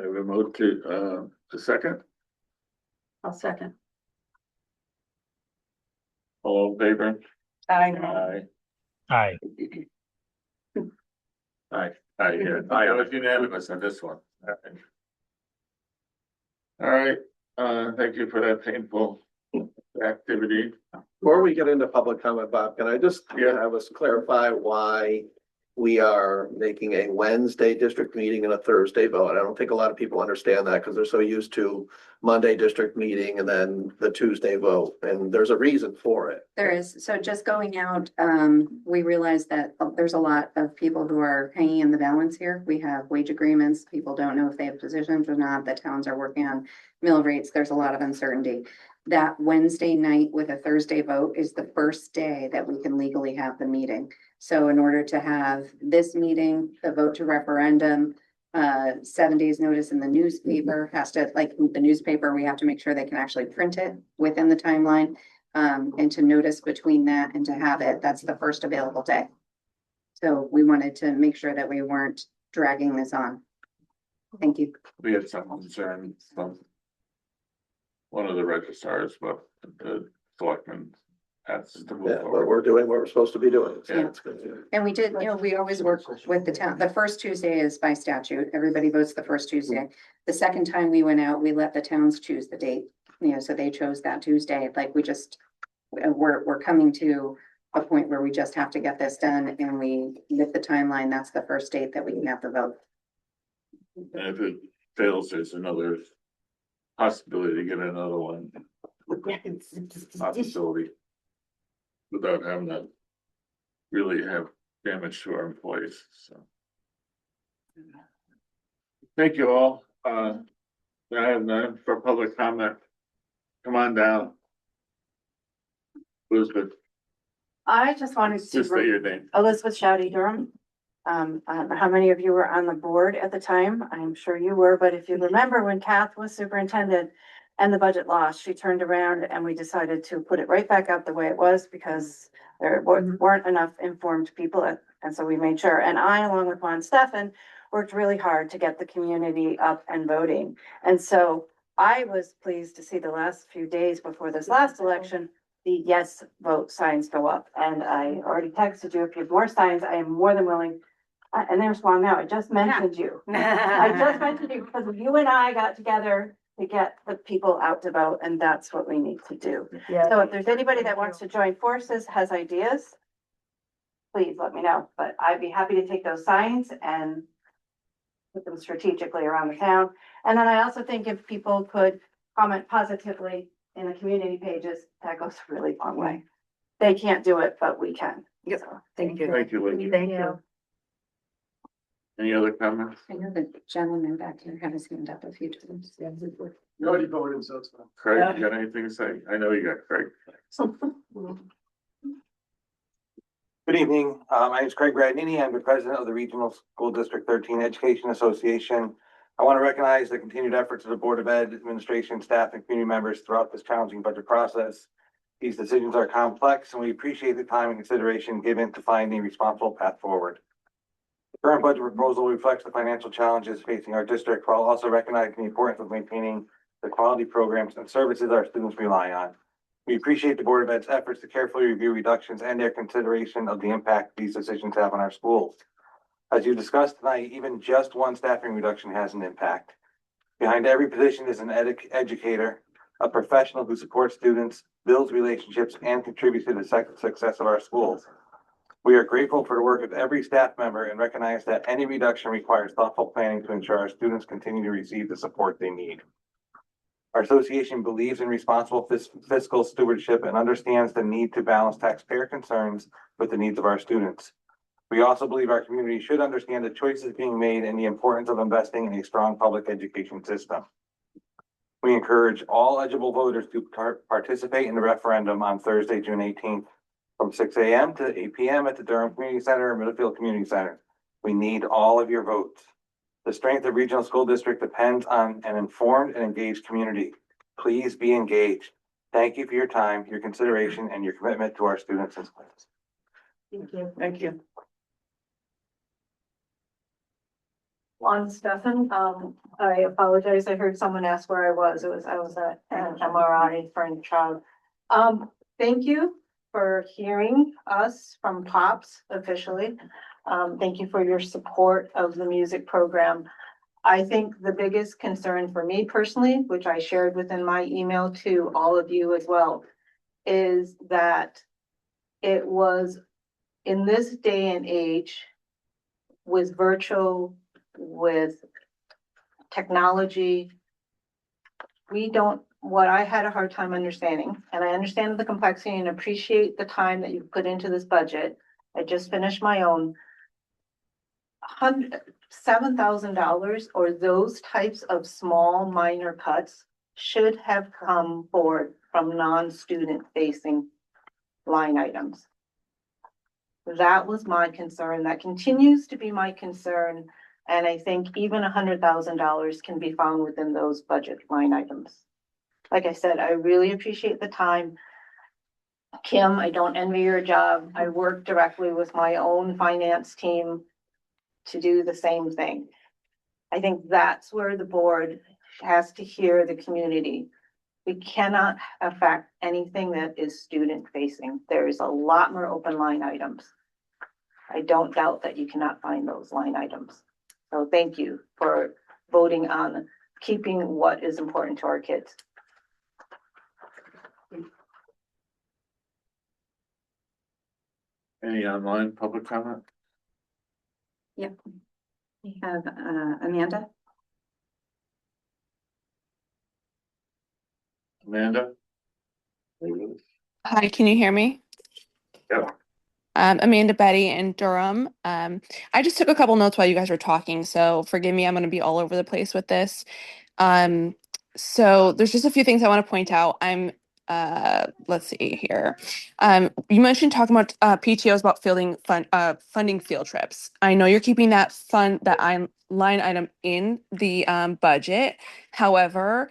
S1: I will move to the second.
S2: I'll second.
S1: All in favor?
S7: Aye.
S20: Aye.
S1: Aye. Yeah, I was unanimous on this one. All right, thank you for that painful activity.
S18: Before we get into public comment, Bob, can I just have us clarify why we are making a Wednesday district meeting and a Thursday vote? I don't think a lot of people understand that because they're so used to Monday district meeting and then the Tuesday vote, and there's a reason for it.
S5: There is. So just going out, we realized that there's a lot of people who are hanging in the balance here. We have wage agreements. People don't know if they have positions or not. The towns are working on mill rates. There's a lot of uncertainty. That Wednesday night with a Thursday vote is the first day that we can legally have the meeting. So in order to have this meeting, the vote to referendum, 7 days notice in the newspaper has to, like the newspaper, we have to make sure they can actually print it within the timeline. And to notice between that and to have it, that's the first available day. So we wanted to make sure that we weren't dragging this on. Thank you.
S1: We had some concerns from one of the registrars, but the selectmen asked to move
S18: Yeah, but
S1: forward.
S18: we're doing what we're supposed to be doing. So
S1: Yeah.
S18: it's good.
S5: And we did, we always work with the town. The first Tuesday is by statute. Everybody votes the first Tuesday. The second time we went out, we let the towns choose the date, so they chose that Tuesday. Like we just, we're coming to a point where we just have to get this done and we, with the timeline, that's the first date that we can have the vote.
S1: And if it fails, there's another possibility to get another one. Possibility. Without having to really have damage to our employees, so. Thank you all. I have none for public comment. Come on down. Elizabeth,
S4: I just wanted to.
S1: just say your name.
S4: Elizabeth Shouty Durham. I don't know how many of you were on the board at the time. I'm sure you were, but if you remember when Kath was superintendent and the budget lost, she turned around and we decided to put it right back up the way it was because there weren't enough informed people. And so we made sure, and I, along with Juan Stefan, worked really hard to get the community up and voting. And so I was pleased to see the last few days before this last election, the yes vote signs go up. And I already texted you, if you have more signs, I am more than willing. And there's one now, I just mentioned you. I just mentioned you because you and I got together to get the people out to vote, and that's what we need to do. So if there's anybody that wants to join forces, has ideas, please let me know. But I'd be happy to take those signs and put them strategically around the town. And then I also think if people could comment positively in the community pages, that goes a really long way. They can't do it, but we can.
S7: Yep.
S4: So,
S7: Thank you.
S1: Thank you, Elizabeth.
S7: Thank you.
S1: Any other comments?
S5: I know the gentleman back here had his hand up a few times.
S18: You already voted, so it's fine.
S1: Craig, you got anything to say? I know you got Craig.
S11: Good evening. My name is Craig Bradnini. I'm the president of the Regional School District 13 Education Association. I want to recognize the continued efforts of the Board of Ed, administration, staff, and community members throughout this challenging budget process. These decisions are complex, and we appreciate the time and consideration given to finding a responsible path forward. The current budget proposal reflects the financial challenges facing our district while also recognizing the importance of maintaining the quality programs and services our students rely on. We appreciate the Board of Ed's efforts to carefully review reductions and their consideration of the impact these decisions have on our schools. As you discussed tonight, even just one staffing reduction has an impact. Behind every position is an educator, a professional who supports students, builds relationships, and contributes to the success of our schools. We are grateful for the work of every staff member and recognize that any reduction requires thoughtful planning to ensure our students continue to receive the support they need. Our association believes in responsible fiscal stewardship and understands the need to balance taxpayer concerns with the needs of our students. We also believe our community should understand the choices being made and the importance of investing in a strong public education system. We encourage all eligible voters to participate in the referendum on Thursday, June 18th from 6 a.m. to 8 p.m. at the Durham Community Center and Middlefield Community Center. We need all of your votes. The strength of regional school district depends on an informed and engaged community. Please be engaged. Thank you for your time, your consideration, and your commitment to our students and schools.
S7: Thank you. Thank you.
S3: Juan Stefan, I apologize. I heard someone ask where I was. I was at an MRI for a child. Thank you for hearing us from POPs officially. Thank you for your support of the music program. I think the biggest concern for me personally, which I shared within my email to all of you as well, is that it was in this day and age with virtual, with technology, what I had a hard time understanding, and I understand the complexity and appreciate the time that you put into this budget. I just finished my own $7,000 or those types of small minor cuts should have come forward from non-student facing line items. That was my concern. That continues to be my concern
S12: And I think even $100,000 can be found within those budget line items. Like I said, I really appreciate the time. Kim, I don't envy your job. I work directly with my own finance team to do the same thing. I think that's where the board has to hear the community. We cannot affect anything that is student facing. There is a lot more open line items. I don't doubt that you cannot find those line items. So thank you for voting on keeping what is important to our kids.
S1: Any online public comment?
S5: Yep. We have Amanda.
S1: Amanda?
S8: Hi, can you hear me?
S1: Yeah.
S8: Amanda Betty in Durham. I just took a couple notes while you guys were talking, so forgive me, I'm going to be all over the place with this. So there's just a few things I want to point out. Let's see here. You mentioned talking about PTOs about funding field trips. I know you're keeping that line item in the budget. However,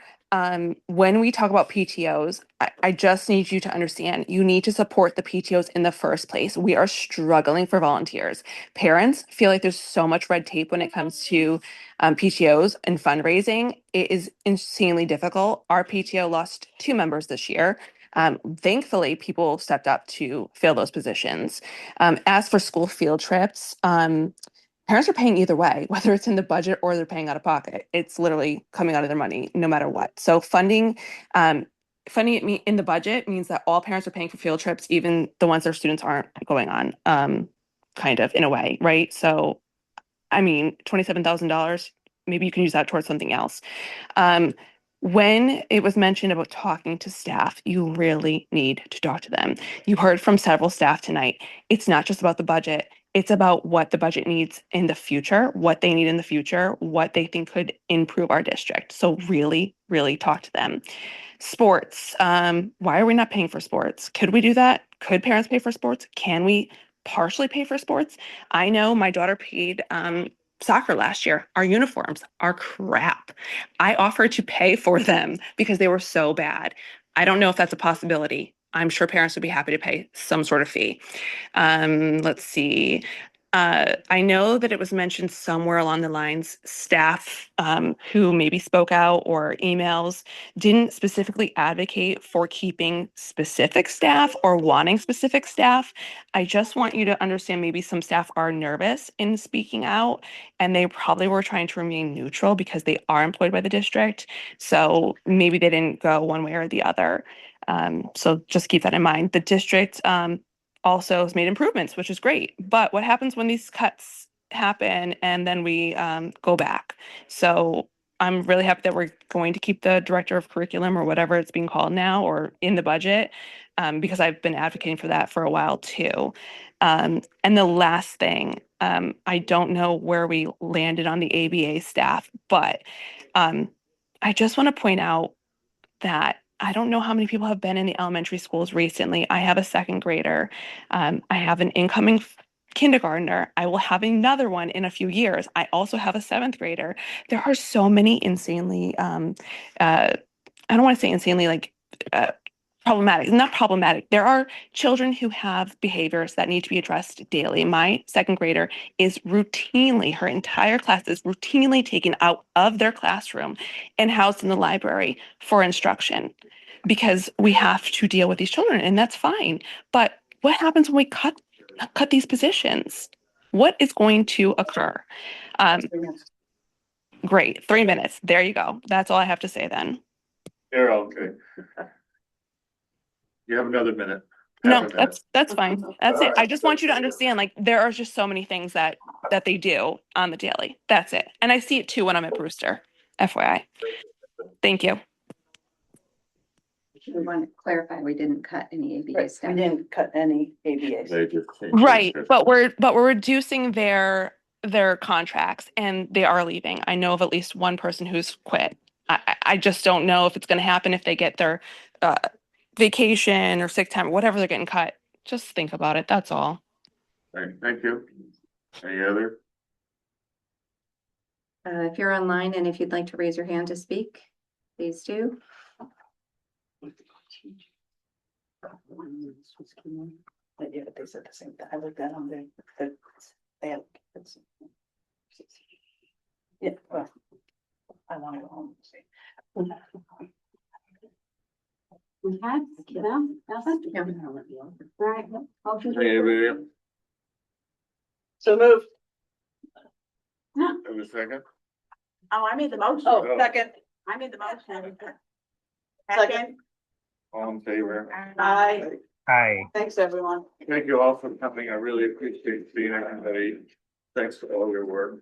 S8: when we talk about PTOs, I just need you to understand, you need to support the PTOs in the first place. We are struggling for volunteers. Parents feel like there's so much red tape when it comes to PTOs and fundraising. It is insanely difficult. Our PTO lost 2 members this year. Thankfully, people stepped up to fill those positions. As for school field trips, parents are paying either way, whether it's in the budget or they're paying out of pocket. It's literally coming out of their money, no matter what. So funding it in the budget means that all parents are paying for field trips, even the ones their students aren't going on, kind of in a way, right? So, I mean, $27,000, maybe you can use that towards something else. When it was mentioned about talking to staff, you really need to talk to them. You heard from several staff tonight. It's not just about the budget. It's about what the budget needs in the future, what they need in the future, what they think could improve our district. So really, really talk to them. Sports. Why are we not paying for sports? Could we do that? Could parents pay for sports? Can we partially pay for sports? I know my daughter paid soccer last year. Our uniforms are crap. I offered to pay for them because they were so bad. I don't know if that's a possibility. I'm sure parents would be happy to pay some sort of fee. Let's see. I know that it was mentioned somewhere along the lines, staff who maybe spoke out or emails didn't specifically advocate for keeping specific staff or wanting specific staff. I just want you to understand maybe some staff are nervous in speaking out, and they probably were trying to remain neutral because they are employed by the district. So maybe they didn't go one way or the other. So just keep that in mind. The district also has made improvements, which is great. But what happens when these cuts happen and then we go back? So I'm really happy that we're going to keep the director of curriculum or whatever it's being called now or in the budget because I've been advocating for that for a while too. And the last thing, I don't know where we landed on the ABA staff, but I just want to point out that I don't know how many people have been in the elementary schools recently. I have a 2nd grader. I have an incoming kindergartner. I will have another one in a few years. I also have a 7th grader. There are so many insanely, I don't want to say insanely like problematic, not problematic. There are children who have behaviors that need to be addressed daily. My 2nd grader is routinely, her entire class is routinely taken out of their classroom and housed in the library for instruction because we have to deal with these children, and that's fine. But what happens when we cut these positions? What is going to occur? Great, 3 minutes. There you go. That's all I have to say then.
S1: You're okay. You have another minute.
S8: No, that's fine. That's it. I just want you to understand, like, there are just so many things that they do on the daily. That's it. And I see it too when I'm at Brewster. FYI. Thank you.
S5: We want to clarify, we didn't cut any ABA
S7: Right,
S5: staff.
S7: we didn't cut any ABAs.
S1: They just changed
S8: Right,
S1: their-
S8: but we're reducing their contracts and they are leaving. I know of at least one person who's quit. I just don't know if it's going to happen if they get their vacation or sick time or whatever they're getting cut. Just think about it. That's all.
S1: All right, thank you. Any other?
S5: If you're online and if you'd like to raise your hand to speak, please do.
S7: But yeah, they said the same thing. I looked at on there. They have. Yeah, well, I want to go home and see.
S10: Okay, no, nothing?
S5: Yeah.
S10: Right, motion to
S1: Hey,
S10: approve.
S1: everybody,
S7: So move.
S10: No,
S1: have a second?
S10: oh, I made the motion.
S7: Oh, second.
S10: I made the motion.
S7: Second.
S1: All in favor?
S7: Aye.
S20: Hi.
S7: Thanks, everyone.
S1: Thank you all for coming. I really appreciate seeing everybody. Thanks for all your work.